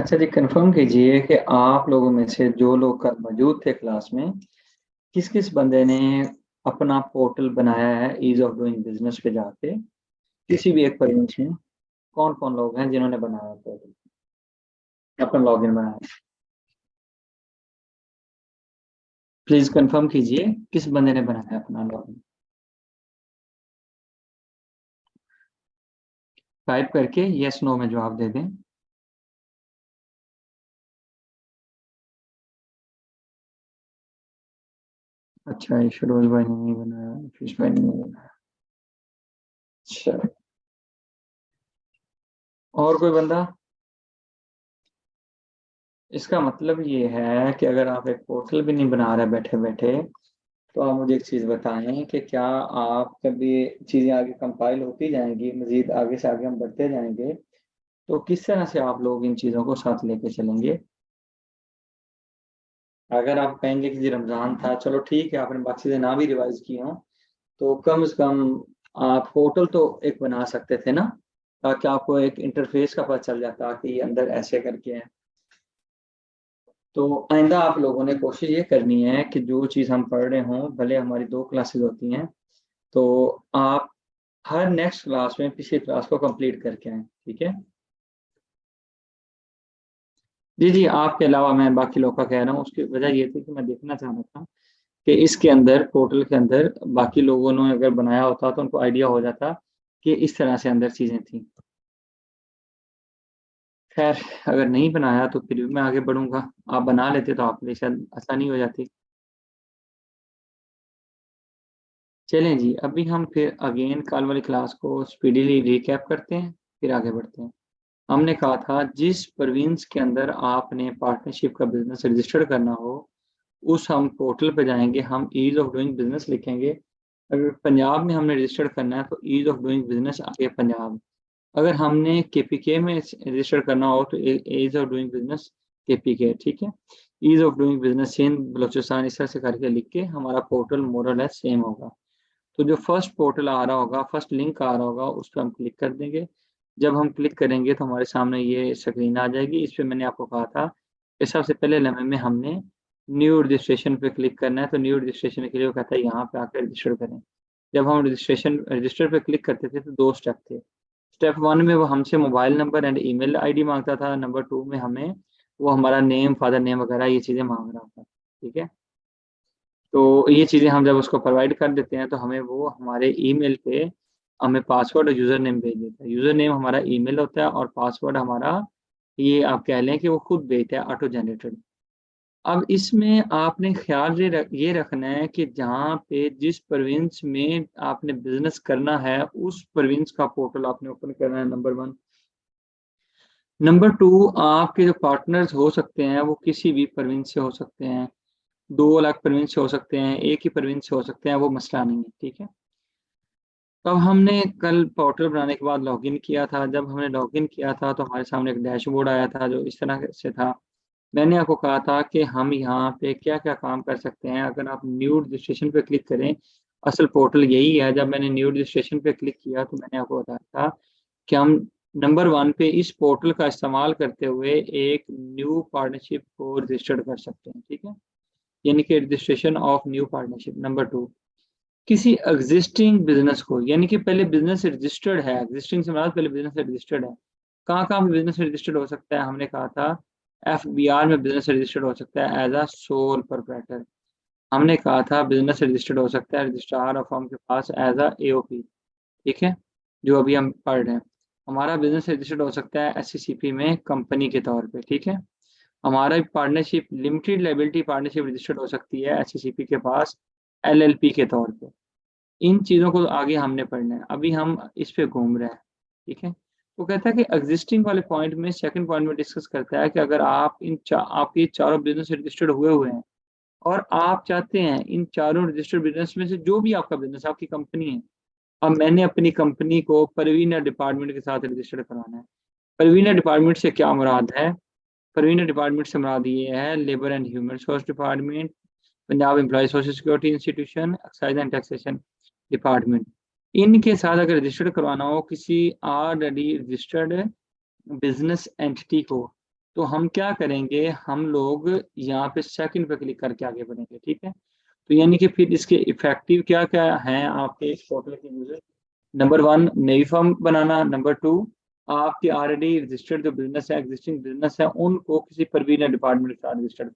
अच्छा जी, कंफर्म कीजिए कि आप लोगों में से जो लोग कल मौजूद थे क्लास में, किस किस बंदे ने अपना पोर्टल बनाया है ईज ऑफ डूइंग बिजनेस पे जाके, किसी भी एक प्रदेश में। कौन कौन लोग हैं जिन्होंने बनाया पोर्टल, अपना लॉगिन बनाया? प्लीज कंफर्म कीजिए किस बंदे ने बनाया अपना लॉगिन। टाइप करके यस नो में जवाब दे दें। अच्छा, ये फिरोज भाई ने नहीं बनाया, फिश भाई ने नहीं बनाया। अच्छा, और कोई बंदा? इसका मतलब ये है कि अगर आप एक पोर्टल भी नहीं बना रहे बैठे बैठे, तो आप मुझे एक चीज़ बताएं कि क्या आप कभी चीज़ें आगे कंपाइल होती जाएंगी, मजीद आगे से आगे हम बढ़ते जाएंगे, तो किस तरह से आप लोग इन चीज़ों को साथ लेके चलेंगे? अगर आप कहेंगे कि जी रमज़ान था, चलो ठीक है, आपने बाकी चीज़ें ना भी रिवाइज की हों, तो कम से कम आप पोर्टल तो एक बना सकते थे ना, ताकि आपको एक इंटरफेस का पता चल जाता कि ये अंदर ऐसे करके है। तो आइंदा आप लोगों ने कोशिश ये करनी है कि जो चीज़ हम पढ़ रहे हों, भले हमारी 2 क्लासेस होती हैं, तो आप हर नेक्स्ट क्लास में पिछली क्लास को कंप्लीट करके आएँ, ठीक है? जी, जी, आपके अलावा मैं बाकी लोग का कह रहा हूँ, उसकी वजह ये थी कि मैं देखना चाह रहा था कि इसके अंदर, पोर्टल के अंदर बाकी लोगों ने अगर बनाया होता तो उनको आइडिया हो जाता कि इस तरह से अंदर चीज़ें थी। खैर, अगर नहीं बनाया तो फिर भी मैं आगे बढ़ूँगा। आप बना लेते तो आपके लिए शायद आसानी हो जाती। चलें जी, अभी हम फिर अगेन कल वाली क्लास को स्पीडीली रिकैप करते हैं, फिर आगे बढ़ते हैं। हमने कहा था जिस प्रोविंस के अंदर आपने पार्टनरशिप का बिज़नेस रजिस्टर्ड करना हो, उस हम पोर्टल पे जाएँगे, हम ईज़ ऑफ डूइंग बिज़नेस लिखेंगे। अगर पंजाब में हमने रजिस्टर्ड करना है तो ईज़ ऑफ डूइंग बिज़नेस आगे पंजाब। अगर हमने केपीके में रजिस्टर करना हो तो ease of doing business KPK, ठीक है? Ease of doing business Sindh, Balochistan, इस तरह से करके लिख के हमारा पोर्टल मोर और लेस सेम होगा। तो जो फर्स्ट पोर्टल आ रहा होगा, फर्स्ट लिंक आ रहा होगा, उस पे हम क्लिक कर देंगे। जब हम क्लिक करेंगे तो हमारे सामने ये स्क्रीन आ जाएगी। इस पे मैंने आपको कहा था कि सबसे पहले लम्हे में हमने न्यू रजिस्ट्रेशन पे क्लिक करना है, तो न्यू रजिस्ट्रेशन के लिए वो कहता है यहाँ पे आकर रजिस्टर करें। जब हम रजिस्टर पे क्लिक करते थे तो 2 स्टेप थे। स्टेप 1 में वो हमसे mobile number and email ID माँगता था, नंबर 2 में हमें वो हमारा नेम, फादर नेम वगैरह ये चीज़ें माँग रहा था, ठीक है? तो ये चीज़ें हम जब उसको प्रोवाइड कर देते हैं तो हमें वो हमारे ईमेल पे हमें पासवर्ड और यूज़र नेम भेज देता है। यूज़र नेम हमारा ईमेल होता है और पासवर्ड हमारा, ये आप कह लें कि वो खुद भेजता है, ऑटो जनरेटेड। अब इसमें आपने ख़्याल ये रखना है कि जहाँ पे जिस प्रोविंस में आपने बिज़नेस करना है, उस प्रोविंस का पोर्टल आपने ओपन करना है, नंबर 1। नंबर 2, आपके जो पार्टनर्स हो सकते हैं वो किसी भी प्रोविंस से हो सकते हैं। 2 अलग प्रोविंस से हो सकते हैं, एक ही प्रोविंस से हो सकते हैं, वो मसला नहीं है, ठीक है? तब हमने कल पोर्टल बनाने के बाद लॉगिन किया था, जब हमने लॉगिन किया था तो हमारे सामने एक डैशबोर्ड आया था जो इस तरह से था। मैंने आपको कहा था कि हम यहाँ पे क्या-क्या काम कर सकते हैं, अगर आप न्यू रजिस्ट्रेशन पे क्लिक करें, असल पोर्टल यही है। जब मैंने न्यू रजिस्ट्रेशन पे क्लिक किया तो मैंने आपको बताया था कि हम नंबर 1 पे इस पोर्टल का इस्तेमाल करते हुए एक न्यू पार्टनरशिप को रजिस्टर्ड कर सकते हैं, ठीक है? यानी कि registration of new partnership. Number 2, किसी एग्जिस्टिंग बिज़नेस को, यानी कि पहले बिज़नेस रजिस्टर्ड है, एग्जिस्टिंग से मुराद पहले बिज़नेस रजिस्टर्ड है। कहाँ-कहाँ पे बिज़नेस रजिस्टर्ड हो सकता है? हमने कहा था एफबीआर में बिज़नेस रजिस्टर्ड हो सकता है एज़ अ सोल प्रोप्राइटर। हमने कहा था बिज़नेस रजिस्टर्ड हो सकता है रजिस्ट्रार ऑफ फर्म के पास एज़ अ एओपी, ठीक है? जो अभी हम पढ़ रहे हैं। हमारा बिज़नेस रजिस्टर्ड हो सकता है एससीसीपी में कंपनी के तौर पे, ठीक है? हमारा partnership, limited liability partnership registered हो सकती है एससीसीपी के पास एलएलपी के तौर पे। इन चीज़ों को आगे हमने पढ़ना है, अभी हम इस पे घूम रहे हैं, ठीक है? वो कहता है कि एग्जिस्टिंग वाले पॉइंट में, सेकंड पॉइंट में डिस्कस करता है कि अगर आप आपके चारों बिज़नेस रजिस्टर्ड हुए हैं और आप चाहते हैं इन चारों रजिस्टर्ड बिज़नेस में से जो भी आपका बिज़नेस, आपकी कंपनी है, अब मैंने अपनी कंपनी को परवीना डिपार्टमेंट के साथ रजिस्टर्ड कराना है। परवीना डिपार्टमेंट से क्या मुराद है? परवीना डिपार्टमेंट से मुराद ये है labour and human resource department, Punjab employ social security institution, excise and taxation department. इनके साथ अगर रजिस्टर्ड करवाना हो किसी ऑलरेडी रजिस्टर्ड बिज़नेस एंटिटी को, तो हम क्या करेंगे, हम लोग यहाँ पे सेकंड पे क्लिक करके आगे बढ़ेंगे, ठीक है। तो यानी कि फिर इसके इफेक्टिव क्या क्या हैं आपके इस पोर्टल के यूजर। नंबर वन, नई फर्म बनाना। नंबर टू, आपके ऑलरेडी रजिस्टर्ड जो बिजनेस है, एग्जिस्टिंग बिजनेस है, उनको किसी परवीन डिपार्टमेंट के साथ रजिस्टर्ड।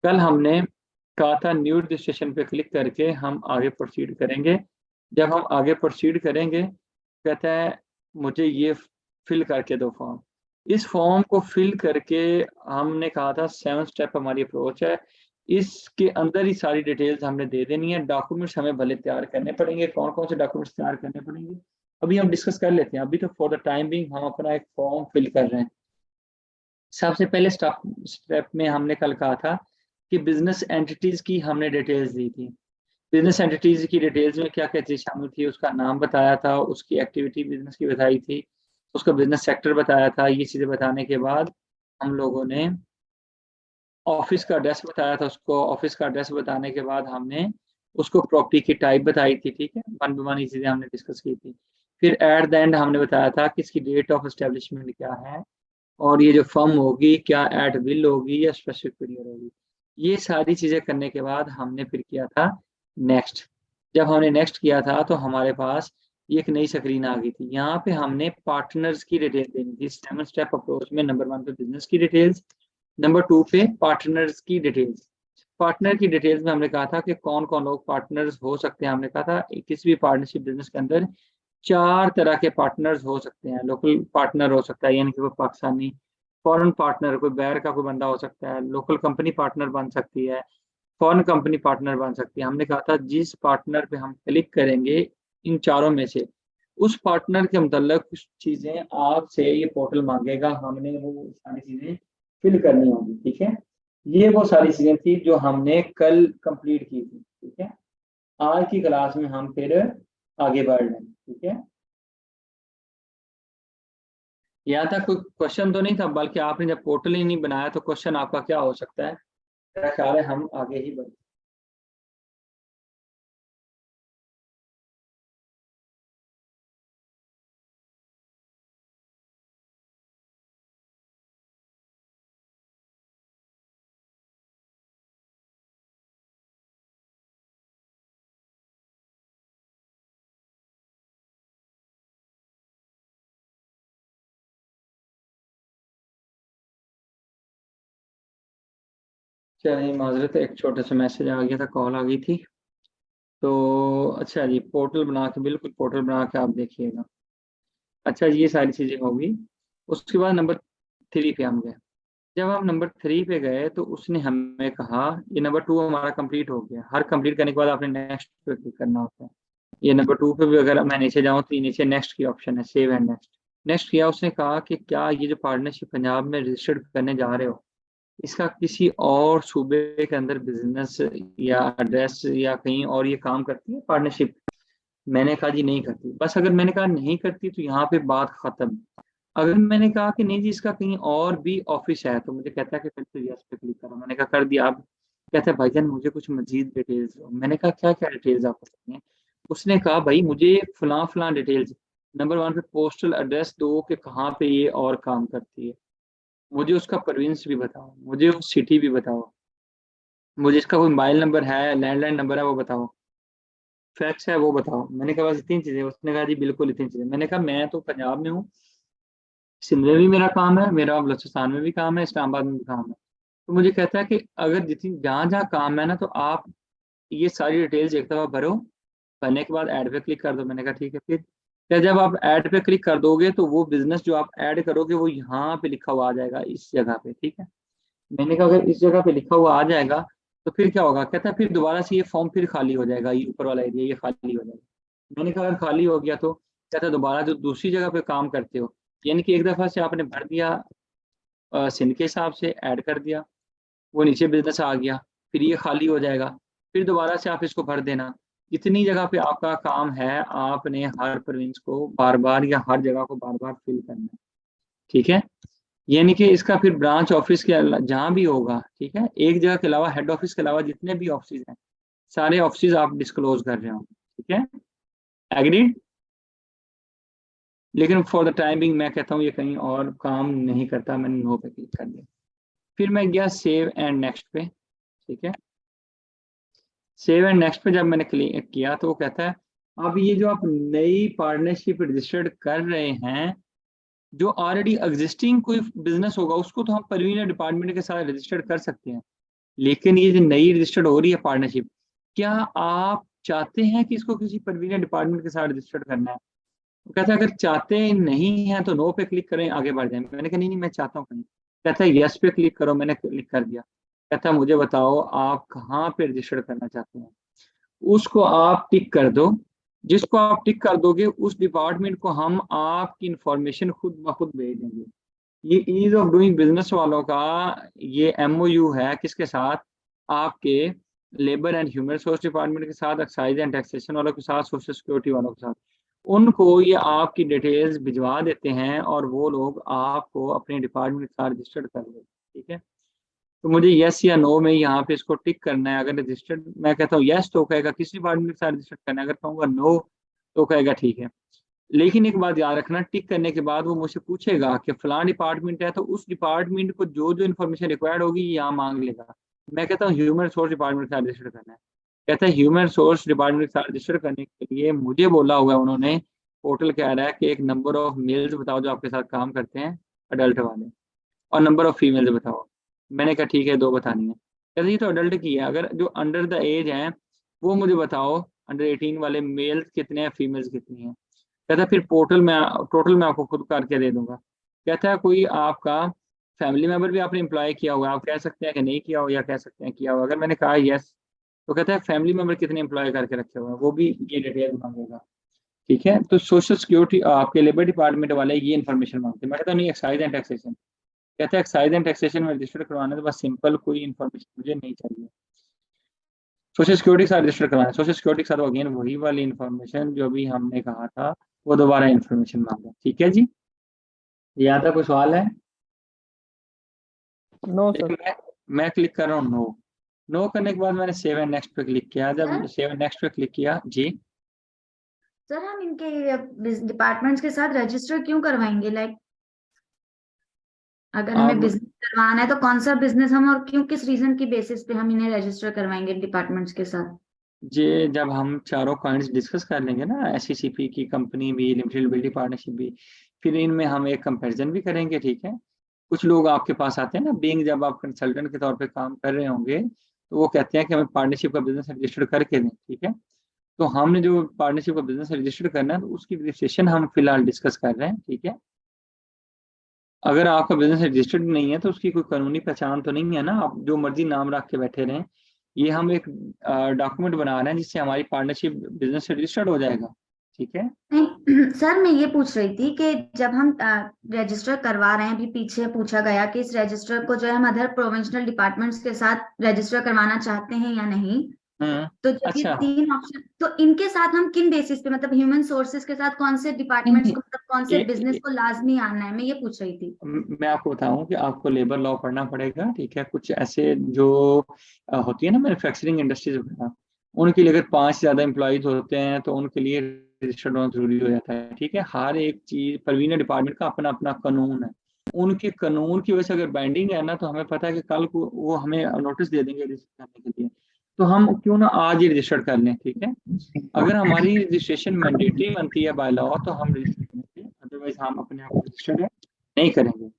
कल हमने कहा था न्यू रजिस्ट्रेशन पे क्लिक करके हम आगे प्रोसीड करेंगे। जब हम आगे प्रोसीड करेंगे, कहता है मुझे ये फिल करके दो फॉर्म। इस फॉर्म को फिल करके, हमने कहा था 7 स्टेप हमारी अप्रोच है, इसके अंदर ही सारी डिटेल्स हमने दे देनी है। डॉक्यूमेंट्स हमें भले तैयार करने पड़ेंगे, कौन कौन से डॉक्यूमेंट्स तैयार करने पड़ेंगे अभी हम डिस्कस कर लेते हैं। अभी तो फॉर द टाइम बिंग हम अपना एक फॉर्म फिल कर रहे हैं। सबसे पहले स्टेप स्टेप में हमने कल कहा था कि बिजनेस एंटिटीज की हमने डिटेल्स दी थी। बिजनेस एंटिटीज की डिटेल्स में क्या क्या चीज शामिल थी, उसका नाम बताया था, उसकी एक्टिविटी बिजनेस की बताई थी, उसका बिजनेस सेक्टर बताया था। ये चीजें बताने के बाद हम लोगों ने ऑफिस का एड्रेस बताया था, उसको ऑफिस का एड्रेस बताने के बाद हमने उसको प्रॉपर्टी की टाइप बताई थी, ठीक है। वन बाय वन ये चीजें हमने डिस्कस की थी। फिर एट द एंड हमने बताया था कि इसकी डेट ऑफ एस्टेब्लिशमेंट क्या है, और ये जो फर्म होगी क्या एट विल होगी या स्पेसिफिक पीरियड होगी। ये सारी चीजें करने के बाद हमने फिर किया था नेक्स्ट। जब हमने नेक्स्ट किया था तो हमारे पास ये एक नई स्क्रीन आ गई थी। यहाँ पे हमने पार्टनर्स की डिटेल देनी थी। 7 स्टेप अप्रोच में नंबर वन पे बिजनेस की डिटेल्स, नंबर टू पे पार्टनर्स की डिटेल्स। पार्टनर की डिटेल्स में हमने कहा था कि कौन कौन लोग पार्टनर्स हो सकते हैं। हमने कहा था किसी भी पार्टनरशिप बिजनेस के अंदर 4 तरह के पार्टनर्स हो सकते हैं। लोकल पार्टनर हो सकता है, यानी कि वो पाकिस्तानी। फॉरेन पार्टनर कोई बाहर का कोई बंदा हो सकता है। लोकल कंपनी पार्टनर बन सकती है। फॉरेन कंपनी पार्टनर बन सकती है। हमने कहा था जिस पार्टनर पे हम क्लिक करेंगे इन चारों में से, उस पार्टनर के मतलब कुछ चीजें आपसे ये पोर्टल मांगेगा, हमने वो सारी चीजें फिल करनी होगी, ठीक है। ये वो सारी चीजें थी जो हमने कल कंप्लीट की थी, ठीक है। आज की क्लास में हम फिर आगे बढ़ रहे हैं, ठीक है। यहाँ तक कोई क्वेश्चन तो नहीं था, बल्कि आपने जब पोर्टल ही नहीं बनाया तो क्वेश्चन आपका क्या हो सकता है। मेरा ख्याल है हम आगे ही बढ़े। चलिए माजरत है, एक छोटा सा मैसेज आ गया था, कॉल आ गई थी। तो अच्छा जी, पोर्टल बना के, बिल्कुल पोर्टल बना के आप देखिएगा। अच्छा जी, ये सारी चीज़ें होगी। उसके बाद नंबर 3 पे हम गए। जब हम नंबर 3 पे गए तो उसने हमें कहा ये नंबर 2 हमारा कंप्लीट हो गया। हर कंप्लीट करने के बाद आपने नेक्स्ट पे क्लिक करना होता है। ये नंबर 2 पे भी अगर मैं नीचे जाऊँ तो ये नीचे नेक्स्ट की ऑप्शन है, सेव एंड नेक्स्ट। नेक्स्ट किया, उसने कहा कि क्या ये जो पार्टनरशिप पंजाब में रजिस्टर्ड करने जा रहे हो, इसका किसी और सूबे के अंदर बिजनेस या एड्रेस या कहीं और ये काम करती है पार्टनरशिप। मैंने कहा जी नहीं करती। बस अगर मैंने कहा नहीं करती तो यहाँ पे बात खत्म। अगर मैंने कहा कि नहीं जी इसका कहीं और भी ऑफिस है, तो मुझे कहता है कि फिर तो यस पे क्लिक करो। मैंने कहा कर दिया। अब कहता है भाईजान मुझे कुछ मजीद डिटेल्स दो। मैंने कहा क्या क्या डिटेल्स आपको चाहिए। उसने कहा भाई मुझे फलां फलां डिटेल्स। नंबर वन पे पोस्टल एड्रेस दो कि कहाँ पे ये और काम करती है। मुझे उसका प्रोविंस भी बताओ, मुझे उस सिटी भी बताओ, मुझे इसका कोई मोबाइल नंबर है, लैंडलाइन नंबर है वो बताओ, फैक्स है वो बताओ। मैंने कहा बस इतनी चीजें। उसने कहा जी बिल्कुल इतनी चीजें। मैंने कहा मैं तो पंजाब में हूँ, शिमले में भी मेरा काम है, मेरा बलूचिस्तान में भी काम है, इस्लामाबाद में भी काम है। तो मुझे कहता है कि अगर जितनी जहाँ जहाँ काम है ना, तो आप ये सारी डिटेल्स एक दफा भरो। भरने के बाद ऐड पे क्लिक कर दो। मैंने कहा ठीक है। फिर क्या, जब आप ऐड पे क्लिक कर दोगे तो वो बिजनेस जो आप ऐड करोगे वो यहाँ पे लिखा हुआ आ जाएगा, इस जगह पे, ठीक है। मैंने कहा अगर इस जगह पे लिखा हुआ आ जाएगा तो फिर क्या होगा। कहता है फिर दोबारा से ये फॉर्म फिर खाली हो जाएगा, ये ऊपर वाला एरिया ये खाली हो जाएगा। मैंने कहा अगर खाली हो गया तो कहता है दोबारा जो दूसरी जगह पे काम करते हो, यानी कि एक दफा से आपने भर दिया, सिंध के हिसाब से ऐड कर दिया, वो नीचे बिजनेस आ गया, फिर ये खाली हो जाएगा, फिर दोबारा से आप इसको भर देना। जितनी जगह पे आपका काम है आपने हर प्रोविंस को बार बार या हर जगह को बार बार फिल करना है, ठीक है। यानी कि इसका फिर ब्रांच ऑफिस के जहाँ भी होगा, ठीक है, एक जगह के अलावा हेड ऑफिस के अलावा जितने भी ऑफिस हैं सारे ऑफिस आप डिस्क्लोज कर रहे हो, ठीक है। एग्रीड। लेकिन फॉर द टाइमिंग मैं कहता हूँ ये कहीं और काम नहीं करता, मैंने नो पे क्लिक कर दिया। फिर मैं गया सेव एंड नेक्स्ट पे, ठीक है। सेव एंड नेक्स्ट पे जब मैंने क्लिक किया तो वो कहता है अब ये जो आप नई पार्टनरशिप रजिस्टर्ड कर रहे हैं, जो ऑलरेडी एग्जिस्टिंग कोई बिजनेस होगा उसको तो हम परवीन डिपार्टमेंट के साथ रजिस्टर्ड कर सकते हैं, लेकिन ये जो नई रजिस्टर्ड हो रही है पार्टनरशिप, क्या आप चाहते हैं कि इसको किसी परवीन डिपार्टमेंट के साथ रजिस्टर्ड करना है? वो कहता है अगर चाहते नहीं हैं तो नो पे क्लिक करें, आगे बढ़ जाएं। मैंने कहा नहीं नहीं मैं चाहता हूँ कहीं। कहता है यस पे क्लिक करो, मैंने क्लिक कर दिया। कहता है मुझे बताओ आप कहाँ पे रजिस्टर करना चाहते हैं, उसको आप टिक कर दो। जिसको आप टिक कर दोगे उस डिपार्टमेंट को हम आपकी इंफॉर्मेशन खुद ब खुद भेज देंगे। ये ईज ऑफ डूइंग बिजनेस वालों का ये एमओयू है, किसके साथ? आपके labour and human resource department के साथ, एक्साइज एंड टैक्सेशन वालों के साथ, सोशल सिक्योरिटी वालों के साथ। उनको ये आपकी डिटेल्स भिजवा देते हैं और वो लोग आपको अपने डिपार्टमेंट के साथ रजिस्टर्ड कर देते हैं, ठीक है। तो मुझे यस या नो में यहाँ पे इसको टिक करना है। अगर रजिस्टर्ड मैं कहता हूँ यस तो कहेगा किस डिपार्टमेंट के साथ रजिस्टर्ड करना है, अगर कहूँगा नो तो कहेगा ठीक है। लेकिन एक बात याद रखना, टिक करने के बाद वो मुझसे पूछेगा कि फलां डिपार्टमेंट है, तो उस डिपार्टमेंट को जो जो इन्फॉर्मेशन रिक्वायर्ड होगी ये यहाँ मांग लेगा। मैं कहता हूँ ह्यूमन रिसोर्स डिपार्टमेंट के साथ रजिस्टर करना है। कहता है ह्यूमन रिसोर्स डिपार्टमेंट के साथ रजिस्टर करने के लिए मुझे बोला हुआ है उन्होंने, पोर्टल कह रहा है कि एक नंबर ऑफ मेल्स बताओ जो आपके साथ काम करते हैं, अडल्ट वाले, और नंबर ऑफ फीमेल्स बताओ। मैंने कहा ठीक है 2 बतानी है। कहते ये तो अडल्ट की है, अगर जो अंडर द एज है वो मुझे बताओ, अंडर 18 वाले मेल्स कितने हैं, फीमेल्स कितनी हैं। कहता है फिर पोर्टल में टोटल मैं आपको खुद करके दे दूंगा। कहता है कोई आपका फैमिली मेंबर भी आपने एम्प्लॉय किया हुआ है, आप कह सकते हैं कि नहीं किया हो या कह सकते हैं किया हुआ। अगर मैंने कहा यस तो कहता है फैमिली मेंबर कितने एम्प्लॉय करके रखे हुए हैं, वो भी ये डिटेल मांगेगा, ठीक है। तो सोशल सिक्योरिटी आपके लेबर डिपार्टमेंट वाले ये इन्फॉर्मेशन मांगते हैं। मैं कहता हूँ नहीं, एक्साइज एंड टैक्सेशन। कहता है एक्साइज एंड टैक्सेशन में रजिस्टर करवाना है तो बस सिंपल, कोई इन्फॉर्मेशन मुझे नहीं चाहिए। सोशल सिक्योरिटी के साथ रजिस्टर करवाना है, सोशल सिक्योरिटी के साथ अगेन वही वाली इन्फॉर्मेशन जो भी हमने कहा था, वो दोबारा इन्फॉर्मेशन मांगे, ठीक है जी। यहाँ तक कोई सवाल है? नो एक सर। मैं क्लिक कर रहा हूँ नो। नो करने के बाद मैंने सेव एंड नेक्स्ट पे क्लिक किया। जब सर सेव एंड नेक्स्ट पे क्लिक किया जी, सर हम इनके डिपार्टमेंट्स के साथ रजिस्टर क्यों करवाएंगे? लाइक अगर हमें अब बिजनेस करवाना है तो कौन सा बिजनेस हम और क्यों, किस रीजन की बेसिस पे हम इन्हें रजिस्टर करवाएंगे डिपार्टमेंट्स के साथ? ये जब हम चारों पॉइंट्स डिस्कस कर लेंगे ना, एससीसीपी की कंपनी भी, लिमिटेड लिबिलिटी पार्टनरशिप भी, फिर इनमें हम एक कंपैरिजन भी करेंगे, ठीक है। कुछ लोग आपके पास आते हैं ना, बीइंग जब आप कंसल्टेंट के तौर पे काम कर रहे होंगे तो वो कहते हैं कि हमें पार्टनरशिप का बिजनेस रजिस्टर करके दें, ठीक है। तो हमने जो पार्टनरशिप का बिजनेस रजिस्टर करना है तो उसकी रजिस्ट्रेशन हम फिलहाल डिस्कस कर रहे हैं, ठीक है। अगर आपका बिजनेस रजिस्टर्ड नहीं है तो उसकी कोई कानूनी पहचान तो नहीं है ना, आप जो मर्जी नाम रख के बैठे रहें। ये हम एक डॉक्यूमेंट बना रहे हैं जिससे हमारी पार्टनरशिप बिजनेस रजिस्टर्ड हो जाएगा, ठीक है। नहीं सर, मैं ये पूछ रही थी कि जब हम रजिस्टर करवा रहे हैं, अभी पीछे पूछा गया कि इस रजिस्टर को जो है हम अदर प्रोविंशियल डिपार्टमेंट्स के साथ रजिस्टर करवाना चाहते हैं या नहीं। तो जब ये अच्छा, 3 ऑप्शन, तो इनके साथ हम किन बेसिस पे, मतलब ह्यूमन सोर्सेज के साथ कौन से डिपार्टमेंट्स नहीं, को, मतलब कौन से बिजनेस ये को लाजमी आना है, मैं ये पूछ रही थी। मैं आपको बताऊं कि आपको लेबर लॉ पढ़ना पड़ेगा, ठीक है। कुछ ऐसे जो होती है ना मैन्युफैक्चरिंग इंडस्ट्रीज वगैरह, उनके लिए अगर 5 से ज़्यादा एम्प्लॉयज होते हैं तो उनके लिए रजिस्टर्ड होना जरूरी हो जाता है, ठीक है। हर एक चीज परवीन डिपार्टमेंट का अपना अपना कानून है। उनके कानून की वजह से अगर बाइंडिंग है ना, तो हमें पता है कि कल को वो हमें नोटिस दे देंगे रजिस्टर करने के लिए, तो हम क्यों ना आज ही रजिस्टर कर लें, ठीक है। अगर हमारी रजिस्ट्रेशन मैंडेटरी बनती है बाय लॉ तो हम रजिस्टर करेंगे, अदरवाइज हम अपने आप को रजिस्टर्ड नहीं करेंगे।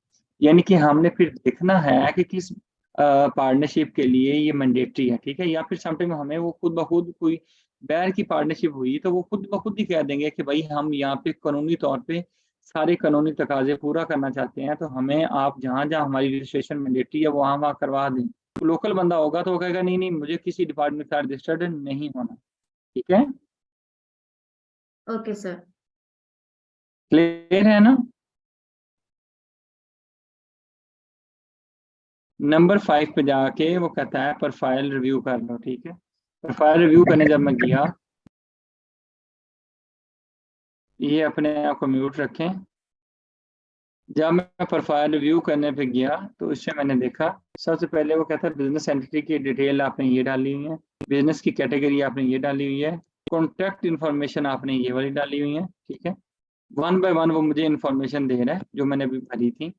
यानी कि हमने फिर देखना है कि किस पार्टनरशिप के लिए ये मैंडेटरी है, ठीक है। या फिर समटाइम हमें वो खुद ब खुद कोई बैर की पार्टनरशिप हुई तो वो खुद ब खुद ही कह देंगे कि भाई हम यहाँ पे कानूनी तौर पे सारे कानूनी तकाजे पूरा करना चाहते हैं, तो हमें आप जहाँ जहाँ हमारी रजिस्ट्रेशन मैंडेटरी है वहाँ वहाँ करवा दें। तो लोकल बंदा होगा तो वो कहेगा नहीं नहीं मुझे किसी डिपार्टमेंट का रजिस्टर्ड नहीं होना, ठीक है। Okay sir. क्लियर है ना? नंबर 5 पे जाके वो कहता है प्रोफाइल रिव्यू कर लो, ठीक है। प्रोफाइल रिव्यू करने जब मैं गया, ये अपने आप को म्यूट रखें। जब मैं प्रोफाइल रिव्यू करने पे गया तो इससे मैंने देखा, सबसे पहले वो कहता है बिजनेस एंटिटी की डिटेल आपने ये डाली हुई है, बिजनेस की कैटेगरी आपने ये डाली हुई है, कॉन्टैक्ट इन्फॉर्मेशन आपने ये वाली डाली हुई है, ठीक है। वन बाय वन वो मुझे इन्फॉर्मेशन दे रहा है जो मैंने अभी भरी थी।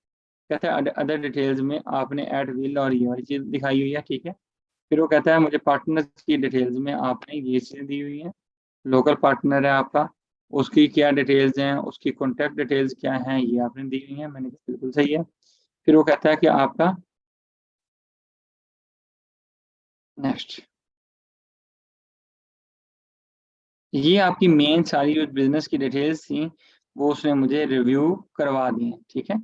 कहता है अदर डिटेल्स में आपने एट विल और ये वाली चीज़ दिखाई हुई है, ठीक है। फिर वो कहता है मुझे पार्टनर्स की डिटेल्स में आपने ये चीज़ें दी हुई हैं। लोकल पार्टनर है आपका, उसकी क्या डिटेल्स हैं, उसकी कॉन्टैक्ट डिटेल्स क्या हैं, ये आपने दी हुई हैं। मैंने कहा बिल्कुल सही है। फिर वो कहता है कि आपका नेक्स्ट, ये आपकी मेन सारी जो बिजनेस की डिटेल्स थी वो उसने मुझे रिव्यू करवा दी हैं, ठीक है।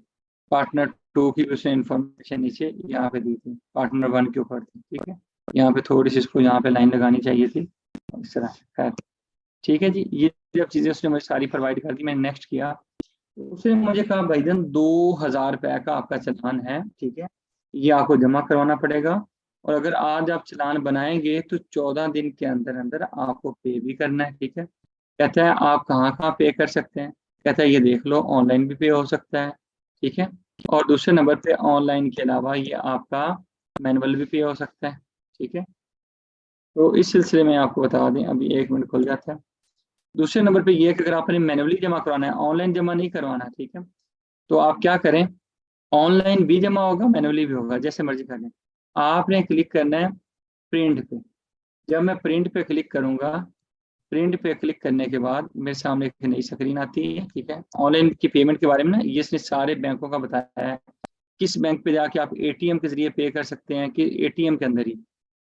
पार्टनर टू की भी उसने इंफॉर्मेशन नीचे यहाँ पे दी थी, पार्टनर वन के ऊपर थी, ठीक है। यहाँ पे थोड़ी सी इसको यहाँ पे लाइन लगानी चाहिए थी, इस तरह से। खैर ठीक है जी, ये जब चीज़ें उसने मुझे सारी प्रोवाइड कर दी, मैंने नेक्स्ट किया तो उसने मुझे कहा भाईजान 2,000 रुपये का आपका चालान है, ठीक है, ये आपको जमा करवाना पड़ेगा। और अगर आज आप चालान बनाएंगे तो 14 दिन के अंदर अंदर आपको पे भी करना है, ठीक है। कहता है आप कहाँ कहाँ पे कर सकते हैं, कहता है ये देख लो, ऑनलाइन भी पे हो सकता है, ठीक है। और दूसरे नंबर पे ऑनलाइन के अलावा ये आपका मैनुअल भी पे हो सकता है, ठीक है। तो इस सिलसिले में आपको बता दें, अभी 1 मिनट खुल जाता है। दूसरे नंबर पे ये है कि अगर आपने मैनुअली जमा करवाना है, ऑनलाइन जमा नहीं करवाना, ठीक है, तो आप क्या करें, ऑनलाइन भी जमा होगा मैनुअली भी होगा, जैसे मर्जी करें। आपने क्लिक करना है प्रिंट पे। जब मैं प्रिंट पे क्लिक करूंगा, प्रिंट पे क्लिक करने के बाद मेरे सामने एक नई स्क्रीन आती है, ठीक है। ऑनलाइन की पेमेंट के बारे में ना ये इसने सारे बैंकों का बताया है, किस बैंक पे जाके आप एटीएम के जरिए पे कर सकते हैं, कि एटीएम के अंदर ही,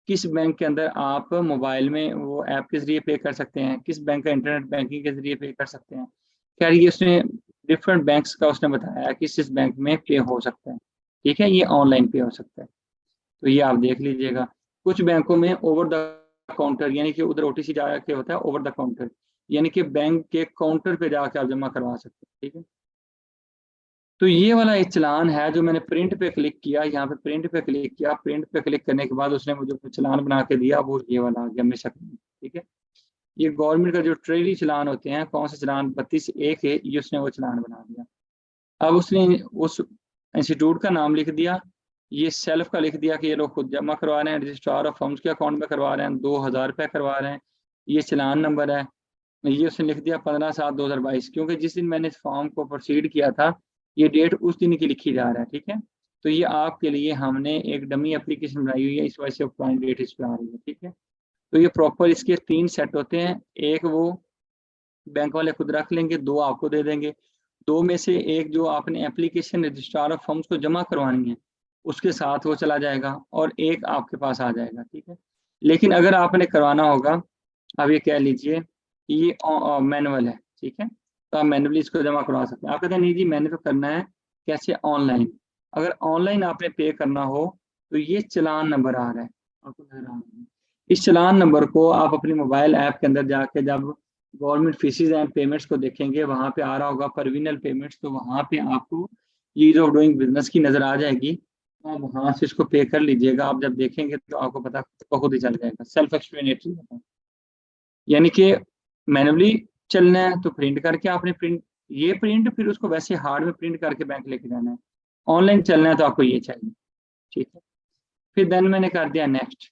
किस बैंक के अंदर आप मोबाइल में वो ऐप के जरिए पे कर सकते हैं, किस बैंक का इंटरनेट बैंकिंग के जरिए पे कर सकते हैं। खैर ये उसने डिफरेंट बैंक्स का उसने बताया कि किस बैंक में पे हो सकता है, ठीक है, ये ऑनलाइन पे हो सकता है। तो ये आप देख लीजिएगा। कुछ बैंकों में ओवर द काउंटर, यानी कि उधर ओटीसी जाके होता है ओवर द काउंटर, यानी कि बैंक के काउंटर पे जाके आप जमा करवा सकते हैं, ठीक है। तो ये वाला एक चालान है जो मैंने प्रिंट पे क्लिक किया, यहाँ पे प्रिंट पे क्लिक किया, प्रिंट पे क्लिक करने के बाद उसने मुझे कुछ चालान बना के दिया, वो ये वाला आ गया मेरे शक्ल में, ठीक है। ये गवर्नमेंट का जो ट्रेजरी चालान होते हैं, कौन सा चालान 32(1) है, ये उसने वो चालान बना दिया। अब उसने उस इंस्टीट्यूट का नाम लिख दिया, ये सेल्फ का लिख दिया कि ये लोग खुद जमा करवा रहे हैं, रजिस्ट्रार ऑफ फर्म्स के अकाउंट में करवा रहे हैं, 2,000 रुपये करवा रहे हैं, ये चालान नंबर है। ये उसने लिख दिया 15/7/2022, क्योंकि जिस दिन मैंने इस फॉर्म को प्रोसीड किया था ये डेट उस दिन की लिखी जा रहा है, ठीक है। तो ये आपके लिए हमने एक डमी एप्लीकेशन बनाई हुई है, इस वजह से पुरानी डेट इस पर आ रही है, ठीक है। तो ये प्रॉपर इसके 3 सेट होते हैं, एक वो बैंक वाले खुद रख लेंगे, 2 आपको दे देंगे। 2 में से एक जो आपने एप्लीकेशन रजिस्ट्रार ऑफ फर्म्स को जमा करवानी है उसके साथ वो चला जाएगा, और एक आपके पास आ जाएगा, ठीक है। लेकिन अगर आपने करवाना होगा, अब ये कह लीजिए कि ये मैनुअल है, ठीक है, तो आप मैनुअली इसको जमा करवा सकते हैं। आप कहते हैं नहीं जी मैंने तो करना है कैसे, ऑनलाइन। अगर ऑनलाइन आपने पे करना हो तो ये चालान नंबर आ रहा है, आपको नजर आ रहा है। इस चालान नंबर को आप अपनी मोबाइल ऐप के अंदर जाके जब गवर्नमेंट फीसिस एंड पेमेंट्स को देखेंगे, वहां पे आ रहा होगा परवीनल पेमेंट्स, तो वहां पे आपको ईज ऑफ डूइंग बिजनेस की नजर आ जाएगी। तो आप वहां से इसको पे कर लीजिएगा, आप जब देखेंगे तो आपको पता खुद ही चल जाएगा, सेल्फ एक्सप्लेनेटरी है। यानी कि मैनुअली चलना है तो प्रिंट करके आपने प्रिंट, ये प्रिंट फिर उसको वैसे हार्ड में प्रिंट करके बैंक लेके जाना है। ऑनलाइन चलना है तो आपको ये चाहिए, ठीक है। फिर देन मैंने कर दिया नेक्स्ट।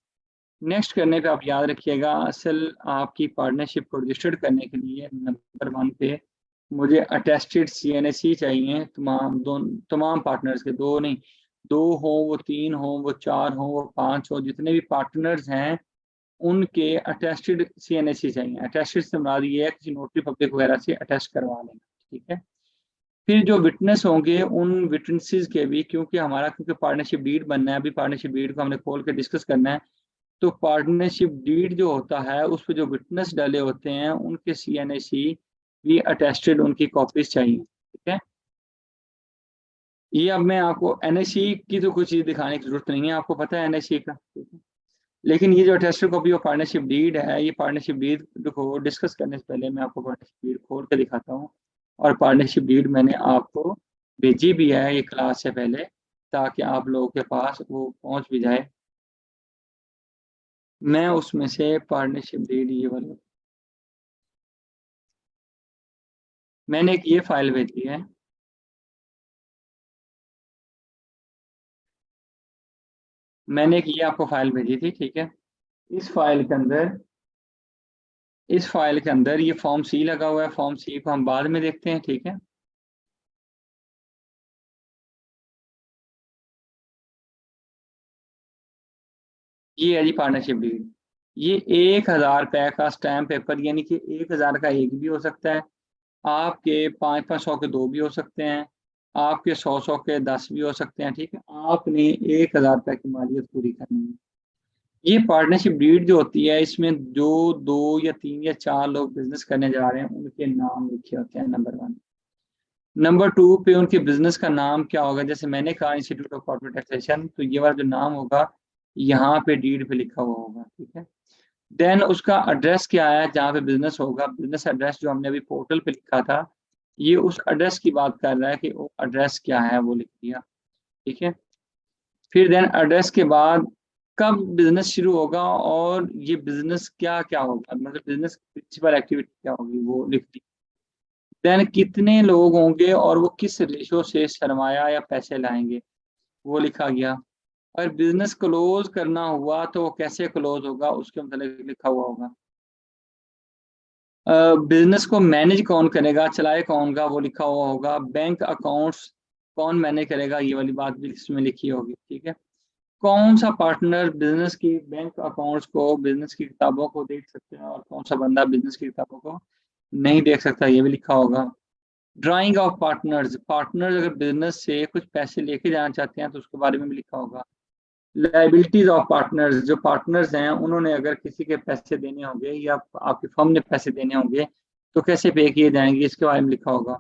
नेक्स्ट करने पे आप याद रखिएगा, असल आपकी पार्टनरशिप को रजिस्टर्ड करने के लिए नंबर 1 पे मुझे अटेस्टेड सीएनएसी चाहिए, तमाम पार्टनर्स के, दो नहीं, 2 हो, वो 3 हो, वो 4 हो, वो 5 हो, जितने भी पार्टनर्स हैं उनके अटेस्टेड सीएनएसी चाहिए। अटेस्टेड से मुराद ये है किसी नोटरी पब्लिक वगैरह से अटेस्ट करवा लेना, ठीक है। फिर जो विटनेस होंगे उन विटनेसेस के भी, क्योंकि पार्टनरशिप डीड बनना है, अभी पार्टनरशिप डीड को हमने खोल के डिस्कस करना है। तो पार्टनरशिप डीड जो होता है उस पर जो विटनेस डाले होते हैं उनके सीएनएसी भी अटेस्टेड, उनकी कॉपीज चाहिए, ठीक है। ये अब मैं आपको एनएससी की तो कुछ चीज़ दिखाने की जरूरत नहीं है, आपको पता है एनएससी का, ठीक है। लेकिन ये जो attested copy of partnership deed है, ये पार्टनरशिप डीड को डिस्कस करने से पहले मैं आपको पार्टनरशिप डीड खोल के दिखाता हूँ। और पार्टनरशिप डीड मैंने आपको भेजी भी है ये क्लास से पहले, ताकि आप लोगों के पास वो पहुंच भी जाए। मैं उसमें से पार्टनरशिप डीड ये वाली, मैंने एक ये फाइल भेजी है, मैंने एक ये आपको फाइल भेजी थी, ठीक है। इस फाइल के अंदर इस फाइल के अंदर ये फॉर्म सी लगा हुआ है, फॉर्म सी को हम बाद में देखते हैं, ठीक है। ये है जी पार्टनरशिप डीड। ये 1,000 रुपए का स्टैम्प पेपर, यानी कि 1,000 का एक भी हो सकता है, आपके 500 के दो भी हो सकते हैं, आपके 100 के 10 भी हो सकते हैं, ठीक है। आपने 1,000 रुपए की मालियत पूरी करनी है। ये पार्टनरशिप डीड जो होती है, इसमें जो 2 या 3 या 4 लोग बिजनेस करने जा रहे हैं उनके नाम लिखे होते हैं, नंबर 1। नंबर 2 पे उनके बिजनेस का नाम क्या होगा, जैसे मैंने कहा इंस्टीट्यूट ऑफ कॉर्पोरेट टैक्सेशन, तो ये वाला जो नाम होगा यहाँ पे डीड पे लिखा हुआ होगा, ठीक है। देन उसका एड्रेस क्या है जहाँ पे बिजनेस होगा, बिजनेस एड्रेस जो हमने अभी पोर्टल पे लिखा था, ये उस एड्रेस की बात कर रहा है कि वो एड्रेस क्या है, वो लिख दिया, ठीक है। फिर देन एड्रेस के बाद कब बिजनेस शुरू होगा और ये बिजनेस क्या क्या होगा, मतलब बिजनेस प्रिंसिपल एक्टिविटी क्या होगी, वो लिख दी। देन कितने लोग होंगे और वो किस रेशो से सरमाया या पैसे लाएंगे, वो लिखा गया। और बिजनेस क्लोज करना हुआ तो वो कैसे क्लोज होगा, उसके मतलब लिखा हुआ होगा। बिजनेस को मैनेज कौन करेगा, चलाए कौन गा, वो लिखा हुआ होगा। बैंक अकाउंट्स कौन मैनेज करेगा, ये वाली बात भी इसमें लिखी होगी, ठीक है। कौन सा पार्टनर बिजनेस की बैंक अकाउंट्स को, बिजनेस की किताबों को देख सकते हैं और कौन सा बंदा बिजनेस की किताबों को नहीं देख सकता, ये भी लिखा होगा। ड्राइंग ऑफ पार्टनर्स, पार्टनर्स अगर बिजनेस से कुछ पैसे लेके जाना चाहते हैं तो उसके बारे में भी लिखा होगा। लाइबिलिटीज ऑफ पार्टनर्स, जो पार्टनर्स हैं उन्होंने अगर किसी के पैसे देने होंगे या आपकी फर्म ने पैसे देने होंगे तो कैसे पे किए जाएंगे, इसके बारे में लिखा होगा।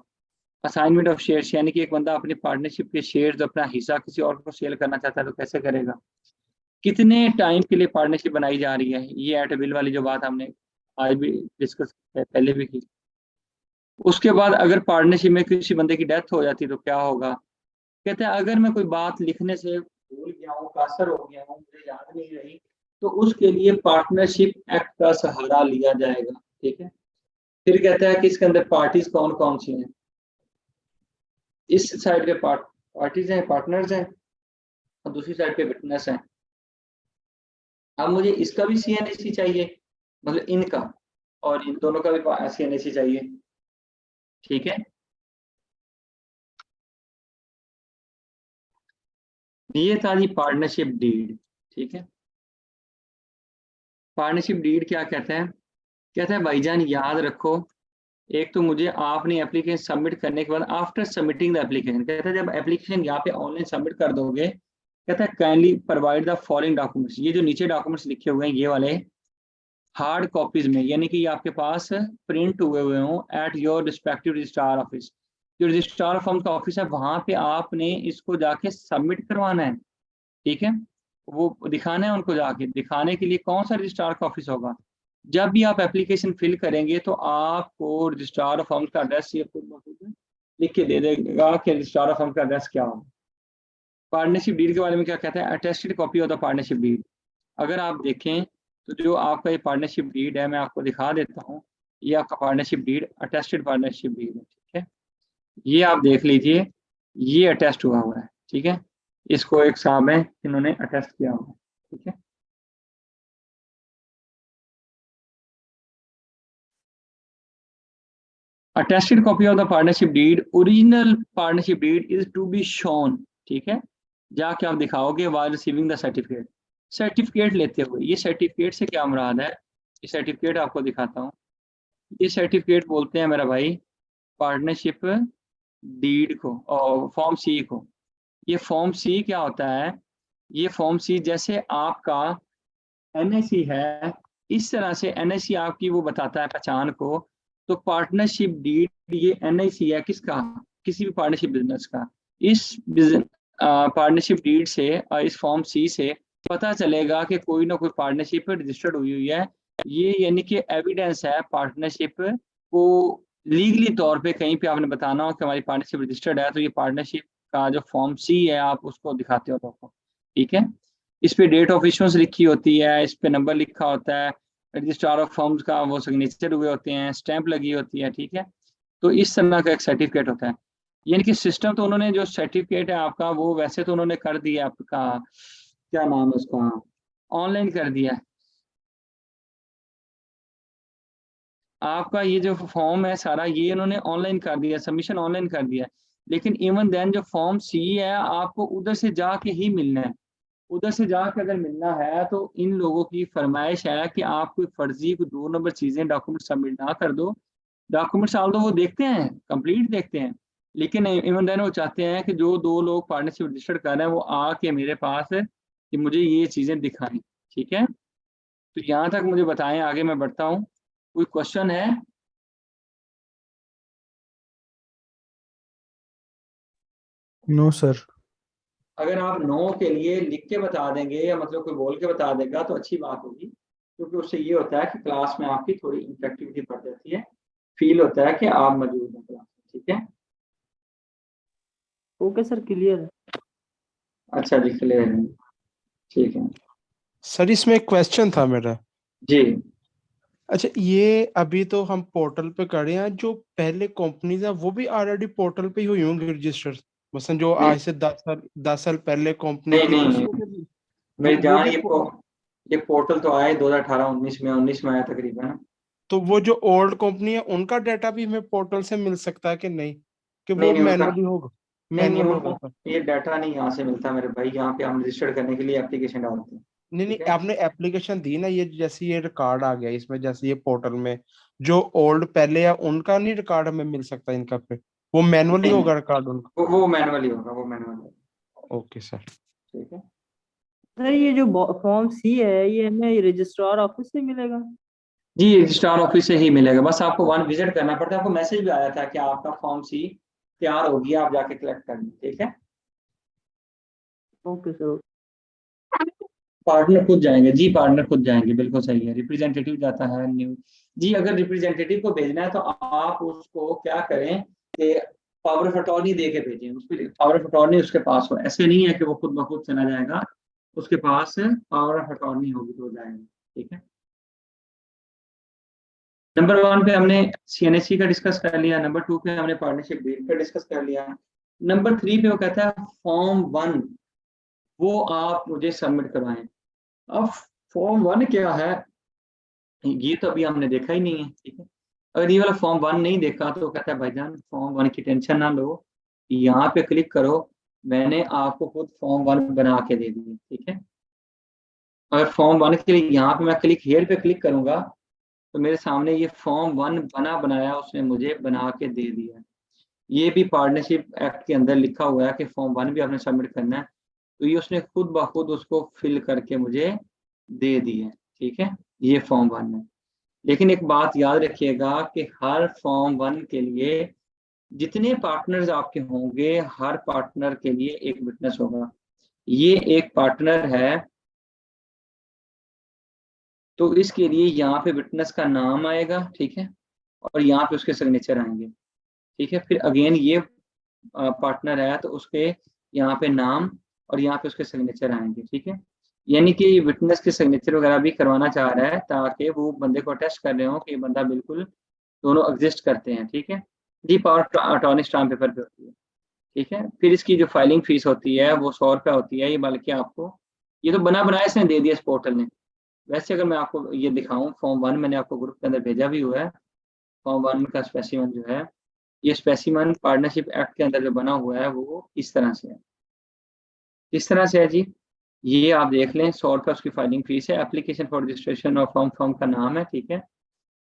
असाइनमेंट ऑफ शेयर्स, यानी कि एक बंदा अपनी पार्टनरशिप के शेयर्स, अपना हिस्सा किसी और को सेल करना चाहता है तो कैसे करेगा। कितने टाइम के लिए पार्टनरशिप बनाई जा रही है, ये एट बिल वाली जो बात हमने आज भी डिस्कस पहले भी की। उसके बाद अगर पार्टनरशिप में किसी बंदे की डेथ हो जाती तो क्या होगा। कहते हैं अगर मैं कोई बात लिखने से भूल गया हूँ, कासर हो गया हूँ, मुझे याद नहीं रही, तो उसके लिए पार्टनरशिप एक्ट का सहारा लिया जाएगा, ठीक है। फिर कहता है कि इसके अंदर पार्टीज कौन कौन सी हैं। इस साइड पे पार्टीज हैं, पार्टनर्स हैं, और दूसरी साइड पे विटनेस हैं। अब मुझे इसका भी सीएनएसी चाहिए, मतलब इनका, और इन दोनों का भी सीएनएसी चाहिए, ठीक है। ये था जी पार्टनरशिप डीड, ठीक है। पार्टनरशिप डीड क्या कहता है, कहता है भाईजान याद रखो, एक तो मुझे आपने एप्लीकेशन सबमिट करने के बाद, आफ्टर सबमिटिंग द एप्लीकेशन, कहता है जब एप्लीकेशन यहाँ पे ऑनलाइन सबमिट कर दोगे, कहता है kindly provide the following documents, ये जो नीचे डॉक्यूमेंट्स लिखे हुए हैं ये वाले हार्ड कॉपीज में, यानी कि ये आपके पास प्रिंट हुए हुए हों at your respective registrar office. जो रजिस्ट्रार फर्म का ऑफिस है वहां पे आपने इसको जाके सबमिट करवाना है, ठीक है। वो दिखाना है उनको, जाके दिखाने के लिए कौन सा रजिस्ट्रार का ऑफिस होगा। जब भी आप एप्लीकेशन फिल करेंगे तो आपको रजिस्ट्रार ऑफ फर्म का एड्रेस ये खुद ब खुद लिख के दे देगा कि रजिस्ट्रार ऑफ फर्म का एड्रेस क्या होगा। पार्टनरशिप डीड के बारे में क्या कहता है, attested copy of the partnership deed. अगर आप देखें तो जो आपका ये पार्टनरशिप डीड है, मैं आपको दिखा देता हूँ, ये आपका partnership deed attested partnership deed है, ठीक है। ये आप देख लीजिए, ये अटेस्ट हुआ हुआ है, ठीक है। इसको एक साहब है इन्होंने अटेस्ट किया हुआ है, ठीक है। Attested copy of the partnership deed, original partnership deed is to be shown, ठीक है। जाके आप दिखाओगे while receiving the certificate, certificate लेते हुए। ये सर्टिफिकेट से क्या मुराद है, ये सर्टिफिकेट आपको दिखाता हूँ। ये सर्टिफिकेट बोलते हैं मेरा भाई पार्टनरशिप डीड को और फॉर्म सी को। ये फॉर्म सी क्या होता है, ये फॉर्म सी जैसे आपका एनएससी है, इस तरह से एनएससी आपकी वो बताता है पहचान को। तो पार्टनरशिप डीड ये एनआईसी है किसका, किसी भी पार्टनरशिप बिजनेस का। इस पार्टनरशिप डीड से इस फॉर्म सी से पता चलेगा कि कोई ना कोई पार्टनरशिप रजिस्टर्ड हुई हुई है। ये यानी कि एविडेंस है पार्टनरशिप को लीगली तौर पे कहीं पे आपने बताना हो कि हमारी पार्टनरशिप रजिस्टर्ड है, तो ये पार्टनरशिप का जो फॉर्म सी है आप उसको दिखाते हो तो, ठीक है। इस पे डेट ऑफ इश्यूंस लिखी होती है, इस पे नंबर लिखा होता है, रजिस्ट्रार ऑफ फर्म्स का वो सिग्नेचर हुए होते हैं, स्टैंप लगी होती है, ठीक है। तो इस तरह का एक सर्टिफिकेट होता है। यानी कि सिस्टम तो उन्होंने जो सर्टिफिकेट है आपका वो वैसे तो उन्होंने कर दिया आपका, क्या नाम है उसका, ऑनलाइन कर दिया है। आपका ये जो फॉर्म है सारा, ये इन्होंने ऑनलाइन कर दिया, सबमिशन ऑनलाइन कर दिया, लेकिन इवन देन जो फॉर्म सी है आपको उधर से जाके ही मिलना है। उधर से जाके अगर मिलना है तो इन लोगों की फरमाइश है कि आप कोई फर्जी कोई 2 नंबर चीजें डॉक्यूमेंट सबमिट ना कर दो। डॉक्यूमेंट डाल दो, वो देखते हैं, कंप्लीट देखते हैं, लेकिन इवन देन वो चाहते हैं कि जो 2 लोग पार्टनरशिप रजिस्टर्ड कर रहे हैं वो आके मेरे पास कि मुझे ये चीजें दिखाएं। ठीक है, तो यहाँ तक मुझे बताएं, आगे मैं बढ़ता हूँ। कोई क्वेश्चन है? No sir. अगर आप नो के लिए लिख के बता देंगे या मतलब कोई बोल के बता देगा तो अच्छी बात होगी, क्योंकि उससे ये होता है कि क्लास में आपकी थोड़ी इंटरेक्टिविटी बढ़ जाती है, फील होता है कि आप मौजूद हैं क्लास में। ठीक है, ओके सर, क्लियर है। अच्छा जी, क्लियर है, ठीक है सर इसमें एक क्वेश्चन था मेरा। जी। अच्छा, ये अभी तो हम पोर्टल पे कर रहे हैं, जो पहले कंपनीज है वो भी ऑलरेडी पोर्टल पे ही हुई होंगी रजिस्टर, मसलन जो नहीं आज से 10 साल पहले कंपनी नहीं थी नहीं, उसको नहीं। भी मेरी वो जान, भी ये पोर्टल तो आए 2018-19 में, 19 में आया तकरीबन। तो वो जो ओल्ड कंपनी है उनका डाटा भी हमें पोर्टल से मिल सकता है कि नहीं, कि नहीं वो नहीं उनका, मैनुअली होगा? नहीं नहीं मैनुअल होगा उनको सर? ये डाटा नहीं यहाँ से मिलता मेरे भाई, यहाँ पे हम रजिस्टर्ड करने के लिए एप्लीकेशन डालते हैं। नहीं नहीं, ठीक है, आपने एप्लीकेशन दी ना, ये जैसे ये रिकॉर्ड आ गया इसमें, जैसे ये पोर्टल में जो ओल्ड पहले है उनका नहीं रिकॉर्ड हमें मिल सकता इनका पे? वो मैनुअली नहीं नहीं, होगा रिकॉर्ड उनका? वो मैनुअली होगा, वो मैनुअली होगा। Okay sir. ठीक है सर ये जो फॉर्म सी है ये हमें रजिस्ट्रार ऑफिस से मिलेगा? जी, रजिस्ट्रार ऑफिस से ही मिलेगा, बस आपको वन विजिट करना पड़ता है। आपको मैसेज भी आया था कि आपका फॉर्म सी तैयार होगी, आप जाके कलेक्ट कर लें। ठीक है, ओके सर। पार्टनर खुद जाएंगे जी, पार्टनर खुद जाएंगे, बिल्कुल सही है। रिप्रेजेंटेटिव जाता है न्यू जी, अगर रिप्रेजेंटेटिव को भेजना है तो आप उसको क्या करें कि पावर ऑफ अटॉर्नी दे के भेजें, उसके पावर ऑफ अटॉर्नी उसके पास हो। ऐसे नहीं है कि वो खुद ब खुद चला जाएगा, उसके पास पावर ऑफ अटॉर्नी होगी तो जाएगा। ठीक है, नंबर 1 पे हमने सीएनएससी का डिस्कस कर लिया, नंबर 2 पे हमने पार्टनरशिप डील पे डिस्कस कर लिया, नंबर 3 पे वो कहता है फॉर्म 1 वो आप मुझे सबमिट करवाएं। अब फॉर्म 1 क्या है, ये तो अभी हमने देखा ही नहीं है। ठीक है, अगर ये वाला फॉर्म 1 नहीं देखा तो कहता है भाईजान फॉर्म 1 की टेंशन ना लो, यहाँ पे क्लिक करो, मैंने आपको खुद फॉर्म 1 बना के दे दी। ठीक है, अगर फॉर्म 1 के लिए यहाँ पे मैं क्लिक हियर पे क्लिक करूंगा तो मेरे सामने ये फॉर्म 1 बना बनाया उसने मुझे बना के दे दिया। ये भी पार्टनरशिप एक्ट के अंदर लिखा हुआ है कि फॉर्म 1 भी आपने सबमिट करना है, तो ये उसने खुद ब खुद उसको फिल करके मुझे दे दी है। ठीक है, ये फॉर्म 1 है। लेकिन एक बात याद रखिएगा कि हर फॉर्म 1 के लिए जितने पार्टनर्स आपके होंगे, हर पार्टनर के लिए एक विटनेस होगा। ये एक पार्टनर है तो इसके लिए यहाँ पे विटनेस का नाम आएगा। ठीक है, और यहाँ पे उसके सिग्नेचर आएंगे। ठीक है, फिर अगेन ये पार्टनर है तो उसके यहाँ पे नाम और यहाँ पे उसके सिग्नेचर आएंगे। ठीक है, यानी कि विटनेस के सिग्नेचर वगैरह भी करवाना चाह रहा है ताकि वो बंदे को अटेस्ट कर रहे हो कि ये बंदा बिल्कुल दोनों एग्जिस्ट करते हैं। ठीक है जी, पावर अटॉर्नी स्टाम्प पेपर पे होती है। ठीक है, फिर इसकी जो फाइलिंग फीस होती है वो 100 रुपया होती है। ये बल्कि आपको ये तो बना बनाया इसने दे दिया इस पोर्टल ने। वैसे अगर मैं आपको ये दिखाऊं, फॉर्म 1 मैंने आपको ग्रुप के अंदर भेजा भी हुआ है। फॉर्म 1 का स्पेसिमन जो है, ये स्पेसिमन पार्टनरशिप एक्ट के अंदर जो बना हुआ है वो इस तरह से है। किस तरह से है जी, ये आप देख लें, 100 रुपये उसकी फाइलिंग फीस है। एप्लीकेशन फॉर रजिस्ट्रेशन और फॉर्म का नाम है। ठीक है,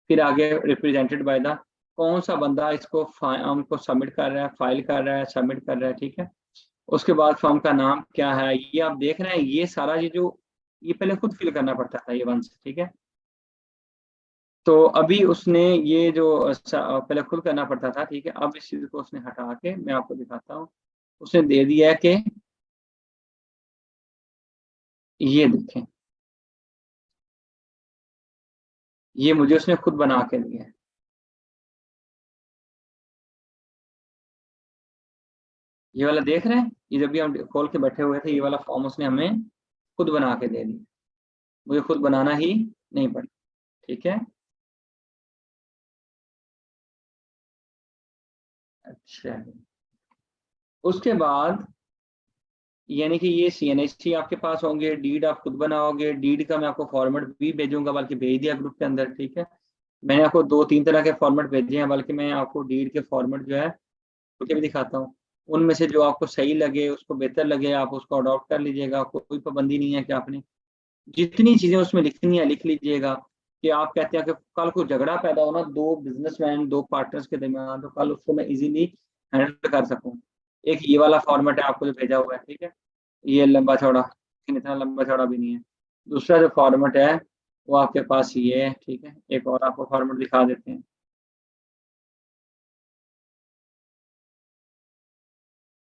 फिर आगे रिप्रेजेंटेड बाय द, कौन सा बंदा इसको फॉर्म को सबमिट कर रहा है, फाइल कर रहा है, सबमिट कर रहा है। ठीक है, उसके बाद फॉर्म का नाम क्या है, ये आप देख रहे हैं। ये सारा ये जो ये पहले खुद फिल करना पड़ता था ये वंश। ठीक है, तो अभी उसने ये जो पहले खुद करना पड़ता था। ठीक है, अब इस चीज को उसने हटा के मैं आपको दिखाता हूँ, उसने दे दिया है कि ये देखें, ये मुझे उसने खुद बना के दिया है। ये वाला देख रहे हैं, ये जब भी हम खोल के बैठे हुए थे, ये वाला फॉर्म उसने हमें खुद बना के दे दिया, मुझे खुद बनाना ही नहीं पड़ा। ठीक है, अच्छा, उसके बाद यानी कि ये सीएनएससी आपके पास होंगे, डीड आप खुद बनाओगे। डीड का मैं आपको फॉर्मेट भी भेजूंगा, बल्कि भेज दिया ग्रुप के अंदर। ठीक है, मैंने आपको 2-3 तरह के फॉर्मेट भेजे हैं, बल्कि मैं आपको डीड के फॉर्मेट जो है करके भी दिखाता हूँ। उनमें से जो आपको सही लगे, उसको बेहतर लगे, आप उसको अडॉप्ट कर लीजिएगा। कोई पाबंदी नहीं है कि आपने जितनी चीजें उसमें लिखनी है लिख लीजिएगा। कि आप कहते हैं कि कल को झगड़ा पैदा हो ना दो बिजनेसमैन, दो पार्टनर्स के दरमियान, तो कल उसको मैं इजीली हैंडल कर सकूं। एक ये वाला फॉर्मेट है आपको जो भेजा हुआ है, ठीक है। ये लंबा चौड़ा, लेकिन इतना लंबा चौड़ा भी नहीं है। दूसरा जो फॉर्मेट है वो आपके पास ये है, ठीक है। एक और आपको फॉर्मेट दिखा देते हैं।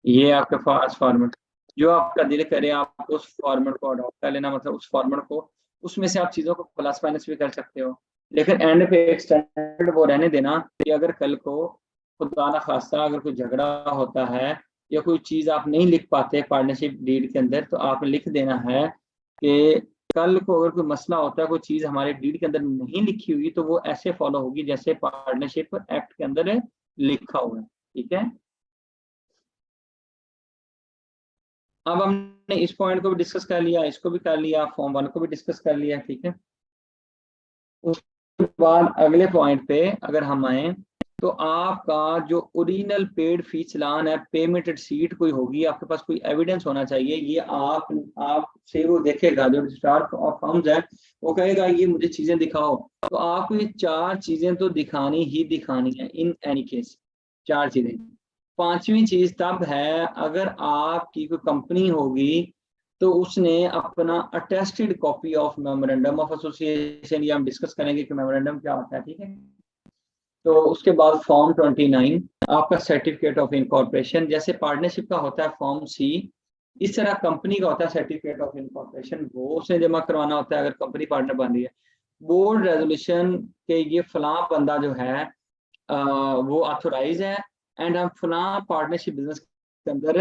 ये आपके पास फॉर्मेट, जो आपका दिल करे आप उस फॉर्मेट को अडॉप्ट कर लेना, मतलब उस फॉर्मेट को, उसमें से आप चीज़ों को प्लस माइनस भी कर सकते हो। लेकिन एंड पे एक स्टैंडर्ड वो रहने देना कि अगर कल को खुदा ना खास्ता अगर कोई झगड़ा होता है या कोई चीज़ आप नहीं लिख पाते पार्टनरशिप डीड के अंदर, तो आपने लिख देना है कि कल को अगर कोई मसला होता है, कोई चीज़ हमारे डीड के अंदर नहीं लिखी हुई, तो वो ऐसे फॉलो होगी जैसे पार्टनरशिप एक्ट के अंदर लिखा हुआ है, ठीक है। अब हमने इस पॉइंट को भी डिस्कस कर लिया, इसको भी कर लिया, फॉर्म 1 को भी डिस्कस कर लिया, ठीक है। उसके बाद अगले पॉइंट पे अगर हम आए, तो आपका जो ओरिजिनल पेड फी चालान है, पेमेंट रिसीट कोई होगी, आपके पास कोई एविडेंस होना चाहिए। ये आपसे वो देखेगा, जो रजिस्ट्रार ऑफ फर्म्स है वो कहेगा ये मुझे चीजें दिखाओ। तो आपको ये 4 चीजें तो दिखानी ही दिखानी है इन एनी केस, 4 चीजें। 5वीं चीज तब है अगर आपकी कोई कंपनी होगी तो उसने अपना attested copy of memorandum of association, ये हम डिस्कस करेंगे कि मेमोरेंडम क्या होता है, ठीक है। तो उसके बाद फॉर्म 29 आपका सर्टिफिकेट ऑफ इनकॉर्पोरेशन, जैसे पार्टनरशिप का होता है फॉर्म सी, इस तरह कंपनी का होता है सर्टिफिकेट ऑफ इनकॉर्पोरेशन, वो उसने जमा करवाना होता है अगर कंपनी पार्टनर बन रही है। बोर्ड रेजोल्यूशन के ये फलां बंदा जो है वो ऑथोराइज है एंड हम फलां पार्टनरशिप बिजनेस के अंदर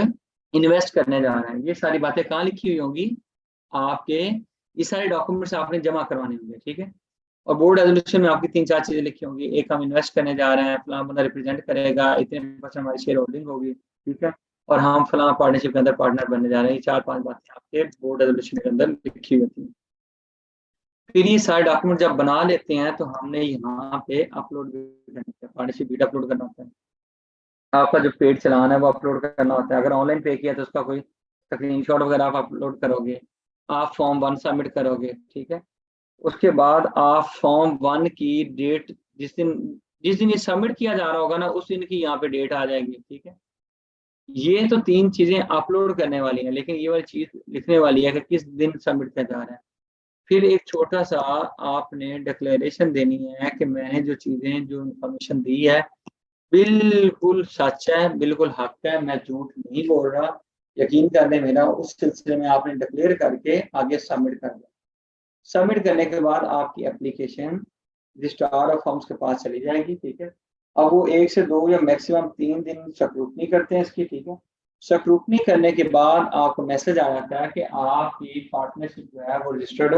इन्वेस्ट करने जा रहे हैं। ये सारी बातें कहाँ लिखी हुई होंगी आपके, ये सारे डॉक्यूमेंट्स आपने जमा करवाने होंगे, ठीक है। और बोर्ड रेजोल्यूशन में आपकी 3-4 चीजें लिखी होंगी। एक, हम इन्वेस्ट करने जा रहे हैं, फलां बंदा रिप्रेजेंट करेगा, इतने % हमारी शेयर होल्डिंग होगी, ठीक है। और हम फलां पार्टनरशिप के अंदर पार्टनर बनने जा रहे हैं। ये 4-5 बातें आपके बोर्ड रेजोल्यूशन के अंदर लिखी होती हैं। फिर ये सारे डॉक्यूमेंट जब बना लेते हैं तो हमने यहाँ पे अपलोड भी करना होता है, पार्टनरशिप डीड अपलोड करना होता है। आपका जो पेड चलान है वो अपलोड करना होता है। अगर ऑनलाइन पे किया तो उसका कोई स्क्रीनशॉट वगैरह आप अपलोड करोगे। आप फॉर्म 1 सबमिट करोगे, ठीक है। उसके बाद आप फॉर्म 1 की डेट, जिस दिन ये सबमिट किया जा रहा होगा ना, उस दिन की यहाँ पे डेट आ जाएगी, ठीक है। ये तो 3 चीजें अपलोड करने वाली हैं, लेकिन ये वाली चीज लिखने वाली है कि किस दिन सबमिट किया जा रहा है। फिर एक छोटा सा आपने डिक्लेरेशन देनी है कि मैंने जो चीजें, जो इंफॉर्मेशन दी है बिल्कुल सच है, बिल्कुल हक है, मैं झूठ नहीं बोल रहा, यकीन कर लें मेरा। उस सिलसिले में आपने डिक्लेयर करके आगे सबमिट कर दिया। सबमिट करने के बाद आपकी एप्लीकेशन रजिस्ट्रार ऑफ फर्म्स के पास चली जाएगी, ठीक है। अब वो 1 से 2 या मैक्सिमम 3 दिन स्क्रूटनी करते हैं इसकी, ठीक है। स्क्रूटनी करने के बाद आपको मैसेज आ जाता है कि आपकी पार्टनरशिप जो है वो रजिस्टर्ड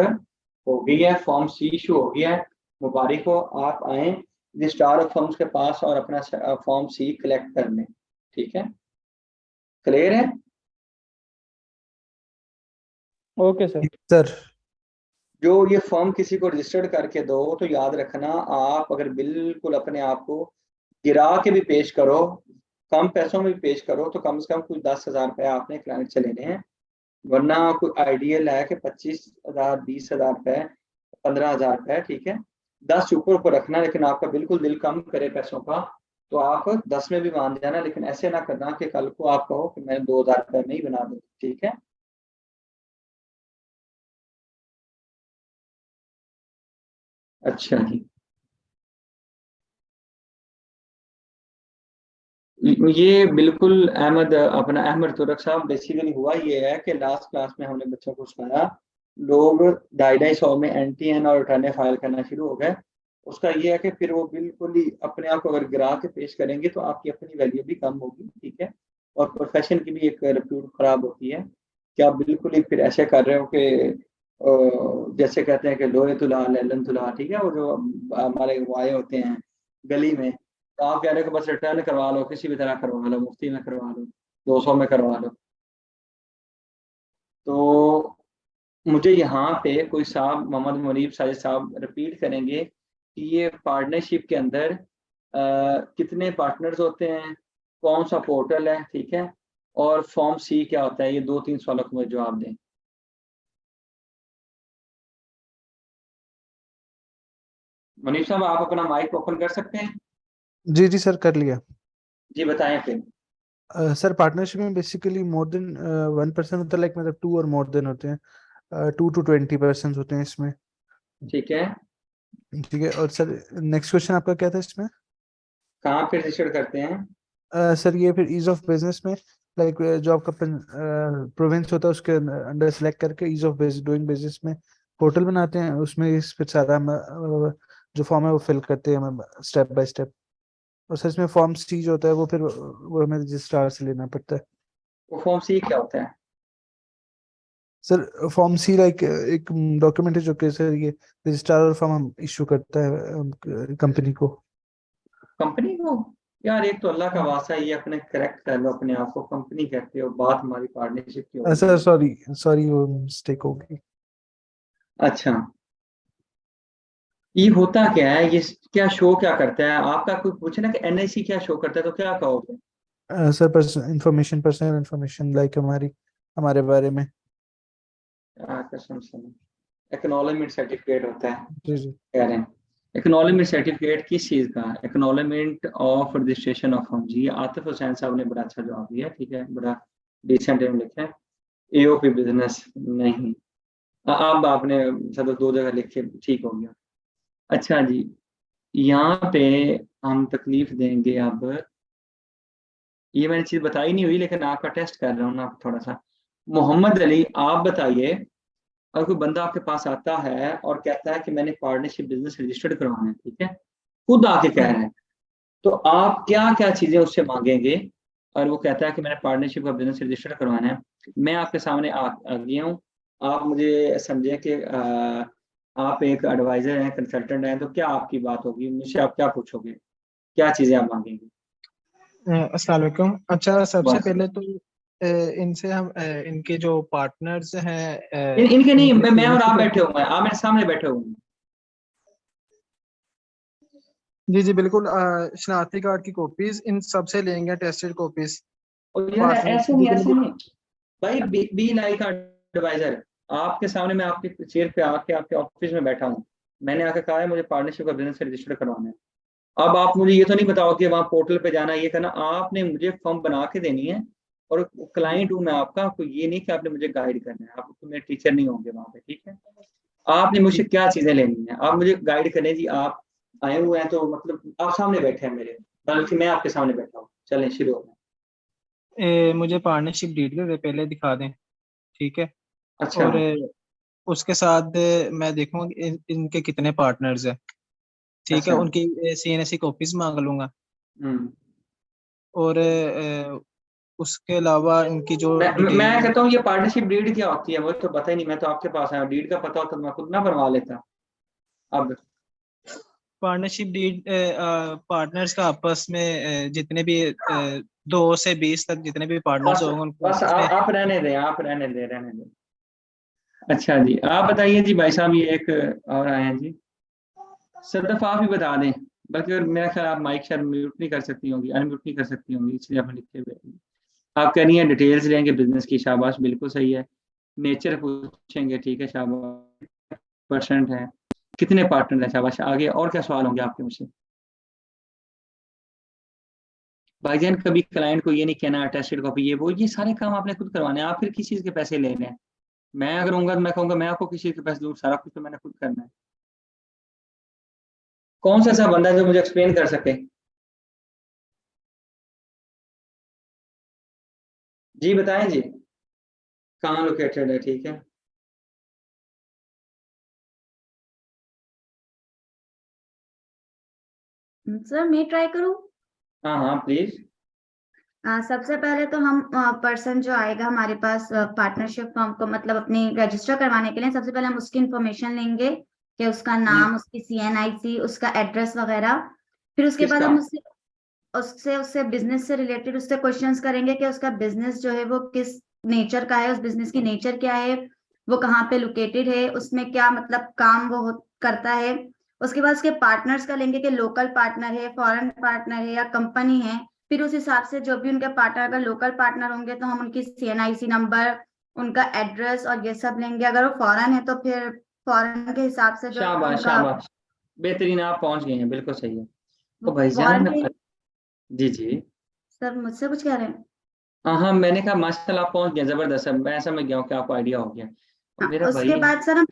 हो गई है, फॉर्म सी इशू हो गया है, मुबारक हो। आप आए रजिस्ट्रार ऑफ फर्म्स के पास और अपना फॉर्म सी कलेक्ट कर लें, ठीक है। क्लियर है? Okay sir. सर जो ये फॉर्म किसी को रजिस्टर्ड करके दो तो याद रखना, आप अगर बिल्कुल अपने आप को गिरा के भी पेश करो, कम पैसों में भी पेश करो, तो कम से कम कुछ 10,000 रुपये आपने क्लाइंट से लेने हैं। वरना कोई आइडियल है कि 25,000, 20,000 रुपये, 15,000 रुपये, ठीक है। 10 ऊपर रखना, लेकिन आपका बिल्कुल दिल कम करे पैसों का तो आप 10 में भी मान जाना, लेकिन ऐसे ना करना कि कल को आप कहो कि मैं 2,000 रुपये में ही बना दूँ, ठीक है। अच्छा जी, ये बिल्कुल अहमद तुरक साहब, बेसिकली हुआ ये है कि लास्ट क्लास में हमने बच्चों को सिखाया, लोग 250-250 में एंटी और रिटर्न फाइल करना शुरू हो गए। उसका ये है कि फिर वो बिल्कुल ही अपने आप को अगर गिरा के पेश करेंगे तो आपकी अपनी वैल्यू भी कम होगी, ठीक है। और प्रोफेशन की भी एक रिप्यूट खराब होती है कि आप बिल्कुल ही फिर ऐसे कर रहे हो कि जैसे कहते हैं कि लोहे तुला लैलन तुला, ठीक है। वो जो हमारे वो आए होते हैं गली में, तो आप कह रहे हो कि बस रिटर्न करवा लो, किसी भी तरह करवा लो, मुफ्ती में करवा लो, 200 में करवा लो। तो मुझे यहाँ पे कोई साहब, मोहम्मद मुनीब साजिद साहब रिपीट करेंगे कि ये पार्टनरशिप के अंदर कितने पार्टनर्स होते हैं, कौन सा पोर्टल है, ठीक है, और फॉर्म सी क्या होता है। ये 2-3 सवालों का मुझे जवाब दें। मनीष साहब, आप अपना माइक ओपन कर सकते हैं? जी जी सर, कर लिया। जी बताएं फिर। सर पार्टनरशिप में बेसिकली मोर देन 1% होता है, लाइक मतलब 2 और मोर देन होते हैं, 2 to 20% होते हैं इसमें। ठीक है, ठीक है। और सर नेक्स्ट क्वेश्चन आपका क्या था इसमें? कहाँ पे रजिस्टर करते हैं? सर ये फिर ईज ऑफ बिजनेस में, लाइक जो आपका प्रोविंस होता है उसके अंडर सेलेक्ट करके ईज ऑफ डूइंग बिजनेस में पोर्टल बनाते हैं, उसमें इस पे सारा हम जो फॉर्म है वो फिल करते हैं हम स्टेप बाय स्टेप। और सर इसमें फॉर्म सी जो होता है वो फिर वो हमें रजिस्ट्रार से लेना पड़ता है। वो फॉर्म सी क्या होता है? सर फॉर्म सी लाइक एक डॉक्यूमेंट है जो कि सर ये रजिस्ट्रार और फॉर्म हम इशू करता है कंपनी को। कंपनी को? यार एक तो अल्लाह का वास्ता है, ये अपने करेक्ट कर लो, अपने आप को कंपनी कहते हो, बात हमारी पार्टनरशिप की हो सर रही है। सॉरी सॉरी वो मिस्टेक हो गई। अच्छा, ये होता क्या है, ये क्या शो क्या करता है? आपका कोई पूछे ना कि एनआईसी क्या शो करता है, तो क्या कहोगे? सर पर्सनल इंफॉर्मेशन लाइक हमारे बारे में। कसम से एक्नॉलेजमेंट सर्टिफिकेट होता है, जी जी। कह रहे हैं। एक्नॉलेजमेंट सर्टिफिकेट किस चीज का? Acknowledgement of registration of firm. जी, आतिफ हुसैन साहब ने बड़ा अच्छा जवाब दिया, ठीक है, बड़ा डिसेंट लिखा है। एओपी बिजनेस नहीं, अब आपने सब 2 जगह लिखे, ठीक हो गया। अच्छा जी, यहाँ पे हम तकलीफ देंगे अब, ये मैंने चीज बताई नहीं हुई लेकिन आपका टेस्ट कर रहा हूँ ना थोड़ा सा। मोहम्मद अली, आप बताइए, अगर कोई बंदा आपके पास आता है और कहता है कि मैंने पार्टनरशिप बिजनेस रजिस्टर्ड करवाना है, ठीक है, खुद आके कह रहा है, तो आप क्या क्या चीजें उससे मांगेंगे? और वो कहता है कि मैंने पार्टनरशिप का बिजनेस रजिस्टर करवाना है, मैं आपके सामने आ गया हूँ, आप मुझे समझे कि आप एक एडवाइजर हैं, कंसल्टेंट हैं, तो क्या आपकी बात होगी मुझसे, आप क्या पूछोगे, क्या चीजें आप मांगेंगे? अस्सलाम वालेकुम। अच्छा, सबसे बस पहले तो इनसे हम इनके जो पार्टनर्स हैं इनके नहीं, इनके मैं और CNC आप को। बैठे हुए हैं, आप मेरे सामने बैठे हुए हैं। जी जी बिल्कुल, शनाख्ती कार्ड की कॉपीज इन सबसे लेंगे, टेस्टेड कॉपीज और यार पार्टनर्स ऐसे की नहीं, जितने ऐसे भी। नहीं भाई, बी लाइक एडवाइजर, आपके सामने मैं आपके चेयर पे आके आपके ऑफिस में बैठा हूँ, मैंने आके कहा है मुझे पार्टनरशिप का बिजनेस रजिस्टर करवाना है। अब आप मुझे ये तो नहीं बताओ कि वहाँ पोर्टल पे जाना है, ये करना, आपने मुझे फॉर्म बना के देनी है, और क्लाइंट हूँ मैं आपका, आपको ये नहीं कि आपने मुझे गाइड करना है, आप तो मेरे टीचर नहीं होंगे वहाँ पे, ठीक है। आपने मुझसे क्या चीजें लेनी है, आप मुझे गाइड करें जी, आप आए हुए हैं तो मतलब आप सामने बैठे हैं मेरे, बल्कि मैं आपके सामने बैठा हूँ। चलें शुरू हो गए। मुझे पार्टनरशिप डिटेल पहले दिखा दें, ठीक है। अच्छा। और उसके साथ मैं देखूंगा इनके कितने पार्टनर्स हैं, ठीक है। अच्छा। उनकी CNC कॉपीज मांग लूंगा। हम्म। और उसके अलावा इनकी जो मैं डिटेल। कहता हूँ ये पार्टनरशिप डीड क्या होती है, मुझे तो पता ही नहीं, मैं तो आपके पास आया, डीड का पता होता तो मैं खुद ना बनवा लेता। अब पार्टनरशिप डीड पार्टनर्स का आपस में जितने भी 2 से 20 तक जितने भी पार्टनर्स बस होंगे उनको बस आपस में। आप रहने दें, आप रहने दें। अच्छा जी, आप बताइए जी भाई साहब, ये एक और आए हैं जी, सदफ आप ही बता दें, बल्कि और मेरा ख्याल आप माइक शायद म्यूट नहीं कर सकती होंगी, अनम्यूट नहीं कर सकती होंगी, इसलिए आपने लिखे हुए हैं। आप कह रही हैं डिटेल्स लेंगे बिजनेस की, शाबाश, बिल्कुल सही है। नेचर पूछेंगे, ठीक है, शाबाश, परसेंट है, कितने पार्टनर हैं, शाबाश। आगे और क्या सवाल होंगे आपके मुझसे? भाईजान कभी क्लाइंट को ये नहीं कहना अटेस्टेड कॉपी ये वो, ये सारे काम आपने खुद करवाने हैं, आप फिर किस चीज के पैसे ले रहे हैं? मैं अगर होऊंगा तो मैं कहूंगा मैं आपको किसी के पैसे दूँ, सारा कुछ तो मैंने खुद करना है। कौन सा ऐसा बंदा है जो मुझे एक्सप्लेन कर सके? जी बताएं जी, कहाँ लोकेटेड है, ठीक है। सर मैं ट्राई करूँ? हाँ हाँ प्लीज। सबसे पहले तो हम पर्सन जो आएगा हमारे पास पार्टनरशिप फॉर्म को मतलब अपनी रजिस्टर करवाने के लिए, सबसे पहले हम उसकी इंफॉर्मेशन लेंगे कि उसका नाम, उसकी CNIC, उसका एड्रेस वगैरह। फिर उसके बाद किसका? हम उससे उससे उससे बिजनेस से रिलेटेड उससे क्वेश्चंस करेंगे कि उसका बिजनेस जो है वो किस नेचर का है, उस बिजनेस की नेचर क्या है, वो कहाँ पे लोकेटेड है, उसमें क्या मतलब काम वो करता है, उसके बाद उसके पार्टनर्स का लेंगे कि लोकल पार्टनर है, फॉरेन पार्टनर है या कंपनी है। फिर उस हिसाब से जो भी उनके पार्टनर, अगर लोकल पार्टनर होंगे तो हम उनकी CNIC नंबर, उनका एड्रेस और ये सब लेंगे। अगर वो फॉरेन है तो फिर फॉरेन के हिसाब से जो शाबाश उनका शाबाश, बेहतरीन, आप पहुंच गए हैं, बिल्कुल सही है। तो फॉरेन भाईजान, के। जी जी, सर मुझसे कुछ कह रहे हैं? हाँ हाँ, मैंने कहा माशाल्लाह आप पहुंच गए, जबरदस्त है, मैं समझ गया हूँ कि आपको आइडिया हो गया। तो हाँ, मेरा उसके भाई, बाद सर हम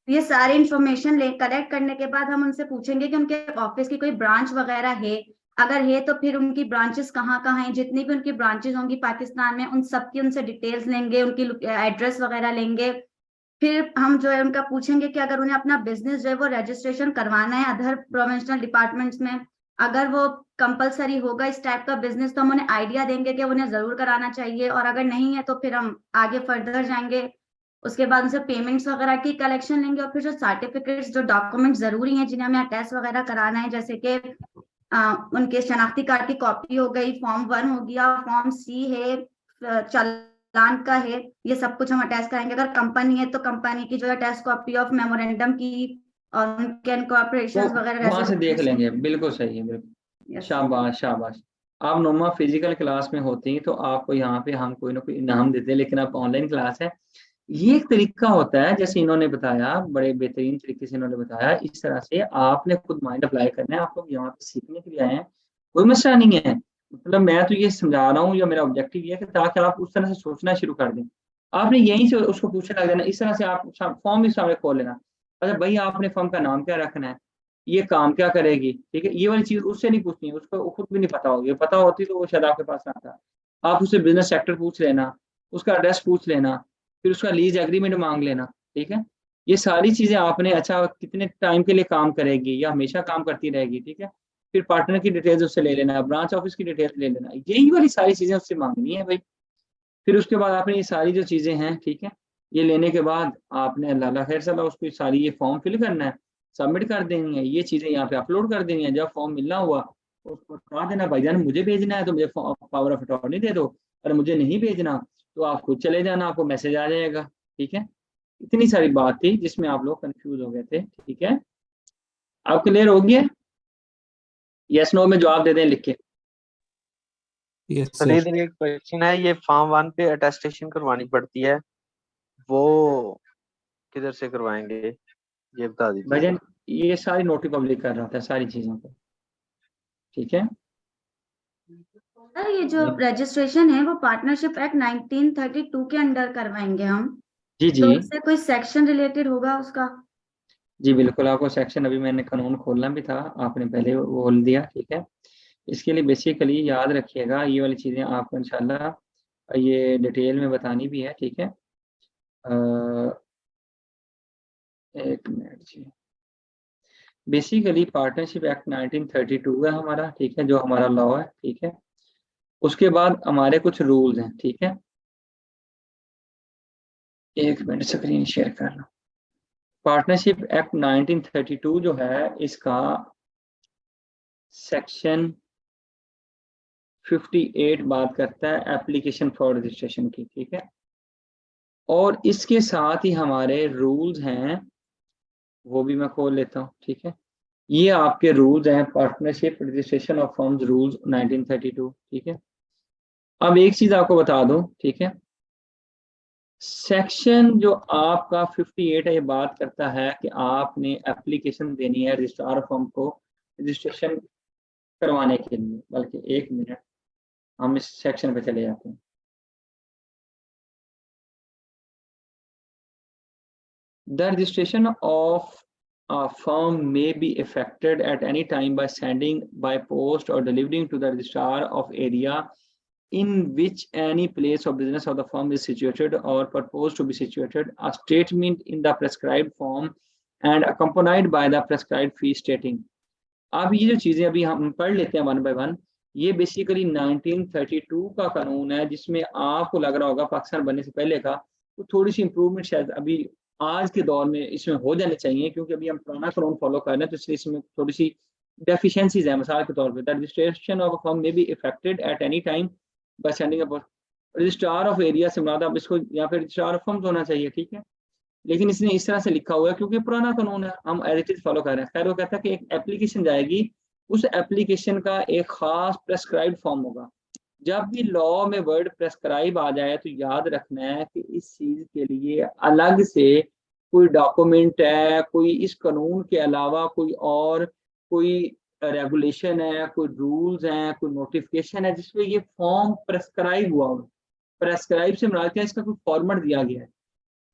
ये सारी इंफॉर्मेशन ले कलेक्ट करने के बाद हम उनसे पूछेंगे कि उनके ऑफिस की कोई ब्रांच वगैरह है। अगर है तो फिर उनकी ब्रांचेस कहाँ कहाँ हैं, जितनी भी उनकी ब्रांचेस होंगी पाकिस्तान में, उन सब की उनसे डिटेल्स लेंगे, उनकी एड्रेस वगैरह लेंगे। फिर हम जो है उनका पूछेंगे कि अगर उन्हें अपना बिजनेस जो है वो रजिस्ट्रेशन करवाना है अदर प्रोविंशियल डिपार्टमेंट्स में, अगर वो कंपलसरी होगा इस टाइप का बिजनेस, तो हम उन्हें आइडिया देंगे कि उन्हें जरूर कराना चाहिए, और अगर नहीं है तो फिर हम आगे फर्दर जाएंगे। उसके बाद उनसे पेमेंट्स वगैरह की कलेक्शन लेंगे, और फिर जो सर्टिफिकेट्स, जो डॉक्यूमेंट जरूरी हैं जिन्हें हमें अटैच वगैरह कराना है, जैसे कि उनके शनाख्ती कार्ड की कॉपी हो गई, फॉर्म 1 हो गया, फॉर्म C है, चालान का है, ये सब कुछ हम अटैच कराएंगे। अगर कंपनी है तो कंपनी की जो है अटैच कॉपी ऑफ मेमोरेंडम की, और उनके वो इनकॉर्पोरेशन वगैरह वहां से देख रेजोल्यूशन। लेंगे, बिल्कुल सही है, बिल्कुल। यस। शाबाश शाबाश। आप नोमा फिजिकल क्लास में होती तो आपको यहाँ पे हम कोई ना कोई इनाम देते, लेकिन आप ऑनलाइन क्लास है। ये एक तरीका होता है, जैसे इन्होंने बताया, बड़े बेहतरीन तरीके से इन्होंने बताया, इस तरह से आपने खुद माइंड अप्लाई करना है। आप लोग यहाँ पे सीखने के लिए आए हैं, कोई मसला नहीं है। मतलब मैं तो ये समझा रहा हूँ, या मेरा ऑब्जेक्टिव ये है कि ताकि आप उस तरह से सोचना शुरू कर दें। आपने यहीं से उसको पूछने लग जाना, इस तरह से आप फॉर्म भी सामने खोल लेना। अच्छा भाई, आपने फॉर्म का नाम क्या रखना है, ये काम क्या करेगी, ठीक है, ये वाली चीज उससे नहीं पूछनी है, उसको खुद भी नहीं पता होगी, ये पता होती तो वो शायद आपके पास ना आता। आप उससे बिजनेस सेक्टर पूछ लेना, उसका एड्रेस पूछ लेना, फिर उसका लीज एग्रीमेंट मांग लेना, ठीक है। ये सारी चीजें आपने, अच्छा कितने टाइम के लिए काम करेगी या हमेशा काम करती रहेगी, ठीक है। फिर पार्टनर की डिटेल्स उससे ले लेना, ब्रांच ऑफिस की डिटेल्स ले लेना, यही वाली सारी चीजें उससे मांगनी है भाई। फिर उसके बाद आपने ये सारी जो चीजें हैं, ठीक है, ये लेने के बाद आपने अल्लाह खैर सला उसको सारी ये फॉर्म फिल करना है, सबमिट कर देनी है, ये चीजें यहाँ पे अपलोड कर देनी है। जब फॉर्म मिलना हुआ उसको कहा देना, भाईजान मुझे भेजना है तो मुझे पावर ऑफ अटॉर्नी दे दो, अगर मुझे नहीं भेजना तो आप खुद चले जाना, आपको मैसेज आ जाएगा, ठीक है। इतनी सारी बात थी जिसमें आप लोग कंफ्यूज हो गए थे, ठीक है। आप क्लियर हो गया? यस नो में जवाब दे दें लिख के। Yes sir sir. इधर एक क्वेश्चन है, ये फॉर्म 1 पे अटेस्टेशन करवानी पड़ती है, वो किधर से करवाएंगे, ये बता दीजिए भाईजान सर। ये सारी नोटिस पब्लिक कर रहा था सारी चीजों को, ठीक है। सर ये जो रजिस्ट्रेशन है वो पार्टनरशिप एक्ट 1932 के अंडर करवाएंगे हम, जी जी तो उससे कोई सेक्शन रिलेटेड होगा उसका? जी, बिल्कुल। आपको सेक्शन, अभी मैंने कानून खोलना भी था, आपने पहले वो बोल दिया, ठीक है। इसके लिए बेसिकली याद रखिएगा, ये वाली चीज़ें आपको इंशाल्लाह ये डिटेल में बतानी भी है, ठीक है। एक मिनट जी। बेसिकली पार्टनरशिप एक्ट 1932 है हमारा, ठीक है, जो हमारा लॉ है, ठीक है। उसके बाद हमारे कुछ रूल्स हैं, ठीक है। एक मिनट स्क्रीन शेयर कर लो। पार्टनरशिप एक्ट 1932 जो है, इसका सेक्शन 58 बात करता है एप्लीकेशन फॉर रजिस्ट्रेशन की, ठीक है। और इसके साथ ही हमारे रूल्स हैं, वो भी मैं खोल लेता हूँ, ठीक है। ये आपके रूल्स हैं, partnership registration of firms rules 1932, ठीक है। अब एक चीज आपको बता दूं, ठीक है, सेक्शन जो आपका 58 है, ये बात करता है कि आपने एप्लीकेशन देनी है रजिस्ट्रार फर्म को रजिस्ट्रेशन करवाने के लिए। बल्कि एक मिनट, हम इस सेक्शन पे चले जाते हैं। The registration of a firm may be effected at any time by sending by post or delivering to the registrar of area in which any place of business of the firm is situated or proposed to be situated a statement in the prescribed form and accompanied by the prescribed fee stating। अब ये जो चीजें अभी हम पढ़ लेते हैं one by one. ये बेसिकली 1932 का कानून है, जिसमें आपको लग रहा होगा पाकिस्तान बनने से पहले का, तो थोड़ी सी इंप्रूवमेंट शायद अभी आज के दौर में इसमें हो जाने चाहिए, क्योंकि अभी हम पुराना कानून फॉलो कर रहे हैं, तो इसलिए इसमें थोड़ी सी डेफिशिएंसीज है। मिसाल के तौर पे, the registration of a firm may be affected at any time by sending a registrar of area से मुराद, अब इसको यहाँ पे रजिस्ट्रार ऑफ फर्म्स होना चाहिए, ठीक है। लेकिन इसने इस तरह से लिखा हुआ है क्योंकि पुराना कानून है, हम एज इट इज फॉलो कर रहे हैं। खैर वो कहता है कि एक एप्लीकेशन जाएगी, उस एप्लीकेशन का एक खास प्रेस्क्राइब्ड फॉर्म होगा। जब भी लॉ में वर्ड प्रेस्क्राइब आ जाए तो याद रखना है कि इस चीज के लिए अलग से कोई डॉक्यूमेंट है, कोई इस कानून के अलावा कोई और कोई रेगुलेशन है, कोई रूल्स हैं, कोई नोटिफिकेशन है जिसमें ये फॉर्म प्रेस्क्राइब हुआ हो। प्रेस्क्राइब से मुराद क्या है, इसका कोई फॉर्मेट दिया गया है।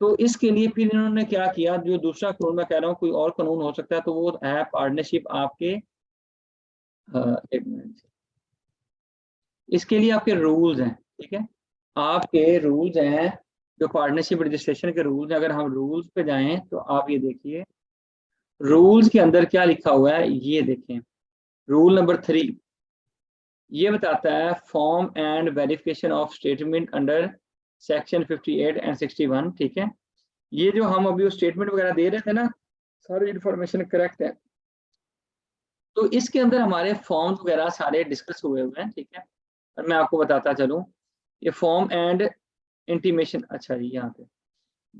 तो इसके लिए फिर इन्होंने क्या किया, जो दूसरा कानून मैं कह रहा हूँ कोई और कानून हो सकता है, तो वो है पार्टनरशिप आपके एक मिनट, इसके लिए आपके रूल्स हैं, ठीक है, आपके रूल्स हैं जो पार्टनरशिप रजिस्ट्रेशन के रूल्स हैं। अगर हम रूल्स पे जाएं तो आप ये देखिए रूल्स के अंदर क्या लिखा हुआ है, ये देखें। रूल नंबर 3 ये बताता है form and verification of statement under section 58 and 61, ठीक है। ये जो हम अभी स्टेटमेंट वगैरह दे रहे थे ना, सारी इंफॉर्मेशन करेक्ट है। तो इसके अंदर हमारे फॉर्म्स वगैरह सारे डिस्कस हुए हुए हैं, ठीक है। और मैं आपको बताता चलूं, ये फॉर्म एंड इंटीमेशन, अच्छा जी यहाँ पे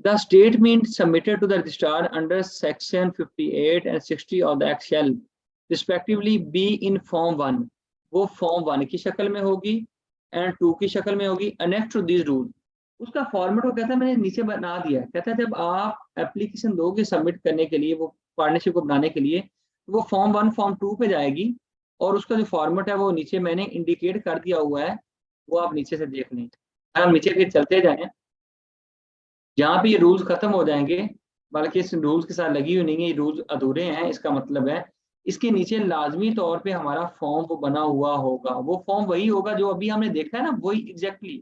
the statement submitted to the registrar under section 58 and 60 of the act shall respectively be in form 1, वो फॉर्म 1 की शक्ल में होगी एंड 2 की शक्ल में होगी, अनेक्ट टू दिस रूल। उसका फॉर्मेट वो कहता है मैंने नीचे बना दिया है, कहता है जब आप एप्लीकेशन दोगे सबमिट करने के लिए, वो पार्टनरशिप को बनाने के लिए, वो फॉर्म 1 फॉर्म 2 पे जाएगी और उसका जो फॉर्मेट है वो नीचे मैंने इंडिकेट कर दिया हुआ है, वो आप नीचे से देख लें। हम नीचे के चलते जाएं, जहाँ पे ये रूल्स खत्म हो जाएंगे, बल्कि इस रूल्स के साथ लगी हुई नहीं है, ये रूल्स अधूरे हैं, इसका मतलब है इसके नीचे लाजमी तौर पे हमारा फॉर्म वो बना हुआ होगा। वो फॉर्म वही होगा जो अभी हमने देखा है ना, वही एग्जैक्टली।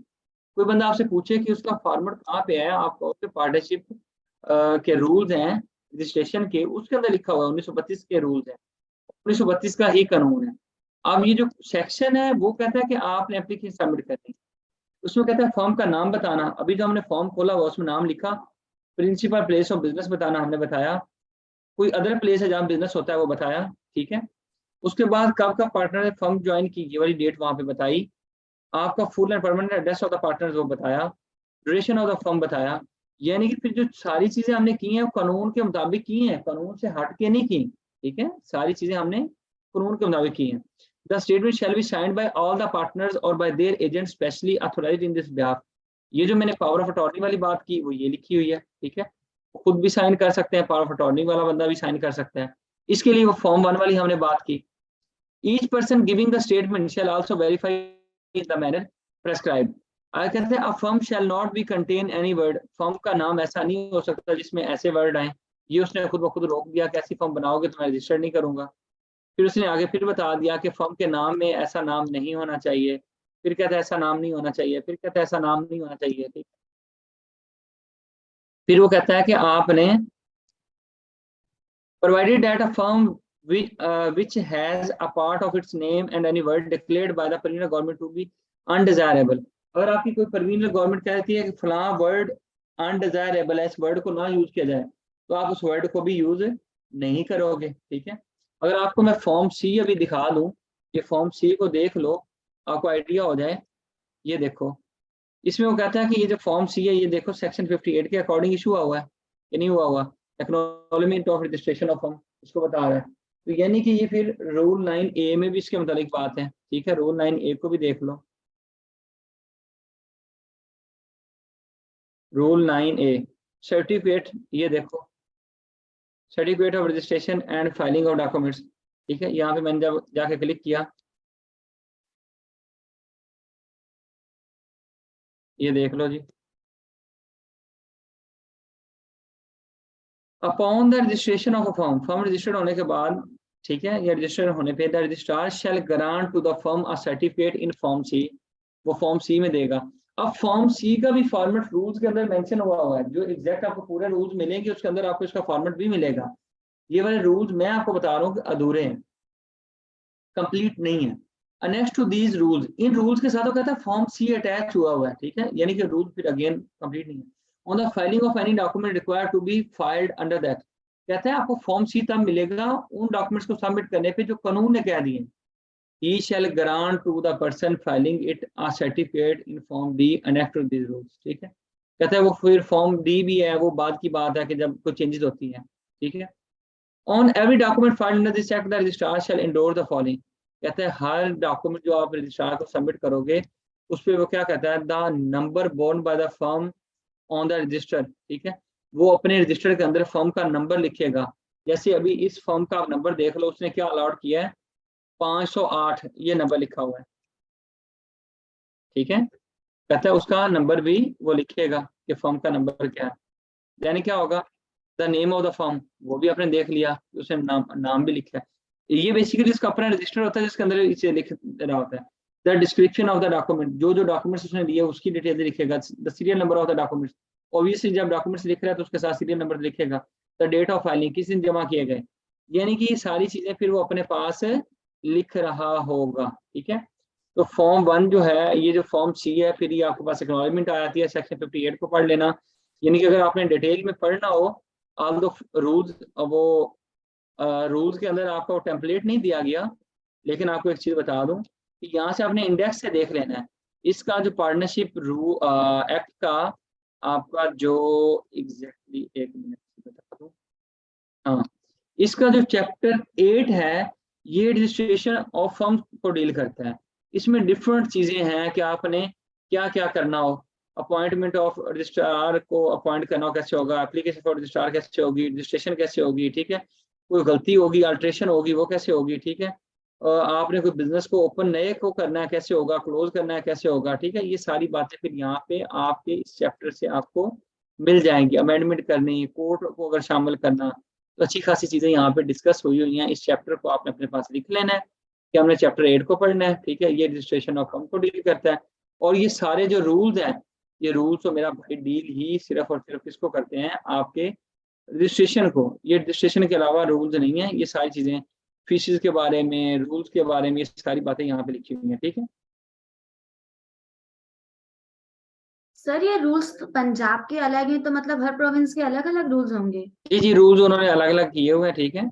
कोई बंदा आपसे पूछे कि उसका फॉर्मेट कहाँ पे है, आपको उसके पार्टनरशिप के रूल्स हैं रजिस्ट्रेशन के, उसके अंदर लिखा हुआ है 1932 के रूल्स हैं, 1932 का ही कानून है। अब ये जो सेक्शन है वो कहता है कि आपने एप्लीकेशन सबमिट करनी, उसमें कहता है फॉर्म का नाम बताना। अभी जो हमने फॉर्म खोला हुआ उसमें नाम लिखा, प्रिंसिपल प्लेस ऑफ बिजनेस बताना हमने बताया, कोई अदर प्लेस है जहाँ बिजनेस होता है वो बताया, ठीक है। उसके बाद कब का पार्टनर ने फर्म ज्वाइन की ये वाली डेट वहां पे बताई, आपका full and permanent address of the partner वो बताया, ड्यूरेशन ऑफ द फर्म बताया। यानी कि फिर जो सारी चीजें हमने की हैं वो कानून के मुताबिक की हैं, कानून से हट के नहीं की, ठीक है। सारी चीजें हमने कानून के मुताबिक की हैं। The statement shall be signed by all the partners और by their agent specially authorised in this behalf. ये जो मैंने पावर ऑफ अटॉर्नी वाली बात की वो ये लिखी हुई है, ठीक है। खुद भी साइन कर सकते हैं, पावर ऑफ अटॉर्नी वाला बंदा भी साइन कर सकता है। इसके लिए वो फॉर्म 1 वाली हमने बात की। Each person giving the statement shell also verify in the manner prescribed. आगे कहते हैं a firm shall not be contain any word, firm का नाम ऐसा नहीं हो सकता जिसमें ऐसे वर्ड आए। ये उसने खुद ब खुद रोक दिया कि ऐसी फर्म बनाओगे तो मैं रजिस्टर नहीं करूंगा। फिर उसने आगे फिर बता दिया कि फर्म के नाम में ऐसा नाम नहीं होना चाहिए, फिर कहता है ऐसा नाम नहीं होना चाहिए, फिर कहता है ऐसा नाम नहीं होना चाहिए, ठीक। फिर वो कहता है कि आपने provided that a firm which has a part of its name and any word declared by the provincial government to be undesirable। अगर आपकी कोई प्रोविंशियल गवर्नमेंट कहती है कि फलां वर्ड अनडिजायरेबल है, इस वर्ड को ना यूज किया जाए, तो आप उस वर्ड को भी यूज नहीं करोगे, ठीक है। अगर आपको मैं फॉर्म सी अभी दिखा दूं, ये फॉर्म सी को देख लो, आपको आइडिया हो जाए। ये देखो, इसमें वो कहता है कि ये जो फॉर्म सी है, ये देखो सेक्शन 58 के अकॉर्डिंग इशू हुआ है कि नहीं हुआ हुआ, acknowledgement of registration of firm, इसको बता रहा है। तो यानी कि ये फिर रूल 9A में भी इसके मुताबिक बात है, ठीक है। रूल 9A को भी देख लो, रूल 9A सर्टिफिकेट, ये देखो certificate of registration and filing of documents, ठीक है। यहाँ पे मैंने जब जाके क्लिक किया, ये देख लो जी, upon the registration of a firm, firm registered होने के बाद, ठीक है, या रजिस्टर्ड होने पे the registrar shall grant to the firm a certificate in form C, वो फॉर्म सी में देगा। अब फॉर्म सी का भी फॉर्मेट रूल्स के अंदर मेंशन हुआ है, जो एग्जैक्ट आपको पूरे रूल्स मिलेंगे उसके अंदर आपको इसका फॉर्मेट भी मिलेगा। ये वाले रूल्स मैं आपको बता रहा हूँ कि अधूरे हैं, कंप्लीट नहीं है। अनेक्स्ट टू दीज रूल्स, इन रूल्स के साथ वो कहता है फॉर्म सी अटैच हुआ है, ठीक है, यानी कि रूल फिर अगेन कंप्लीट नहीं है। On the filing of any document required to be filed under that, कहता है आपको फॉर्म सी तब मिलेगा उन डॉक्यूमेंट्स को सबमिट करने पे जो कानून ने कह दिए। He shall grant to the person filing it a certificate in form D annexed to these rules, ठीक है। कहता है वो फिर फॉर्म डी भी है, वो बाद की बात है कि जब कोई चेंजेस होती है, ठीक है। On every document filed under this act the registrar shall endorse the following. कहते हैं हर डॉक्यूमेंट जो आप रजिस्ट्रार को सबमिट करोगे उस पर वो क्या कहता है, the number borne by the firm on the register, ठीक है। वो अपने रजिस्टर के अंदर फर्म का नंबर लिखेगा। जैसे अभी इस फर्म का आप नंबर देख लो, उसने क्या अलॉट किया है, 508 ये नंबर लिखा हुआ है, ठीक है। कहता है उसका नंबर भी वो लिखेगा कि फर्म का नंबर क्या है। यानी क्या होगा, the name of the firm वो भी आपने देख लिया, उसने नाम भी लिखा है। ये बेसिकली इसका अपना रजिस्टर होता है जिसके अंदर इसे लिख रहा होता है। The description of the document, जो जो डॉक्यूमेंट्स उसने लिए उसकी डिटेल लिखेगा। The serial number of the documents, obviously जब डॉक्यूमेंट्स लिख रहा है तो उसके साथ सीरियल नंबर लिखेगा। द डेट ऑफ फाइलिंग, किस दिन जमा किए गए, यानी कि सारी चीजें फिर वो अपने पास लिख रहा होगा, ठीक है। तो फॉर्म 1 जो है, ये जो फॉर्म सी है, फिर ये आपके पास एक्नॉलेजमेंट आ जाती है। सेक्शन 58 को पढ़ लेना, यानी कि अगर आपने डिटेल में पढ़ना हो, ऑल द रूल्स, वो रूल्स के अंदर आपको टेम्पलेट नहीं दिया गया, लेकिन आपको एक चीज बता दूं कि यहाँ से आपने इंडेक्स से देख लेना है इसका जो पार्टनरशिप एक्ट का आपका जो एग्जैक्टली, एक मिनट बता दूं, हाँ, इसका जो चैप्टर 8 है ये रजिस्ट्रेशन ऑफ फर्म को डील करता है। इसमें डिफरेंट चीजें हैं कि आपने क्या क्या करना हो। अपॉइंटमेंट ऑफ रजिस्ट्रार को अपॉइंट करना हो कैसे होगा, एप्लीकेशन फॉर रजिस्ट्रार कैसे होगी, रजिस्ट्रेशन कैसे होगी, ठीक है। कोई गलती होगी, अल्ट्रेशन होगी, वो कैसे होगी, ठीक है। आपने कोई बिजनेस को ओपन नए को करना है कैसे होगा, क्लोज करना है कैसे होगा, ठीक है। ये सारी बातें फिर यहाँ पे आपके इस चैप्टर से आपको मिल जाएंगी। अमेंडमेंट करनी, कोर्ट को अगर शामिल करना, तो अच्छी खासी चीजें यहाँ पे डिस्कस हुई हुई हैं। इस चैप्टर को आपने अपने पास लिख लेना है कि हमने चैप्टर 8 को पढ़ना है, ठीक है। ये रजिस्ट्रेशन ऑफ फर्म को डील करता है। और ये सारे जो रूल्स हैं, ये रूल्स तो मेरा भाई डील ही सिर्फ और सिर्फ किसको करते हैं, आपके रजिस्ट्रेशन को। ये रजिस्ट्रेशन के अलावा रूल्स नहीं है, ये सारी चीजें फीसिस के बारे में, रूल्स के बारे में, ये सारी बातें यहाँ पे लिखी हुई हैं, ठीक है। सर ये रूल्स तो पंजाब के अलग हैं, तो मतलब हर प्रोविंस के अलग अलग रूल्स होंगे? जी जी, रूल्स उन्होंने अलग अलग किए हुए हैं, ठीक है।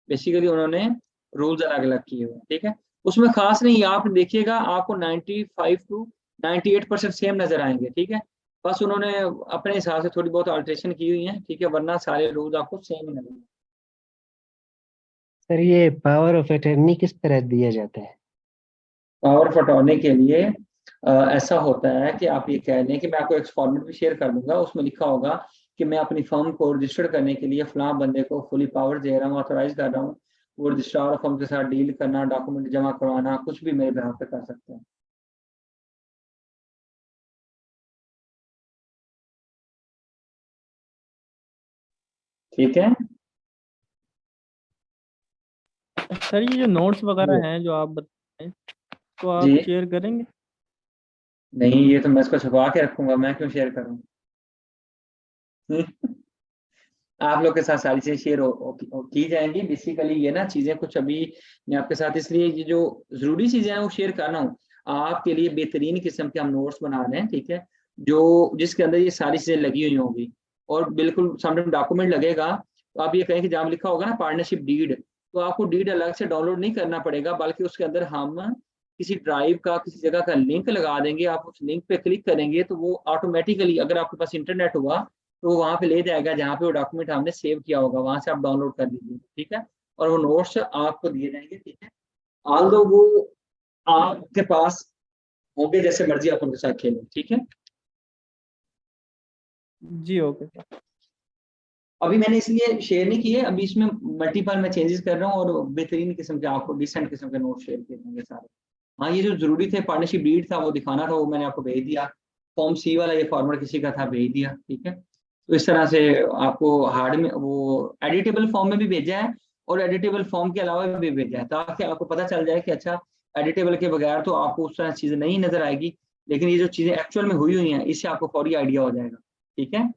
बेसिकली उन्होंने रूल्स अलग अलग किए हुए हैं, ठीक है। उसमें खास नहीं, आप देखिएगा आपको 95 to 98% सेम नजर आएंगे, ठीक है। बस उन्होंने अपने हिसाब से थोड़ी बहुत अल्ट्रेशन की हुई है, ठीक है, वरना सारे रूल्स आपको सेम ही नजर आएंगे। सर ये पावर ऑफ अटर्नी किस तरह दिया जाता है? पावर ऑफ अटॉर्नी के लिए ऐसा होता है कि आप ये कह लें कि मैं आपको एक फॉर्मेट भी शेयर कर दूंगा, उसमें लिखा होगा कि मैं अपनी फर्म को रजिस्टर करने के लिए फलां बंदे को फुली पावर दे रहा हूँ, ऑथोराइज कर रहा हूँ। वो रजिस्ट्रार ऑफ फर्म के साथ डील करना, डॉक्यूमेंट जमा करवाना, कुछ भी मेरे बिहाफ पे कर सकते हैं। ठीक है। सर ये जो नोट्स वगैरह हैं जो आप बताएं तो आप जी शेयर करेंगे? नहीं, ये तो मैं इसको छुपा के रखूंगा, मैं क्यों शेयर करूँ। आप लोग के साथ सारी चीजें शेयर की जाएंगी। बेसिकली ये ना चीजें कुछ अभी मैं आपके साथ, इसलिए ये जो जरूरी चीजें हैं वो शेयर कर रहा हूँ आपके लिए। बेहतरीन किस्म के हम नोट्स बना रहे हैं, ठीक है, जो जिसके अंदर ये सारी चीजें लगी हुई होंगी और बिल्कुल सामने डॉक्यूमेंट लगेगा। तो आप ये कहें कि जहाँ लिखा होगा ना पार्टनरशिप डीड, तो आपको डीड अलग से डाउनलोड नहीं करना पड़ेगा, बल्कि उसके अंदर हम किसी ड्राइव का, किसी जगह का लिंक लगा देंगे। आप उस लिंक पे क्लिक करेंगे तो वो ऑटोमेटिकली, अगर आपके पास इंटरनेट हुआ तो वो वहां पे ले जाएगा जहाँ पे वो डॉक्यूमेंट हमने सेव किया होगा, वहां से आप डाउनलोड कर लीजिए, ठीक है। और वो नोट्स आपको दिए जाएंगे, ठीक है। ऑल्दो वो आपके पास होंगे, जैसे मर्जी आप उनके साथ खेलें, ठीक है। जी ओके सर। अभी मैंने इसलिए शेयर नहीं किए, अभी इसमें मल्टीपल मैं चेंजेस कर रहा हूँ और बेहतरीन किस्म के आपको डिसेंट किस्म के नोट शेयर किए होंगे सारे। हाँ, ये जो जरूरी थे पार्टनरशिप डीड था वो दिखाना था, वो मैंने आपको भेज दिया। फॉर्म सी वाला ये फॉर्मेट किसी का था, भेज दिया, ठीक है। तो इस तरह से आपको हार्ड में वो एडिटेबल फॉर्म में भी भेजा है और एडिटेबल फॉर्म के अलावा भी भेजा है, ताकि आपको पता चल जाए कि अच्छा एडिटेबल के बगैर तो आपको उस तरह चीजें नहीं नजर आएगी, लेकिन ये जो चीजें एक्चुअल में हुई हुई हैं इससे आपको फौरी आइडिया हो जाएगा, ठीक है।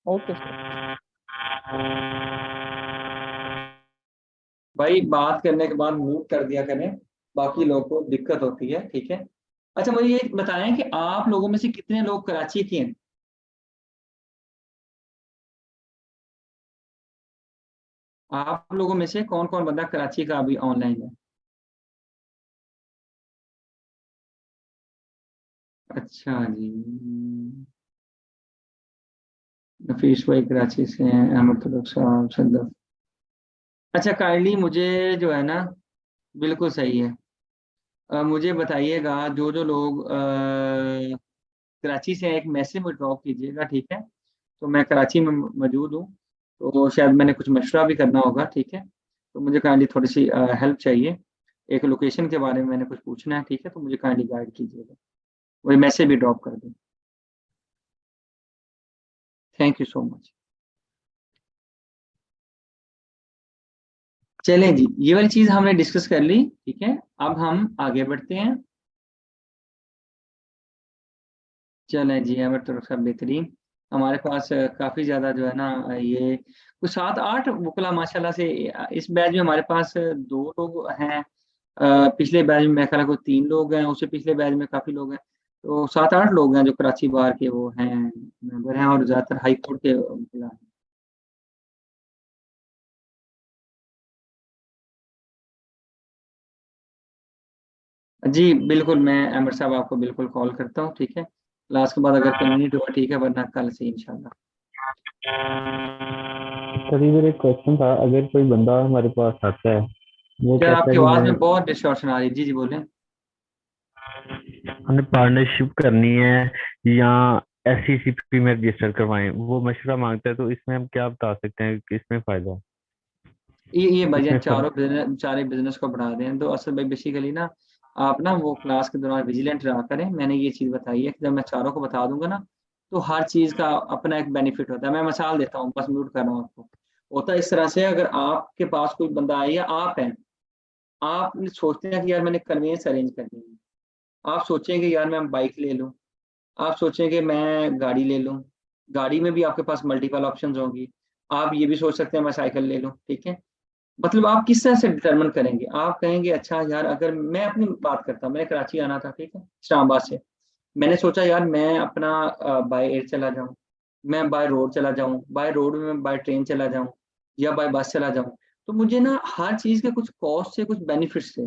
Okay sir. भाई बात करने के बाद म्यूट कर दिया करें, बाकी लोगों को दिक्कत होती है, ठीक है। अच्छा मुझे ये बताएं कि आप लोगों में से कितने लोग कराची के हैं? आप लोगों में से कौन कौन बंदा कराची का अभी ऑनलाइन है? अच्छा जी। नफीस भाई कराची से हैं, अहमद तुरुक साहब सदफ। अच्छा काइंडली मुझे जो है ना, बिल्कुल सही है। मुझे बताइएगा जो जो लोग कराची से हैं, एक मैसेज में ड्रॉप कीजिएगा, ठीक है। तो मैं कराची में मौजूद हूँ, तो शायद मैंने कुछ मशवरा भी करना होगा, ठीक है। तो मुझे काइंडली थोड़ी सी हेल्प चाहिए, एक लोकेशन के बारे में मैंने कुछ पूछना है, ठीक है। तो मुझे काइंडली गाइड कीजिएगा, वही मैसेज भी ड्रॉप कर दें। Thank you so much. चलें जी, ये वाली चीज हमने डिस्कस कर ली, ठीक है। अब हम आगे बढ़ते हैं। चलें जी, अहमद तुरुक साहब बेहतरीन। हमारे पास काफी ज्यादा जो है ना, ये कुछ 7-8 वकला माशाल्लाह से। इस बैच में हमारे पास 2 लोग हैं। पिछले बैच में मेरे ख्याल को 3 लोग हैं, उससे पिछले बैच में काफी लोग हैं। तो 7-8 लोग हैं जो कराची बार के वो हैं, मेंबर हैं, और ज्यादातर हाई कोर्ट के वकील हैं। जी बिल्कुल, मैं अमर साहब आपको बिल्कुल कॉल करता हूँ, ठीक है। क्लास के बाद अगर कन्वीनियंट हुआ ठीक है, वरना कल से इंशाल्लाह। सर इधर एक क्वेश्चन था, अगर कोई बंदा हमारे पास आता है, वो यार कहता आपकी है कि आवाज मैं में बहुत डिस्टॉर्शन आ रही है। जी जी बोलें। हमने पार्टनरशिप करनी है या SCCP में रजिस्टर करवाएं, वो मशवरा मांगता है, तो इसमें हम क्या बता सकते हैं कि इसमें फायदा है, ये भाईजान इसमें फर्क? सारे बिजनेस को बढ़ा दें। तो असल में बेसिकली ना, आप ना वो क्लास के दौरान विजिलेंट रहा करें। मैंने ये चीज़ बताई है कि जब मैं चारों को बता दूंगा ना, तो हर चीज़ का अपना एक बेनिफिट होता है। मैं मिसाल देता हूँ, बस म्यूट कर रहा हूँ आपको। होता है इस तरह से, अगर आपके पास कोई बंदा आए या आप हैं, आप सोचते हैं कि यार मैंने कन्वेंस अरेंज करनी है, आप सोचेंगे यार मैं बाइक ले लूँ, आप सोचेंगे मैं गाड़ी ले लूँ, गाड़ी में भी आपके पास मल्टीपल ऑप्शंस होंगी। आप ये भी सोच सकते हैं मैं साइकिल ले लूँ, ठीक है। मतलब आप किस तरह से डिटरमिन करेंगे? आप कहेंगे अच्छा यार, अगर मैं अपनी बात करता हूँ, मैंने कराची आना था, ठीक है, इस्लामाबाद से। मैंने सोचा यार मैं अपना बाय एयर चला जाऊँ, मैं बाय रोड चला जाऊँ, बाय रोड में बाय ट्रेन चला जाऊँ, या बाय बस चला जाऊँ। तो मुझे ना हर चीज़ के कुछ कॉस्ट से कुछ बेनिफिट्स थे।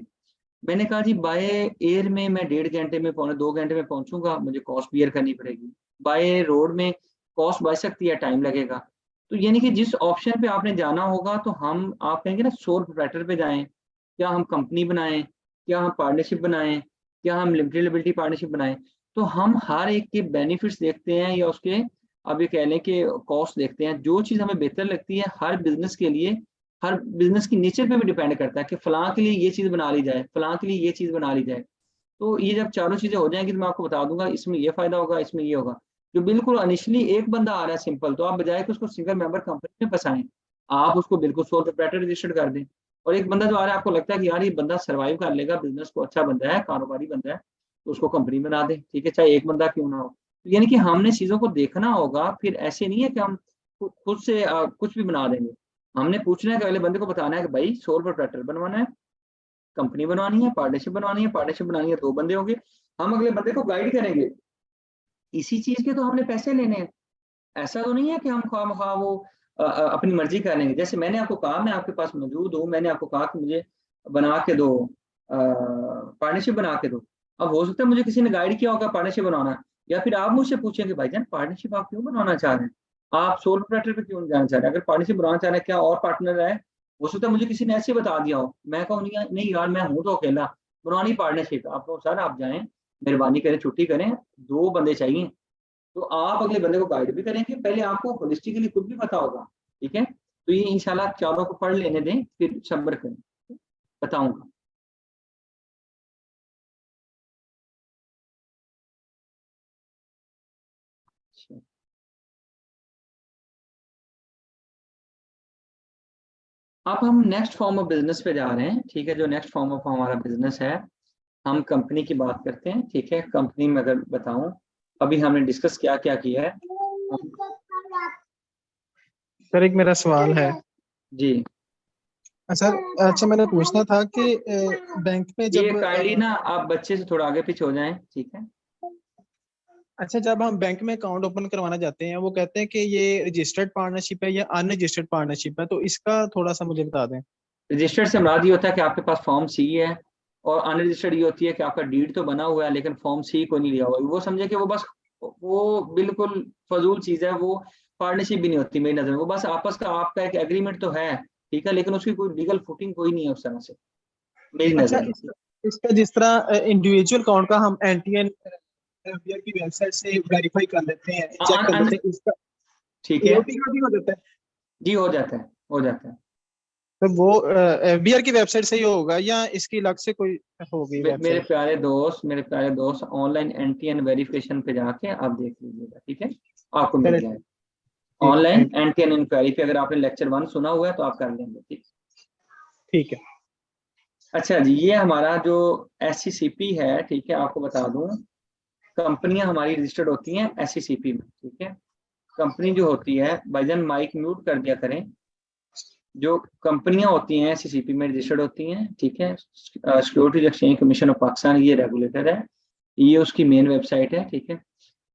मैंने कहा जी बाय एयर में मैं 1.5 घंटे में, 1.25 घंटे में पहुंचूंगा, मुझे कॉस्ट बियर करनी पड़ेगी। बाय रोड में कॉस्ट बच सकती है, टाइम लगेगा। तो यानी कि जिस ऑप्शन पे आपने जाना होगा, तो हम आप कहेंगे ना सोल प्रोप्राइटर पे जाएं, क्या हम कंपनी बनाएं, क्या हम पार्टनरशिप बनाएं, क्या हम लिमिटेड लिबिलिटी पार्टनरशिप बनाएं। तो हम हर एक के बेनिफिट्स देखते हैं, या उसके अब ये कह लें कि कॉस्ट देखते हैं। जो चीज़ हमें बेहतर लगती है हर बिजनेस के लिए, हर बिजनेस की नेचर पे भी डिपेंड करता है कि फलां के लिए ये चीज़ बना ली जाए, फलां के लिए ये चीज़ बना ली जाए। तो ये जब चारों चीज़ें हो जाएंगी, तो मैं आपको बता दूंगा इसमें ये फायदा होगा, इसमें ये होगा। जो बिल्कुल इनिशियली एक बंदा आ रहा है सिंपल, तो आप बजाय कि उसको सिंगल मेंबर कंपनी में फंसाएं, आप उसको बिल्कुल सोल प्रोप्राइटर रजिस्टर्ड कर दें। और एक बंदा जो आ रहा है, आपको लगता है कि यार ये बंदा सर्वाइव कर लेगा, बिजनेस को अच्छा बंदा है, कारोबारी बंदा है, तो उसको कंपनी बना दें, ठीक है, चाहे एक बंदा क्यों ना हो। तो यानी कि हमने चीज़ों को देखना होगा, फिर ऐसे नहीं है कि हम खुद से कुछ भी बना देंगे। हमने पूछना है कि अगले बंदे को बताना है कि भाई सोल प्रोप्राइटर बनवाना है, कंपनी बनवानी है, पार्टनरशिप बनवानी है। पार्टनरशिप बनानी है 2 बंदे होंगे, हम अगले बंदे को गाइड करेंगे। इसी चीज के तो हमने पैसे लेने हैं। ऐसा तो नहीं है कि हम ख्वाह वो अपनी मर्जी कर लेंगे। जैसे मैंने आपको कहा, मैं आपके पास मौजूद हूँ, मैंने आपको कहा कि मुझे बना के दो, पार्टनरशिप बना के दो। अब हो सकता है मुझे किसी ने गाइड किया होगा पार्टनरशिप बनाना, या फिर आप मुझसे पूछेंगे भाईजान पार्टनरशिप आप क्यों बनवाना चाह रहे हैं, आप सोल प्रोप्राइटर पे क्यों नहीं जाना चाह रहे हैं? अगर पार्टनरशिप बनाना चाह रहे हैं, क्या और पार्टनर है? हो सकता है मुझे किसी ने ऐसे बता दिया हो, मैं कहूँ नहीं नहीं यार मैं हूँ तो अकेला, बनवानी पार्टनरशिप। आप लोग सर आप जाएं, मेहरबानी करें, छुट्टी करें, 2 बंदे चाहिए। तो आप अगले बंदे को गाइड भी करेंगे, पहले आपको होलिस्टिकली खुद भी पता होगा, ठीक है। तो ये इंशाल्लाह चारों को पढ़ लेने दें, फिर सब्र करें, बताऊंगा। अच्छा। अब हम नेक्स्ट फॉर्म ऑफ बिजनेस पे जा रहे हैं, ठीक है। जो नेक्स्ट फॉर्म ऑफ हमारा बिजनेस है, हम कंपनी की बात करते हैं, ठीक है। कंपनी में अगर बताऊं, अभी हमने डिस्कस क्या क्या किया है। सर एक मेरा सवाल है। जी सर अच्छा मैंने पूछना था कि बैंक में ये जब काइंडली ना आप बच्चे से थोड़ा आगे पीछे हो जाएं, ठीक है। अच्छा जब हम बैंक में अकाउंट ओपन करवाना चाहते हैं, वो कहते हैं कि ये रजिस्टर्ड पार्टनरशिप है या अनरजिस्टर्ड पार्टनरशिप है, तो इसका थोड़ा सा मुझे बता दें। रजिस्टर्ड से मुराद ये होता है कि आपके पास फॉर्म सी है, और अनरजिस्टर्ड ये होती है कि आपका डीड तो बना हुआ है लेकिन फॉर्म सी को नहीं लिया हुआ। वो समझे कि वो बस वो बिल्कुल फजूल चीज है, वो पार्टनरशिप भी नहीं होती मेरी नजर में। वो बस आपस का आपका एक एग्रीमेंट तो है, ठीक है, लेकिन उसकी कोई लीगल फुटिंग कोई नहीं है उस तरह से मेरी अच्छा, नजर में। इसका जिस तरह इंडिविजुअल अकाउंट का हम एनटीएन की वेबसाइट से वेरीफाई कर लेते हैं, चेक कर लेते हैं, इसका ठीक है, ईओटी का भी हो जाता है। जी हो जाता है, हो जाता है। तो वो एफबीआर की वेबसाइट से ही होगा या इसकी अलग से कोई होगी मेरे वेबसाइट? मेरे प्यारे दोस्त ऑनलाइन एनटीएन वेरिफिकेशन पे जाके आप देख लीजिएगा, ठीक है, आपको मिल चलिए, जाएगा। ठीक है, online thank you. NTN inquiry पे अगर आपने लेक्चर 1 सुना हुआ है तो आप कर लेंगे, ठीक। ठीक है। अच्छा जी, ये हमारा जो एससीसीपी है, ठीक है, आपको बता दूं कंपनियां हमारी रजिस्टर्ड होती हैं एससीसीपी में, ठीक है। कंपनी जो होती है, भाईजान माइक म्यूट कर दिया करें। जो कंपनियां होती हैं एससीसीपी में रजिस्टर्ड होती हैं, ठीक है, securities exchange commission of Pakistan ये रेगुलेटर है, ये उसकी मेन वेबसाइट है, ठीक है।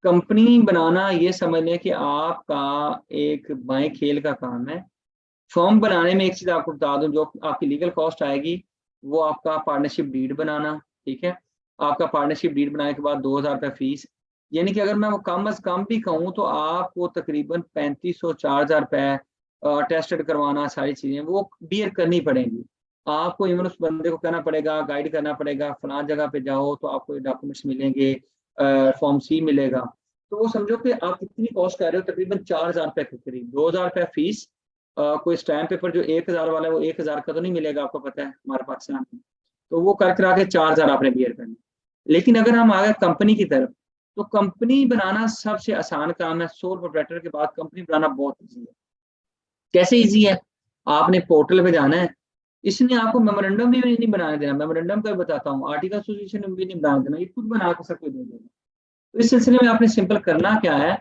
कंपनी बनाना ये समझ लें कि आपका एक बाएं खेल का काम है। फॉर्म बनाने में एक चीज आपको बता दूं, जो आपकी लीगल कॉस्ट आएगी वो आपका पार्टनरशिप डीड बनाना, ठीक है। आपका पार्टनरशिप डीड बनाने के बाद 2000 रुपये फीस, यानी कि अगर मैं वो कम अज कम भी कहूँ तो आपको तकरीबन 3500 4000 रुपये टेस्टेड करवाना, सारी चीजें वो बियर करनी पड़ेंगी आपको। इवन उस बंदे को कहना पड़ेगा, गाइड करना पड़ेगा, फलां जगह पे जाओ तो आपको ये डॉक्यूमेंट्स मिलेंगे, फॉर्म सी मिलेगा। तो वो समझो कि आप कितनी कॉस्ट कर रहे हो, तकरीबन 4000 रुपये के करीब, 2000 रुपये फीस। कोई स्टैम्प पेपर जो 1000 वाला है वो 1000 का तो नहीं मिलेगा, आपको पता है हमारे पाकिस्तान में, तो वो कर करा के 4000 आपने बियर करना। लेकिन अगर हम आ गए कंपनी की तरफ, तो कंपनी बनाना सबसे आसान काम है। सोल प्रोप्राइटर के बाद कंपनी बनाना बहुत ईजी है। कैसे ईजी है? आपने पोर्टल पे जाना है, इसने आपको मेमोरेंडम भी नहीं बनाने देना, मेमोरेंडम का भी बताता हूँ, आर्टिकल एसोसिएशन भी नहीं बनाने देना, ये खुद बना के सब कुछ दे देगा। तो इस सिलसिले में आपने सिंपल करना क्या है,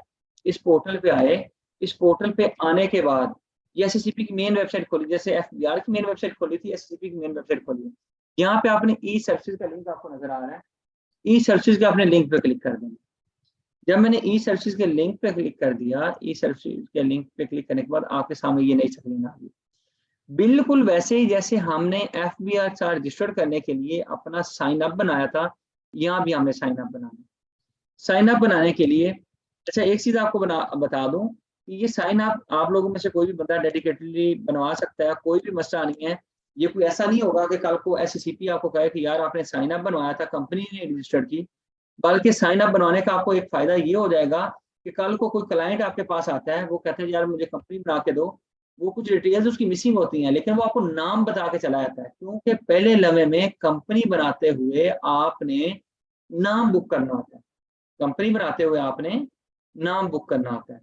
इस पोर्टल पे आए, इस पोर्टल पे आने के बाद ये एससीसीपी की मेन वेबसाइट खोली, जैसे एफबीआर की मेन वेबसाइट खोली थी, एससीसीपी की मेन वेबसाइट खोली। यहाँ पे आपने ई सर्विसेज का लिंक आपको नजर आ रहा है, ई सर्विसेज के आपने लिंक पे क्लिक कर देंगे। जब मैंने ई सर्विसेज के लिंक पे क्लिक कर दिया, ई सर्विसेज के लिंक पे क्लिक करने के बाद आपके सामने ये नई स्क्रीन आ गई, बिल्कुल वैसे ही जैसे हमने एफबीआर चार्ट रजिस्टर करने के लिए अपना साइन अप बनाया था, यहाँ भी हमने साइन अप बनाना। साइन अप बनाने के लिए, अच्छा एक चीज आपको बता दूं कि ये साइन अप आप लोगों में से कोई भी बंदा डेडिकेटली बनवा सकता है, कोई भी मसला नहीं है। ये कोई ऐसा नहीं होगा कि कल को एससीसीपी आपको कहे कि यार आपने साइन अप बनवाया था, कंपनी ने रजिस्टर की, बल्कि साइन अप बनवाने का आपको एक फायदा ये हो जाएगा कि कल को कोई क्लाइंट आपके पास आता है, वो कहते हैं यार मुझे कंपनी बना के दो, वो कुछ डिटेल्स उसकी मिसिंग होती हैं, लेकिन वो आपको नाम बता के चला जाता है, क्योंकि पहले लम्हे में कंपनी बनाते हुए आपने नाम बुक करना होता है, कंपनी बनाते हुए आपने नाम बुक करना होता है।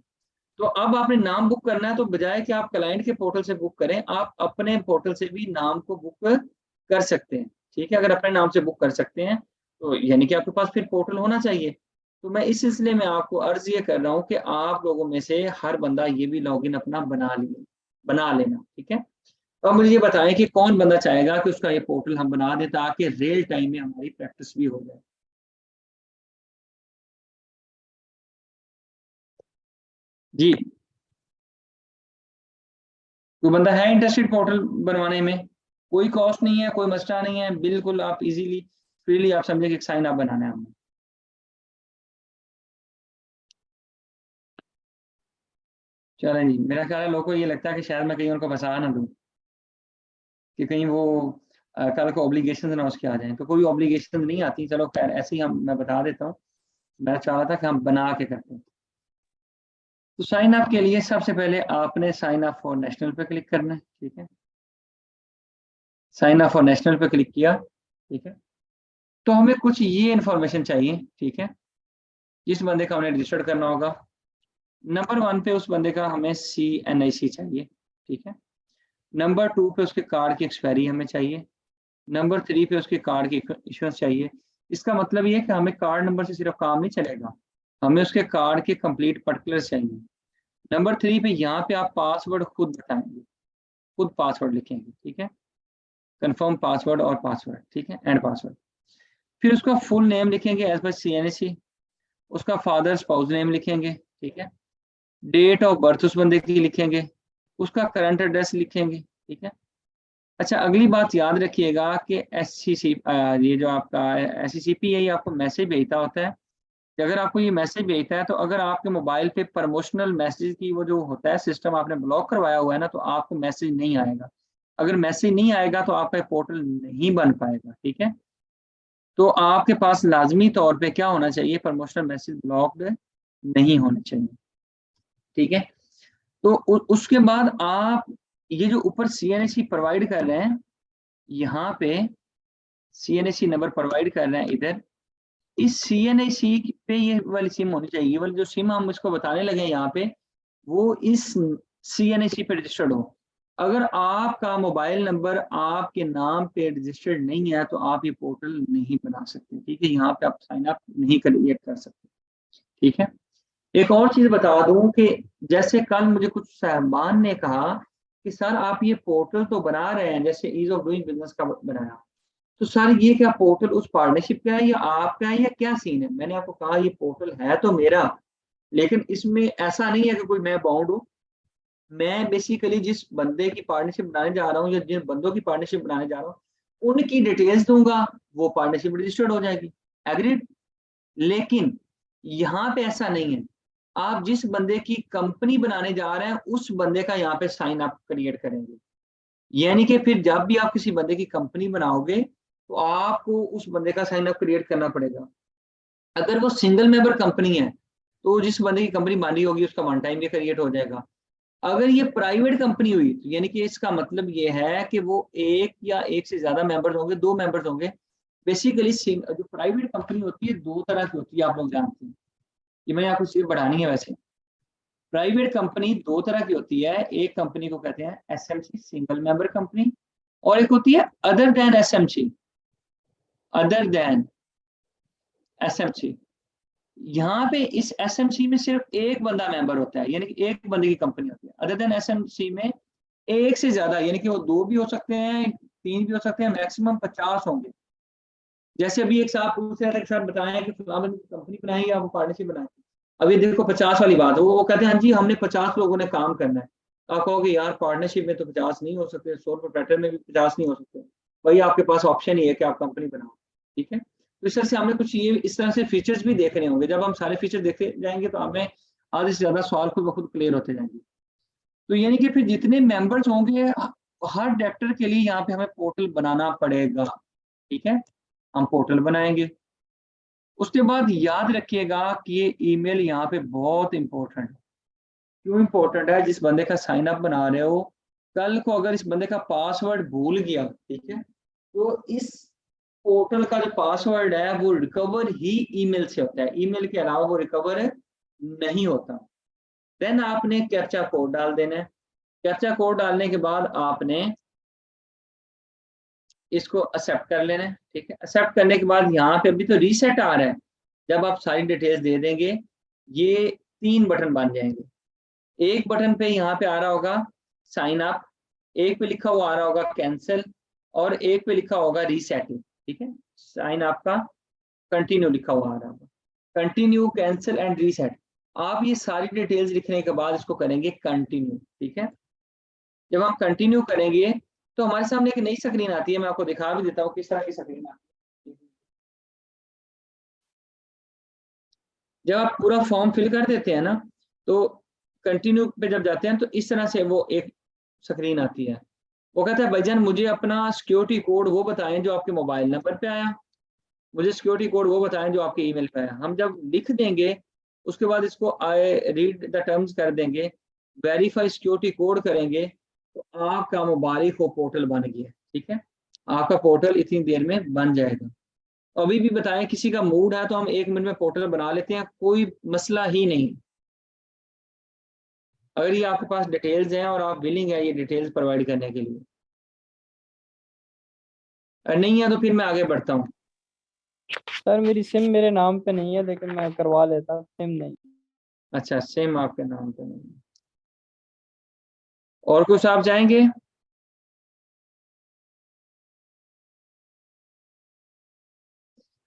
तो अब आपने नाम बुक करना है, तो बजाय कि आप क्लाइंट के पोर्टल से बुक करें, आप अपने पोर्टल से भी नाम को बुक कर सकते हैं, ठीक है। अगर अपने नाम से बुक कर सकते हैं तो यानी कि आपके पास फिर पोर्टल होना चाहिए। तो मैं इस सिलसिले में आपको अर्ज ये कर रहा हूँ कि आप लोगों में से हर बंदा ये भी लॉगिन अपना बना लेना, ठीक है। तो अब मुझे ये बताएं कि कौन बंदा चाहेगा कि उसका ये पोर्टल हम बना दें ताकि रियल टाइम में हमारी प्रैक्टिस भी हो जाए। जी, कोई बंदा है इंटरेस्टेड पोर्टल बनवाने में? कोई कॉस्ट नहीं है, कोई मसला नहीं है, बिल्कुल आप इजीली फ्रीली आप समझे कि साइन अप बनाना है हमने। चलें जी, मेरा ख्याल है लोगों को ये लगता है कि शायद मैं कहीं उनको फंसा ना दूं कि कहीं वो कल को ऑब्लिगेशन ना उसके आ जाए, तो कोई ऑब्लिगेशन नहीं आती। चलो खैर ऐसे ही मैं बता देता हूँ, मैं चाह रहा था कि हम बना के करते हैं। तो साइन अप के लिए सबसे पहले आपने साइन अप फॉर नेशनल पे क्लिक करना है, ठीक है। साइन अप फॉर नेशनल पे क्लिक किया, ठीक है। तो हमें कुछ ये इंफॉर्मेशन चाहिए, ठीक है। जिस बंदे का हमने रजिस्टर्ड करना होगा, नंबर 1 पे उस बंदे का हमें CNIC चाहिए, ठीक है। नंबर 2 पे उसके कार्ड की एक्सपायरी हमें चाहिए। नंबर 3 पे उसके कार्ड की इशुएंस चाहिए। इसका मतलब ये है कि हमें कार्ड नंबर से सिर्फ काम नहीं चलेगा, हमें उसके कार्ड के कंप्लीट पर्टिकुलर्स चाहिए। नंबर 3 पे यहाँ पे आप पासवर्ड खुद बताएंगे, खुद पासवर्ड लिखेंगे, ठीक है। कंफर्म पासवर्ड और पासवर्ड, ठीक है, एंड पासवर्ड। फिर उसका फुल नेम लिखेंगे एज पर CNIC, उसका फादर स्पाउस नेम लिखेंगे, ठीक है। डेट ऑफ बर्थ उस बंदे की लिखेंगे, उसका करंट एड्रेस लिखेंगे, ठीक है। अच्छा, अगली बात याद रखिएगा कि SCC ये जो आपका SCCP है, ये आपको मैसेज भेजता होता है। कि अगर आपको ये मैसेज भेजता है तो अगर आपके मोबाइल पे प्रमोशनल मैसेज की वो जो होता है सिस्टम आपने ब्लॉक करवाया हुआ है ना, तो आपको मैसेज नहीं आएगा। अगर मैसेज नहीं आएगा तो आपका पोर्टल नहीं बन पाएगा, ठीक है। तो आपके पास लाजमी तौर पे क्या होना चाहिए, प्रमोशनल मैसेज ब्लॉक्ड नहीं होने चाहिए, ठीक है। तो उसके बाद आप ये जो ऊपर CNAC प्रोवाइड कर रहे हैं, यहाँ पे CNAC नंबर प्रोवाइड कर रहे हैं इधर, इस CNAC पे ये वाली सिम होनी चाहिए। ये वाली जो सिम हम इसको बताने लगे यहाँ पे, वो इस CNAC पे रजिस्टर्ड हो। अगर आपका मोबाइल नंबर आपके नाम पे रजिस्टर्ड नहीं है तो आप ये पोर्टल नहीं बना सकते, ठीक है। यहाँ पे आप साइन अप नहीं क्रिएट कर सकते, ठीक है। एक और चीज बता दूं कि जैसे कल मुझे कुछ साहबान ने कहा कि सर आप ये पोर्टल तो बना रहे हैं, जैसे ईज ऑफ डूइंग बिजनेस का बनाया, तो सर ये क्या पोर्टल उस पार्टनरशिप का है या आपका है या क्या सीन है? मैंने आपको कहा ये पोर्टल है तो मेरा, लेकिन इसमें ऐसा नहीं है कि कोई मैं बाउंड हूँ। मैं बेसिकली जिस बंदे की पार्टनरशिप बनाने जा रहा हूँ या जिन बंदों की पार्टनरशिप बनाने जा रहा हूँ उनकी डिटेल्स दूंगा, वो पार्टनरशिप रजिस्टर्ड हो जाएगी, एग्रीड। लेकिन यहाँ पे ऐसा नहीं है। आप जिस बंदे की कंपनी बनाने जा रहे हैं उस बंदे का यहाँ पे साइन अप क्रिएट करेंगे, यानी कि फिर जब भी आप किसी बंदे की कंपनी बनाओगे तो आपको उस बंदे का साइन अप क्रिएट करना पड़ेगा। अगर वो सिंगल मेंबर कंपनी है तो जिस बंदे की कंपनी बनी होगी उसका वन टाइम भी क्रिएट हो जाएगा। अगर ये प्राइवेट कंपनी हुई तो यानी कि इसका मतलब ये है कि वो एक या एक से ज्यादा मेंबर्स होंगे, 2 मेंबर्स होंगे। बेसिकली जो प्राइवेट कंपनी होती है 2 तरह की होती है, आप लोग जानते हैं। ये मैंने आपको सिर्फ बढ़ानी है। वैसे प्राइवेट कंपनी 2 तरह की होती है। एक कंपनी को कहते हैं SMC, सिंगल मेंबर कंपनी, और एक होती है other than SMC, other than SMC। यहाँ पे इस SMC में सिर्फ एक बंदा मेंबर होता है, यानी कि एक बंदे की कंपनी होती है। अदर देन SMC में एक से ज्यादा, यानी कि वो 2 भी हो सकते हैं, 3 भी हो सकते हैं, मैक्सिमम 50 होंगे। जैसे अभी एक साहब पूछ रहे थे कि सर बताएं कि फलाना कंपनी बनाई या वो पार्टनरशिप बनाई। अभी देखो 50 वाली बात है, वो कहते हैं हाँ जी हमने 50 लोगों ने काम करना है। आप कहोगे यार पार्टनरशिप में तो 50 नहीं हो सकते, सोल प्रोप्राइटर में भी 50 नहीं हो सकते। वही आपके पास ऑप्शन ही है कि आप कंपनी बनाओ, ठीक है। तो इस तरह से हमें कुछ ये इस तरह से फीचर्स भी देखने होंगे। जब हम सारे फीचर देखते जाएंगे तो हमें आधे से ज्यादा सवाल खुद ब खुद क्लियर होते जाएंगे। तो यानी कि फिर जितने मेंबर्स होंगे हर डायरेक्टर के लिए यहाँ पे हमें पोर्टल बनाना पड़ेगा, ठीक है। हम पोर्टल बनाएंगे। उसके बाद याद रखिएगा कि ये ईमेल यहाँ पे बहुत इंपॉर्टेंट है। क्यों इंपॉर्टेंट है? जिस बंदे का साइन अप बना रहे हो, कल को अगर इस बंदे का पासवर्ड भूल गया, ठीक है, तो इस पोर्टल का जो पासवर्ड है वो रिकवर ही ईमेल से होता है, ईमेल के अलावा वो रिकवर नहीं होता। देन आपने कैप्चा कोड डाल देना है। कैप्चा कोड डालने के बाद आपने इसको एक्सेप्ट कर लेना है, ठीक है। एक्सेप्ट करने के बाद यहाँ पे अभी तो रीसेट आ रहा है, जब आप सारी डिटेल्स दे देंगे ये 3 बटन बन जाएंगे। एक बटन पे यहाँ पे आ रहा होगा साइन अप, एक पे लिखा हुआ आ रहा होगा कैंसिल, और एक पे लिखा होगा रीसेटिंग, ठीक है। साइन अप का कंटिन्यू लिखा हुआ आ रहा होगा, कंटिन्यू, कैंसिल एंड रीसेट। आप ये सारी डिटेल्स लिखने के बाद इसको करेंगे कंटिन्यू, ठीक है। जब हम कंटिन्यू करेंगे तो हमारे सामने एक नई स्क्रीन आती है। मैं आपको दिखा भी देता हूँ किस तरह की स्क्रीन आती है। जब आप पूरा फॉर्म फिल कर देते हैं ना, तो कंटिन्यू पे जब जाते हैं तो इस तरह से वो एक स्क्रीन आती है। वो कहता है भाईजान मुझे अपना सिक्योरिटी कोड वो बताएं जो आपके मोबाइल नंबर पे आया, मुझे सिक्योरिटी कोड वो बताएं जो आपके ईमेल पे आया। हम जब लिख देंगे उसके बाद इसको आई रीड द टर्म्स कर देंगे, वेरीफाई सिक्योरिटी कोड करेंगे, तो आपका मुबारक हो पोर्टल बन गया, ठीक है। आपका पोर्टल इतनी देर में बन जाएगा। अभी भी बताएं किसी का मूड है तो हम 1 मिनट में पोर्टल बना लेते हैं, कोई मसला ही नहीं। अगर ये आपके पास डिटेल्स हैं और आप विलिंग है ये डिटेल्स प्रोवाइड करने के लिए, अगर नहीं है तो फिर मैं आगे बढ़ता हूँ। सर मेरी सिम मेरे नाम पे नहीं है, लेकिन मैं करवा लेता, सिम नहीं। अच्छा, सिम आपके नाम पे नहीं है। और कुछ आप चाहेंगे?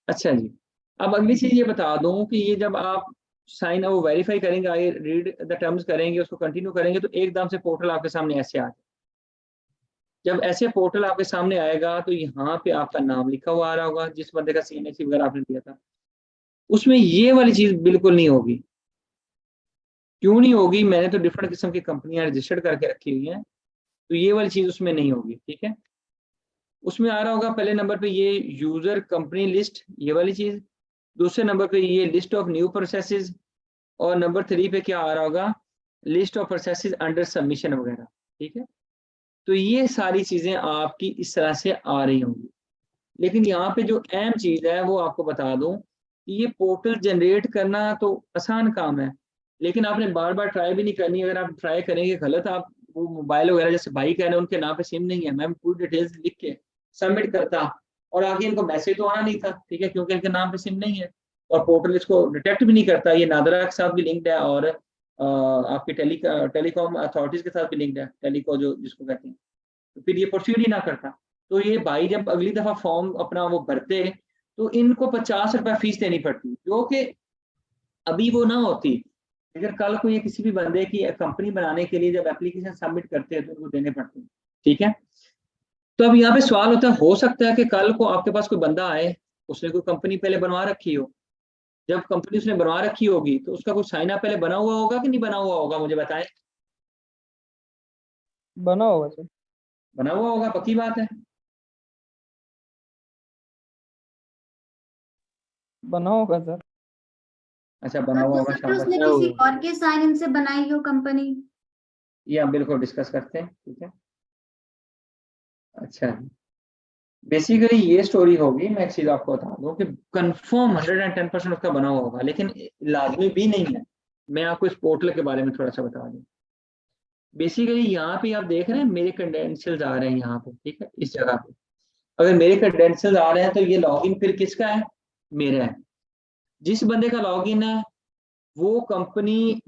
अच्छा जी, अब अगली चीज ये बता दूं कि ये जब आप साइन वो वेरीफाई करेंगे, आई रीड द टर्म्स करेंगे, उसको कंटिन्यू करेंगे, तो एकदम से पोर्टल आपके सामने ऐसे आ जाए। जब ऐसे पोर्टल आपके सामने आएगा तो यहाँ पे आपका नाम लिखा हुआ आ रहा होगा, जिस बंदे का CNAC वगैरह आपने दिया था, उसमें ये वाली चीज बिल्कुल नहीं होगी। क्यों नहीं होगी? मैंने तो डिफरेंट किस्म की कंपनियां रजिस्टर्ड करके रखी हुई हैं, तो ये वाली चीज उसमें नहीं होगी। ठीक है, उसमें आ रहा होगा पहले नंबर पे ये यूजर कंपनी लिस्ट, ये वाली चीज, दूसरे नंबर पे ये लिस्ट ऑफ न्यू प्रोसेसेस, और नंबर 3 पे क्या आ रहा होगा? List of processes under submission वगैरह। ठीक है, तो ये सारी चीजें आपकी इस तरह से आ रही होंगी। लेकिन यहाँ पे जो अहम चीज है वो आपको बता दूं कि ये पोर्टल जनरेट करना तो आसान काम है, लेकिन आपने बार बार ट्राई भी नहीं करनी। अगर आप ट्राई करेंगे गलत, आप वो मोबाइल वगैरह जैसे भाई कह रहे हैं उनके नाम पे सिम नहीं है, मैं पूरी डिटेल्स लिख के सबमिट करता और आगे इनको मैसेज तो आना नहीं था। ठीक है, क्योंकि इनके नाम पे सिम नहीं है और पोर्टल इसको डिटेक्ट भी नहीं करता। ये नादरा के साथ भी लिंक्ड है और आपके टेलीकॉम अथॉरिटीज के साथ भी लिंक्ड है, टेलीको जो जिसको कहते हैं, तो फिर ये प्रोसीड ही ना करता। तो ये भाई जब अगली दफा फॉर्म अपना वो भरते तो इनको 50 रुपए फीस देनी पड़ती, जो कि अभी वो ना होती अगर कल को ये किसी भी बंदे की कंपनी बनाने के लिए जब एप्लीकेशन सबमिट करते हैं तो उनको देने पड़ते हैं। ठीक है, तो अब यहाँ पे सवाल होता है, हो सकता है कि कल को आपके पास कोई बंदा आए, उसने कोई कंपनी पहले बनवा रखी हो, जब कंपनी उसने बनवा रखी होगी तो उसका कोई साइन अप पहले बना हुआ होगा कि नहीं बना हुआ होगा? मुझे बताएं। बना होगा सर। बना हुआ होगा, पक्की बात है? बना होगा सर। अच्छा, बना हुआ हो होगा, सकता है शाबाश। उसने किसी और के साइन इन से बनाई हो कंपनी। ये हम बिल्कुल डिस्कस करते हैं। ठीक है, अच्छा, बेसिकली ये स्टोरी होगी। मैं एक चीज आपको बता दूं कि कंफर्म 110% उसका बना हुआ होगा, लेकिन लाजमी भी नहीं है। मैं आपको इस पोर्टल के बारे में थोड़ा सा बता दूं। बेसिकली यहाँ पे आप देख रहे हैं मेरे क्रेडेंशियल्स आ रहे हैं यहाँ पे। ठीक है, इस जगह पे अगर मेरे क्रेडेंशियल्स आ रहे हैं तो ये लॉगिन फिर किसका है? मेरा है। जिस बंदे का लॉगिन है वो कंपनी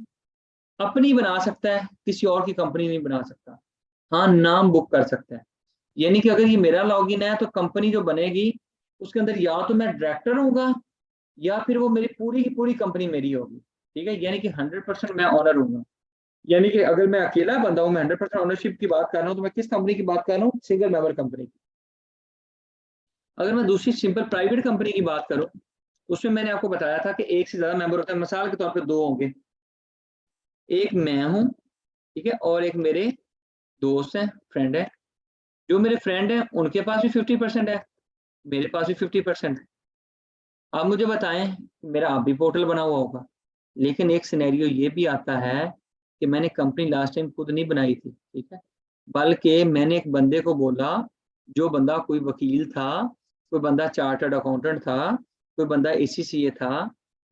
अपनी बना सकता है, किसी और की कंपनी नहीं बना सकता। हाँ, नाम बुक कर सकता है। यानी कि अगर ये मेरा लॉगिन है तो कंपनी जो बनेगी उसके अंदर या तो मैं डायरेक्टर होऊंगा या फिर वो मेरी पूरी की पूरी कंपनी मेरी होगी। ठीक है, यानी कि 100% मैं ऑनर हूँ। यानी कि अगर मैं अकेला बंदा हूँ, मैं 100% ऑनरशिप की बात कर रहा हूँ, तो मैं किस कंपनी की बात कर रहा हूँ? सिंगल मेंबर कंपनी की। अगर मैं दूसरी सिंपल प्राइवेट कंपनी की बात करूँ, उसमें मैंने आपको बताया था कि एक से ज्यादा मेंबर होता है। मिसाल के तौर पर 2 होंगे, एक मैं हूँ, ठीक है, और एक मेरे दोस्त हैं, फ्रेंड है। जो मेरे फ्रेंड है उनके पास भी 50% है, मेरे पास भी 50% है। आप मुझे बताएं, मेरा आप भी पोर्टल बना हुआ होगा, लेकिन एक सिनेरियो ये भी आता है कि मैंने कंपनी लास्ट टाइम खुद नहीं बनाई थी। ठीक है, बल्कि मैंने एक बंदे को बोला, जो बंदा कोई वकील था, कोई बंदा चार्टर्ड अकाउंटेंट था, कोई बंदा ACCA था,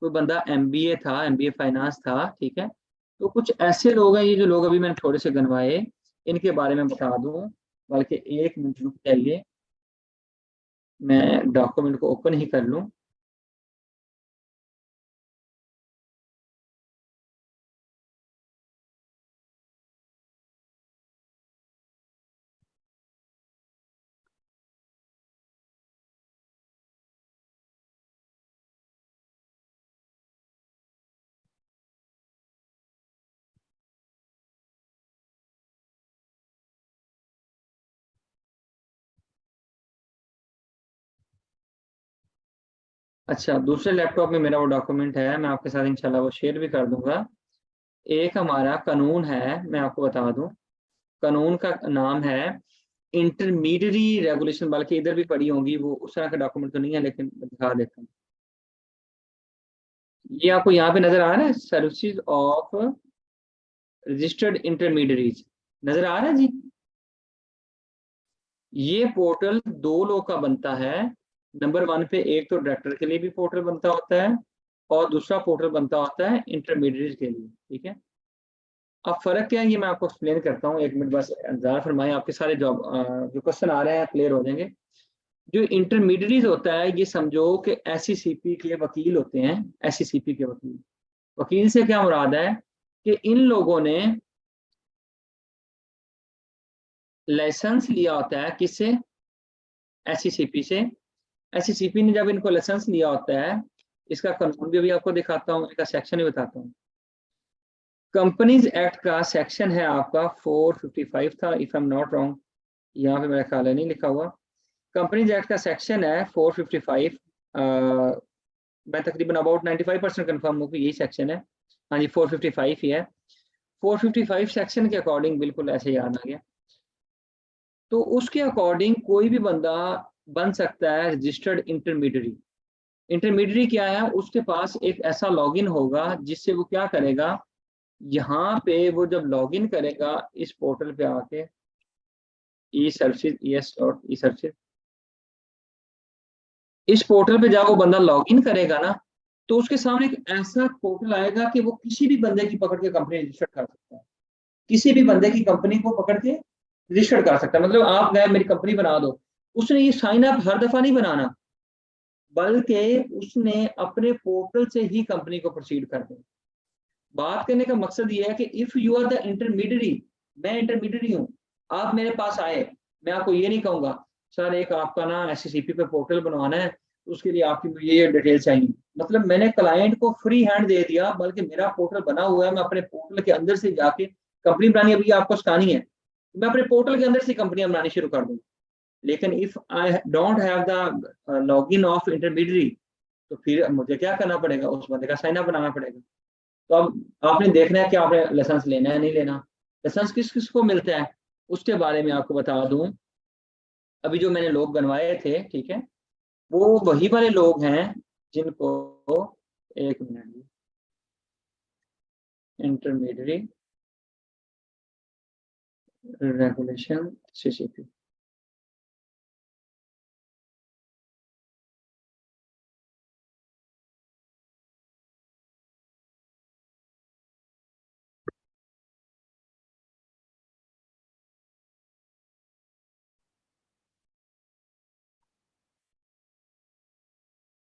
कोई बंदा MBA था, MBA फाइनेंस था। ठीक है, तो कुछ ऐसे लोग हैं, ये जो लोग अभी मैंने थोड़े से गिनवाए, इनके बारे में बता दूं। बल्कि 1 मिनट रुक जाइए, मैं डॉक्यूमेंट को ओपन ही कर लूं। अच्छा, दूसरे लैपटॉप में मेरा वो डॉक्यूमेंट है, मैं आपके साथ इंशाल्लाह वो शेयर भी कर दूंगा। एक हमारा कानून है, मैं आपको बता दूं, कानून का नाम है इंटरमीडियरी रेगुलेशन। बल्कि इधर भी पड़ी होंगी, वो उस तरह का डॉक्यूमेंट तो नहीं है, लेकिन मैं दिखा देता हूँ। ये आपको यहाँ पे नजर आ रहा है, सर्विसेज ऑफ रजिस्टर्ड इंटरमीडियरीज, नजर आ रहा है जी? ये पोर्टल 2 लोग का बनता है। नंबर 1 पे एक तो डायरेक्टर के लिए भी पोर्टल बनता होता है और दूसरा पोर्टल बनता होता है इंटरमीडिएट के लिए। ठीक है, अब फर्क क्या है ये मैं आपको एक्सप्लेन करता हूँ। 1 मिनट बस इंतजार फरमाएं, आपके सारे जॉब जो क्वेश्चन आ रहे हैं क्लियर हो जाएंगे। जो इंटरमीडिएट होता है, ये समझो कि SCCP के वकील होते हैं। SCCP के वकील, वकील से क्या मुराद है कि इन लोगों ने लाइसेंस लिया होता है, किससे? SCCP से। SCCP ने जब इनको लाइसेंस लिया होता है, इसका कानून भी अभी आपको दिखाता हूँ, इसका सेक्शन भी बताता हूँ। कंपनीज एक्ट का सेक्शन है आपका 455 था, if I am not wrong, यहाँ पे मेरा ख्याल है नहीं लिखा हुआ। कंपनीज एक्ट का सेक्शन है 455, मैं तकरीबन अबाउट 95% कंफर्म हूँ कि यही सेक्शन है। हाँ जी 455 ही है। 455 सेक्शन के अकॉर्डिंग बिल्कुल ऐसे याद आ गया। तो उसके अकॉर्डिंग कोई भी बंदा बन सकता है रजिस्टर्ड इंटरमीडियरी। इंटरमीडियरी क्या है, उसके पास एक ऐसा लॉगिन होगा जिससे वो क्या करेगा, यहाँ पे वो जब लॉगिन करेगा इस पोर्टल पे आके ई सर्विसेज ES.E सर्विसेज, इस पोर्टल पे जब वो बंदा लॉगिन करेगा ना तो उसके सामने एक ऐसा पोर्टल आएगा कि वो किसी भी बंदे की पकड़ के कंपनी रजिस्टर कर सकता है, किसी भी बंदे की कंपनी को पकड़ के रजिस्टर कर सकता है। मतलब आप गए मेरी कंपनी बना दो, उसने ये साइन अप हर दफा नहीं बनाना, बल्कि उसने अपने पोर्टल से ही कंपनी को प्रोसीड कर देना। बात करने का मकसद ये है कि if you are the intermediary, मैं इंटरमीडियरी हूँ, आप मेरे पास आए, मैं आपको ये नहीं कहूंगा सर एक आपका ना SCCP पे पोर्टल बनवाना है, उसके लिए आपकी मुझे ये डिटेल चाहिए। मतलब मैंने क्लाइंट को फ्री हैंड दे दिया, बल्कि मेरा पोर्टल बना हुआ है, मैं अपने पोर्टल के अंदर से जाके कंपनी बनानी अभी आपको सिखानी है, मैं अपने पोर्टल के अंदर से कंपनियां बनानी शुरू कर दूंगा। लेकिन if I don't have the login of intermediary, तो फिर मुझे क्या करना पड़ेगा, उस बंदे का साइन अप बनाना पड़ेगा। तो अब आपने देखना है कि आपने लाइसेंस लेना है नहीं लेना, लाइसेंस किस किस को मिलता है उसके बारे में आपको बता दूं। अभी जो मैंने लोग बनवाए थे, ठीक है, वो वही वाले लोग हैं जिनको, एक मिनट, इंटरमीडियरी रेगुलेशन CCP,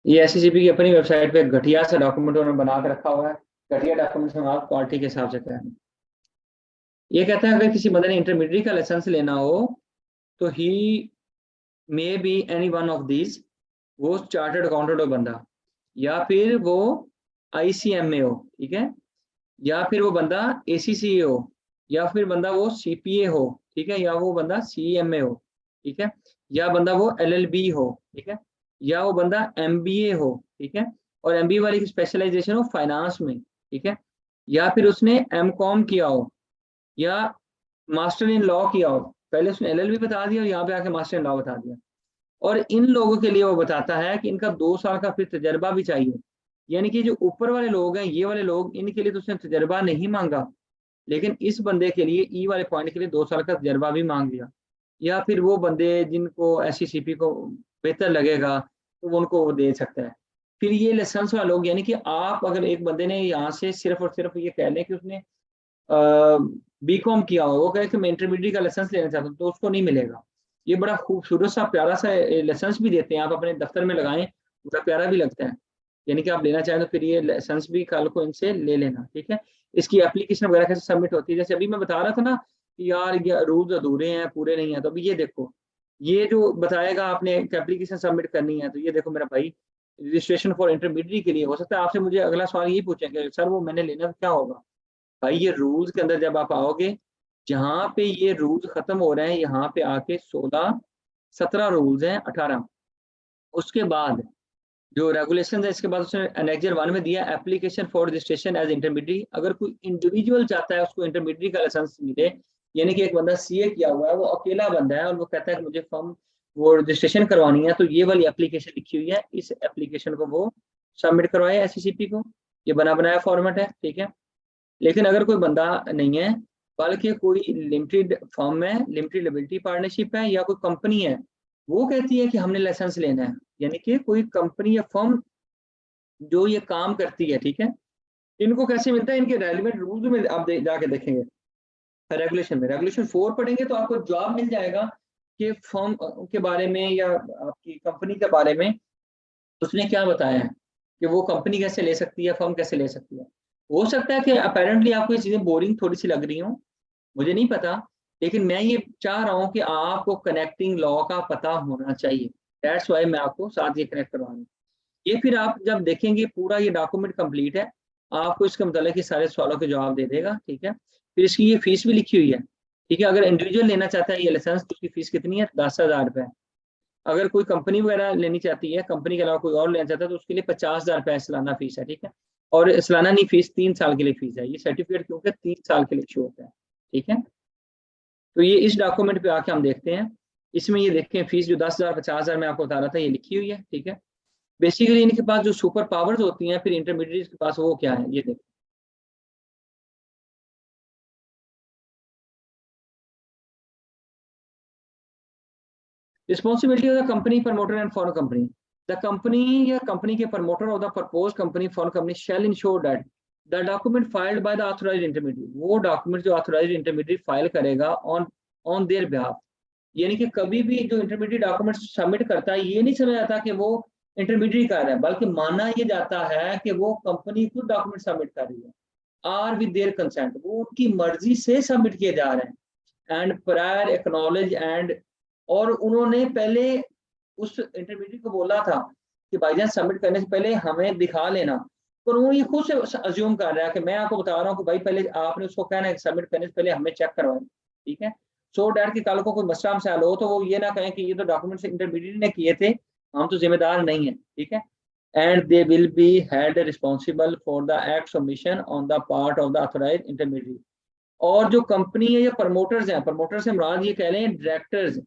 ये SCCP की अपनी वेबसाइट पे घटिया सा डॉक्यूमेंट उन्होंने बना के रखा हुआ है। घटिया डॉक्यूमेंट में आप क्वालिटी के हिसाब से करें। ये कहता है अगर किसी बंदे ने इंटरमीडियरी का लाइसेंस लेना हो तो he may be any one of these, वो चार्टर्ड अकाउंटेंट हो बंदा, या फिर वो ICMA हो, ठीक है, या फिर वो बंदा ACCA हो, या फिर बंदा वो CPA हो, ठीक है, या वो बंदा CMA हो, ठीक है, या बंदा वो LLB हो, ठीक है, या वो बंदा MBA हो, ठीक है, और MBA वाली की स्पेशलाइजेशन हो फाइनेंस में, ठीक है, या फिर उसने MCOM किया हो, या मास्टर इन लॉ किया हो। पहले उसने LLB बता दिया और यहाँ पे आके मास्टर इन लॉ बता दिया। और इन लोगों के लिए वो बताता है कि इनका 2 साल का फिर तजर्बा भी चाहिए, यानी कि जो ऊपर वाले लोग हैं, ये वाले लोग, इनके लिए तो उसने तजर्बा नहीं मांगा, लेकिन इस बंदे के लिए ई वाले पॉइंट के लिए 2 साल का तजर्बा भी मांग लिया। या फिर वो बंदे जिनको SCCP को बेहतर लगेगा तो वो उनको वो दे सकता है। फिर ये लाइसेंस वाले लोग, यानी कि आप अगर एक बंदे ने यहाँ से सिर्फ और सिर्फ ये कह लें कि उसने BCom किया हो, वो कहे कि मैं इंटरमीडिएट का लाइसेंस लेना चाहता हूँ, तो उसको नहीं मिलेगा। ये बड़ा खूबसूरत सा प्यारा सा लाइसेंस भी देते हैं, आप अपने दफ्तर में लगाएं, बड़ा प्यारा भी लगता है। यानी कि आप लेना चाहें तो फिर ये लाइसेंस भी कल को इनसे ले लेना, ठीक है। इसकी एप्लीकेशन वगैरह कैसे सबमिट होती है, जैसे अभी मैं बता रहा था ना कि यार ये रूल्स अधूरे हैं, पूरे नहीं है, तो अभी ये देखो, ये जो बताएगा आपने एक एप्लीकेशन सबमिट करनी है, तो ये देखो मेरा भाई, रजिस्ट्रेशन फॉर इंटरमीडिएट के लिए। हो सकता है आपसे मुझे अगला सवाल यही पूछेंगे, सर वो मैंने लेना तो क्या होगा। भाई ये रूल्स के अंदर जब आप आओगे, जहाँ पे ये रूल्स खत्म हो रहे हैं, यहाँ पे आके 16-17 रूल्स हैं, 18, उसके बाद जो रेगुलेशन है, इसके बाद उसने एनेक्जर 1 में दिया application for registration as intermediate. अगर कोई इंडिविजुअल चाहता है उसको इंटरमीडिएट का लाइसेंस मिले, यानी कि एक बंदा CA किया हुआ है, वो अकेला बंदा है और वो कहता है कि मुझे फॉर्म वो रजिस्ट्रेशन करवानी है, तो ये वाली एप्लीकेशन लिखी हुई है, इस एप्लीकेशन को वो सबमिट करवाए SCCP को। ये बना बनाया फॉर्मेट है, ठीक है। लेकिन अगर कोई बंदा नहीं है, बल्कि कोई लिमिटेड फर्म है, लिमिटेड लायबिलिटी पार्टनरशिप है, या कोई कंपनी है, वो कहती है कि हमने लाइसेंस लेना है, यानी कि कोई कंपनी या फर्म जो ये काम करती है, ठीक है, इनको कैसे मिलता है, इनके रेलिवेंट रूल्स में आप जाके देखेंगे, रेगुलेशन में, रेगुलेशन 4 पढ़ेंगे तो आपको जवाब मिल जाएगा कि फर्म के बारे में या आपकी कंपनी के बारे में उसने क्या बताया है, कि वो कंपनी कैसे ले सकती है, फर्म कैसे ले सकती है। हो सकता है कि अपेरेंटली आपको ये चीज़ें बोरिंग थोड़ी सी लग रही हों, मुझे नहीं पता, लेकिन मैं ये चाह रहा हूँ कि आपको कनेक्टिंग लॉ का पता होना चाहिए। दैट्स वाई मैं आपको साथ ये कनेक्ट करवा रहा हूँ। ये फिर आप जब देखेंगे पूरा ये डॉक्यूमेंट कंप्लीट है, आपको इसके मतलब के सारे सवालों के जवाब दे देगा, ठीक है। फिर इसकी ये फीस भी लिखी हुई है, ठीक है। अगर इंडिविजुअल लेना चाहता है ये लाइसेंस तो उसकी फीस कितनी है? 10,000 रुपये। अगर कोई कंपनी वगैरह लेनी चाहती है, कंपनी के अलावा कोई और लेना चाहता है तो उसके लिए 50,000 रुपये सालाना फीस है। ठीक है। और सालाना नहीं, फीस 3 साल के लिए फीस है। ये सर्टिफिकेट क्योंकि 3 साल के लिए इशू होता है। ठीक है। तो ये इस डॉक्यूमेंट पे आके हम देखते हैं, इसमें ये देखें फीस जो 10,000 50,000 मैं आपको बता रहा था ये लिखी हुई है। ठीक है। बेसिकली इनके पास जो सुपर पावर्स होती हैं फिर इंटरमीडिएट के पास, वो क्या है ये देखें। Responsibility of the company promoter and foreign company. The company या company के promoter of the proposed company foreign company shall ensure that the document filed by the authorized intermediary, वो document जो authorized intermediary file करेगा on their behalf, यानी कि कभी भी जो intermediary document submit करता है ये नहीं समझ आता कि वो intermediary कर रहा है, बल्कि माना ये जाता है कि वो company खुद document submit कर रही है, or with their consent, वो उनकी मर्जी से submit किए जा रहे हैं, and prior acknowledge and, और उन्होंने पहले उस इंटरमीडिएट को बोला था कि भाईजान सबमिट करने से पहले हमें दिखा लेना, पर वो ये खुद से अज्यूम कर रहा है कि मैं आपको बता रहा हूँ कि भाई पहले आपने उसको कहना है सबमिट करने से पहले हमें चेक करवाएं। ठीक है। सो डैट कि कल को कोई मसला मसाइल हो तो वो ये ना कहें कि ये तो डॉक्यूमेंट्स इंटरमीडिएट ने किए थे, हम तो जिम्मेदार नहीं है। ठीक है। And they will be held responsible for the act submission on the part of the authorised intermediate. और जो कंपनी है या प्रमोटर्स हैं, प्रमोटर से मुराद ये कह रहे हैं डायरेक्टर्स,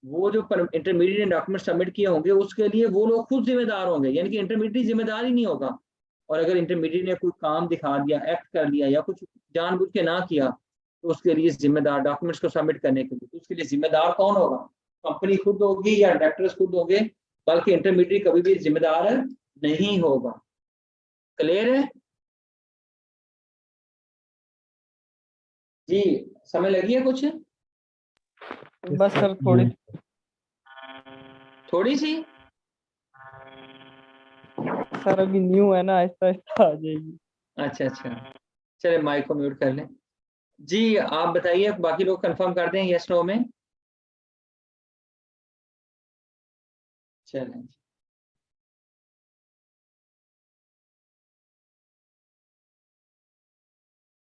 वो जो इंटरमीडिएट डॉक्यूमेंट सबमिट किए होंगे उसके लिए वो लोग खुद जिम्मेदार होंगे, यानी कि इंटरमीडिएट जिम्मेदार ही नहीं होगा। और अगर इंटरमीडिएट ने कोई काम दिखा दिया, एक्ट कर दिया या कुछ जानबूझ के ना किया तो उसके लिए जिम्मेदार डॉक्यूमेंट्स को सबमिट करने के लिए, तो उसके लिए जिम्मेदार कौन होगा? कंपनी खुद होगी या डायरेक्टर्स खुद होंगे, बल्कि इंटरमीडिएट कभी भी जिम्मेदार नहीं होगा। क्लियर है जी? समय लगी है कुछ? बस सर थोड़ी सी सर अभी न्यू है ना, आहिस्ता आहिस्ता आ जाएगी। अच्छा, चले माइक को म्यूट कर लें। जी आप बताइए, बाकी लोग कंफर्म कर दें यस नो में। चलें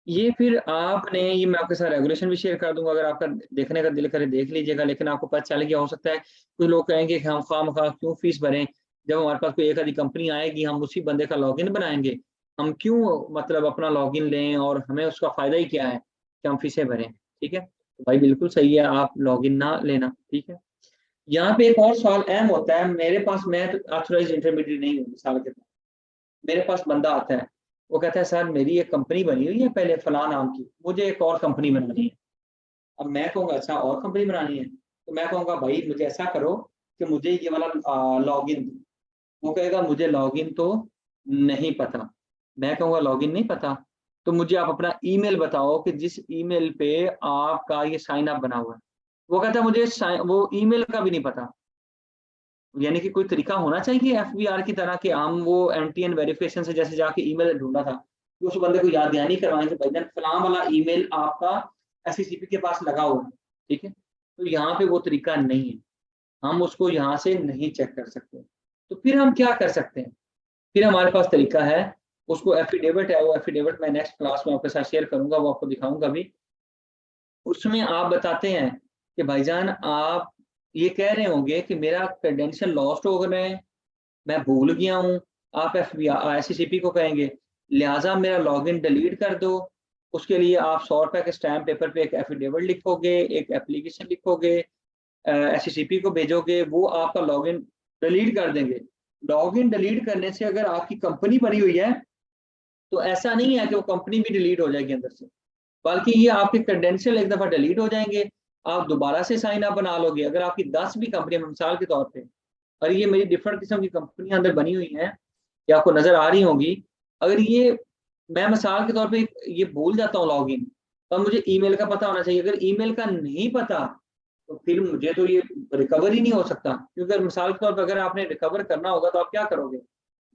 ये फिर आपने, ये मैं आपके साथ रेगुलेशन भी शेयर कर दूंगा, अगर आपका देखने का दिल करे देख लीजिएगा, लेकिन आपको पता चल गया हो सकता है कुछ लोग कहेंगे कि हम खामखा क्यों फीस भरें, जब हमारे पास कोई एक आधी कंपनी आएगी हम उसी बंदे का लॉगिन बनाएंगे, हम क्यों मतलब अपना लॉगिन लें और हमें उसका फायदा ही क्या है कि हम फीसें भरें। ठीक है। तो भाई बिल्कुल सही है, आप लॉगिन ना लेना। ठीक है। यहाँ पे एक और सवाल अहम होता है, मेरे पास, मैं तो ऑथराइज इंटरमीडिएट नहीं हूँ मिसाल के तौर, मेरे पास बंदा आता है, वो कहता है सर मेरी एक कंपनी बनी हुई है पहले फलां नाम की, मुझे एक और कंपनी बनानी है। अब मैं कहूँगा अच्छा और कंपनी बनानी है, तो मैं कहूँगा भाई मुझे ऐसा करो कि मुझे ये वाला लॉगिन दो। वो कहेगा मुझे लॉगिन तो नहीं पता। मैं कहूँगा लॉगिन नहीं पता तो मुझे आप अपना ईमेल बताओ कि जिस ईमेल पे आपका ये साइन अप बना हुआ है। वो कहता है मुझे वो ईमेल का भी नहीं पता। यानी कि कोई तरीका होना चाहिए एफबीआर की तरह कि हम वो एंटीएन वेरिफिकेशन से जैसे जाके ईमेल ढूंढा था कि उस बंदे को याद दहानी करवाएं कि भाई फलां वाला ईमेल आपका एससीसीपी के पास लगा हुआ है। ठीक है। तो यहाँ पे वो तरीका नहीं है, हम उसको यहाँ से नहीं चेक कर सकते। तो फिर हम क्या कर सकते हैं? फिर हमारे पास तरीका है, उसको एफिडेविट है, वो एफिडेविट मैं नेक्स्ट क्लास में आपके साथ शेयर करूंगा, वो आपको दिखाऊंगा भी। उसमें आप बताते हैं कि भाईजान आप ये कह रहे होंगे कि मेरा क्रेडेंशियल लॉस्ट हो गए हैं, मैं भूल गया हूँ। आप एससीसीपी को कहेंगे लिहाजा मेरा लॉगिन डिलीट कर दो। उसके लिए आप 100 रुपए के स्टैम्प पेपर पे एक एफिडेविट लिखोगे, एक एप्लीकेशन लिखोगे, एससीसीपी को भेजोगे, वो आपका लॉगिन डिलीट कर देंगे। लॉगिन डिलीट करने से अगर आपकी कंपनी बनी हुई है तो ऐसा नहीं है कि वो कंपनी भी डिलीट हो जाएगी अंदर से, बल्कि ये आपके क्रेडेंशियल एक दफ़ा डिलीट हो जाएंगे, आप दोबारा से साइन अप बना लोगे। अगर आपकी 10 भी कंपनी मिसाल के तौर पे, और ये मेरी डिफरेंट किस्म की कंपनियां अंदर बनी हुई हैं ये आपको नजर आ रही होंगी, अगर ये मैं मिसाल के तौर पे ये भूल जाता हूँ लॉगिन, तो मुझे ईमेल का पता होना चाहिए। अगर ईमेल का नहीं पता तो फिर मुझे तो ये रिकवर ही नहीं हो सकता, क्योंकि मिसाल के तौर पर अगर आपने रिकवर करना होगा तो आप क्या करोगे?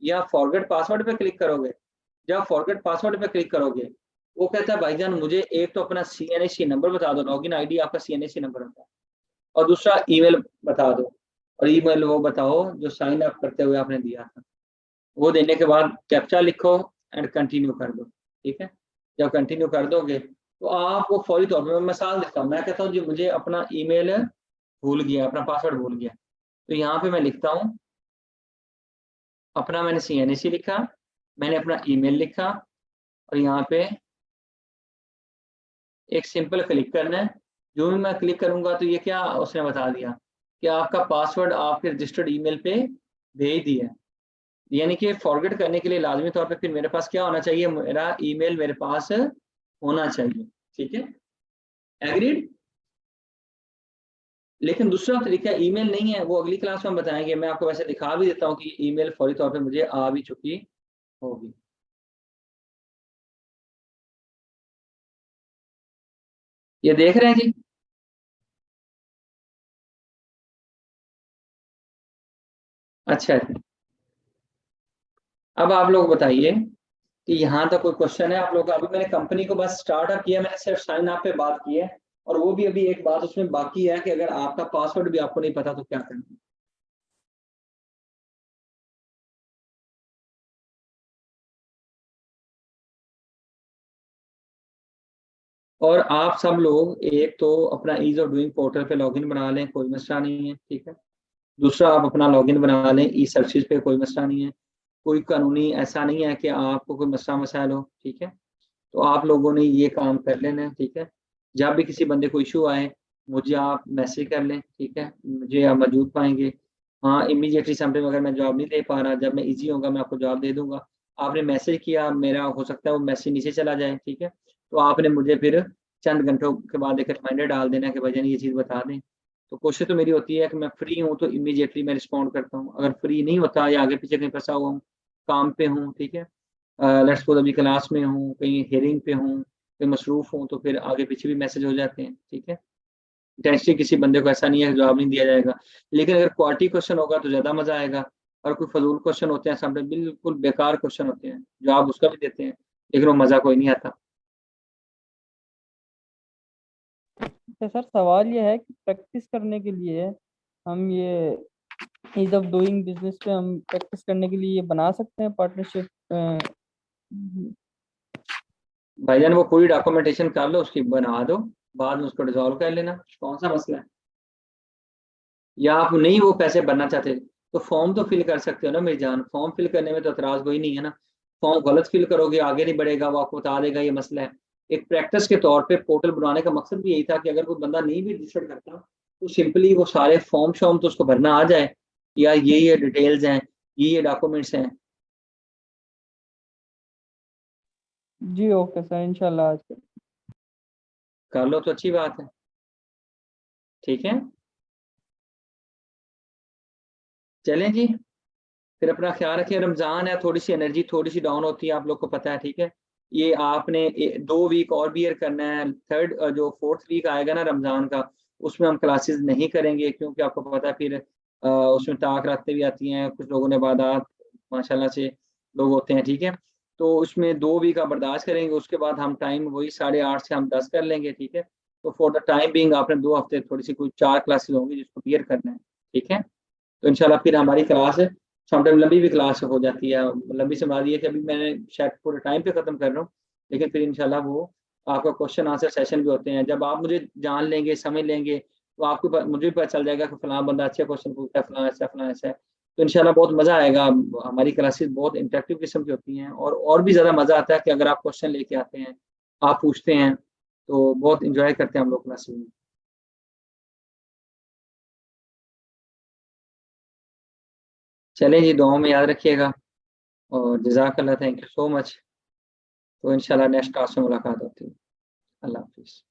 या फॉरगेट पासवर्ड पे क्लिक करोगे। जब फॉरगेट पासवर्ड पे क्लिक करोगे वो कहता है भाईजान मुझे एक तो अपना CNAC नंबर बता दो, लॉगिन आईडी आपका CNAC नंबर होता है, और दूसरा ईमेल बता दो, और ईमेल वो बताओ जो साइन अप करते हुए आपने दिया था। वो देने के बाद कैप्चा लिखो एंड कंटिन्यू कर दो। ठीक है। जब कंटिन्यू कर दोगे तो आप वो फौरी तौर पर, मैं मिसाल देता हूँ, मैं कहता हूँ जी मुझे अपना ईमेल भूल गया, अपना पासवर्ड भूल गया, तो यहाँ पे मैं लिखता हूँ अपना, मैंने CNAC लिखा, मैंने अपना ईमेल लिखा, और यहाँ पे एक सिंपल क्लिक करना है। जो भी मैं क्लिक करूंगा तो ये क्या उसने बता दिया कि आपका पासवर्ड आपके रजिस्टर्ड ईमेल पे भेज दिया। यानी कि फॉरगेट करने के लिए लाजमी तौर पे फिर मेरे पास क्या होना चाहिए, मेरा ईमेल मेरे पास होना चाहिए। ठीक है, एग्रीड। लेकिन दूसरा तरीका ईमेल नहीं है, वो अगली क्लास में हम बताएंगे। मैं आपको वैसे दिखा भी देता हूँ कि ईमेल फौरी तौर पे मुझे आ भी चुकी होगी। ये देख रहे हैं जी? अच्छा जी, अब आप लोग बताइए कि यहाँ तक कोई क्वेश्चन है आप लोग का? अभी मैंने कंपनी को बस स्टार्टअप किया, मैंने सिर्फ साइन अप पे बात की है, और वो भी अभी एक बात उसमें बाकी है कि अगर आपका पासवर्ड भी आपको नहीं पता तो क्या करना है। और आप सब लोग एक तो अपना ईज ऑफ डूइंग पोर्टल पे लॉगिन बना लें, कोई मसला नहीं है, ठीक है। दूसरा, आप अपना लॉगिन बना लें ई सर्विसेज पे, कोई मसला नहीं है। कोई कानूनी ऐसा नहीं है कि आपको कोई मसला मसाइल हो, ठीक है। तो आप लोगों ने ये काम कर लेना है, ठीक है। जब भी किसी बंदे को इशू आए मुझे आप मैसेज कर लें, ठीक है, मुझे आप मौजूद पाएंगे। हाँ, इमीडिएटली समटाइम अगर मैं जवाब नहीं दे पा रहा, जब मैं इजी होगा मैं आपको जवाब दे दूंगा। आपने मैसेज किया, मेरा हो सकता है वो मैसेज नीचे चला जाए, ठीक है, तो आपने मुझे फिर चंद घंटों के बाद एक रिमाइंडर डाल देना कि भाईजान ये चीज़ बता दें। तो कोशिश तो मेरी होती है कि मैं फ्री हूँ तो इमीडिएटली मैं रिस्पॉन्ड करता हूँ। अगर फ्री नहीं होता या आगे पीछे कहीं फंसा हुआ हूँ, काम पे हूँ, ठीक है, लेट्स सपोज अभी क्लास में हूँ, कहीं हियरिंग पे हूँ, कहीं मसरूफ हूँ, तो फिर आगे पीछे भी मैसेज हो जाते हैं, ठीक है। इंटेंशनली किसी बंदे को ऐसा नहीं है कि जवाब नहीं दिया जाएगा। लेकिन अगर क्वालिटी क्वेश्चन होगा तो ज़्यादा मज़ा आएगा। और कोई फजूल क्वेश्चन होते हैं सामने, बिल्कुल बेकार क्वेश्चन होते हैं, जवाब उसका भी देते हैं लेकिन वो मज़ा कोई नहीं आता। तो सर सवाल ये है कि प्रैक्टिस करने के लिए हम ये ईज ऑफ डूइंग बिजनेस पे हम प्रैक्टिस करने के लिए ये बना सकते हैं पार्टनरशिप? भाईजान वो पूरी डॉक्यूमेंटेशन कर लो, उसकी बना दो, बाद में उसको डिजॉल्व कर लेना, कौन सा मसला है। या आप नहीं वो पैसे भरना चाहते तो फॉर्म तो फिल कर सकते हो ना मेरी जान, फॉर्म फिल करने में तो एतराज कोई नहीं है ना। फॉर्म गलत फिल करोगे आगे नहीं बढ़ेगा, वो आपको बता देगा ये मसला है। एक प्रैक्टिस के तौर पे पोर्टल बनाने का मकसद भी यही था कि अगर कोई बंदा नहीं भी रजिस्टर करता तो सिंपली वो सारे फॉर्म शॉर्म तो उसको भरना आ जाए, या ये डिटेल्स हैं, ये डॉक्यूमेंट्स हैं। जी ओके सर, इंशाल्लाह आज कर लो तो अच्छी बात है, ठीक है। चलें जी, फिर अपना ख्याल रखिए। रमज़ान है, थोड़ी सी एनर्जी थोड़ी सी डाउन होती है, आप लोग को पता है, ठीक है। ये आपने 2 वीक और बियर करना है। थर्ड जो 4th वीक आएगा ना रमज़ान का, उसमें हम क्लासेस नहीं करेंगे, क्योंकि आपको पता है फिर उसमें ताक रातें भी आती हैं, कुछ लोगों ने इबादत माशाल्लाह से लोग होते हैं, ठीक है। तो उसमें 2 वीक आप बर्दाश्त करेंगे, उसके बाद हम टाइम वही 8:30 से हम 10 कर लेंगे, ठीक है। तो फॉर द टाइम बिंग आपने 2 हफ्ते थोड़ी सी कोई 4 क्लासेस होंगी जिसको बियर करना है, ठीक है। तो इंशाल्लाह फिर हमारी क्लास समटाइम लंबी भी क्लास हो जाती है। लंबी से बात ये है कि अभी मैंने शायद पूरे टाइम पे ख़त्म कर रहा हूँ, लेकिन फिर इंशाल्लाह वो आपका क्वेश्चन आंसर सेशन भी होते हैं। जब आप मुझे जान लेंगे, समझ लेंगे, तो आपको मुझे भी पता चल जाएगा कि फलां बंदा अच्छा क्वेश्चन पूछता है, फलां ऐसा है। तो इंशाल्लाह बहुत मज़ा आएगा। हमारी क्लासेस बहुत इंटरेक्टिव किस्म की होती हैं, और भी ज़्यादा मज़ा आता है कि अगर आप क्वेश्चन लेके आते हैं, आप पूछते हैं, तो बहुत इंजॉय करते हैं हम लोग क्लासेस में। चलें जी, दुआओं में याद रखिएगा, और जज़ाकल्लाह, थैंक यू सो मच। तो इंशाल्लाह नेक्स्ट क्लास में मुलाकात होती है। अल्लाह हाफिज़।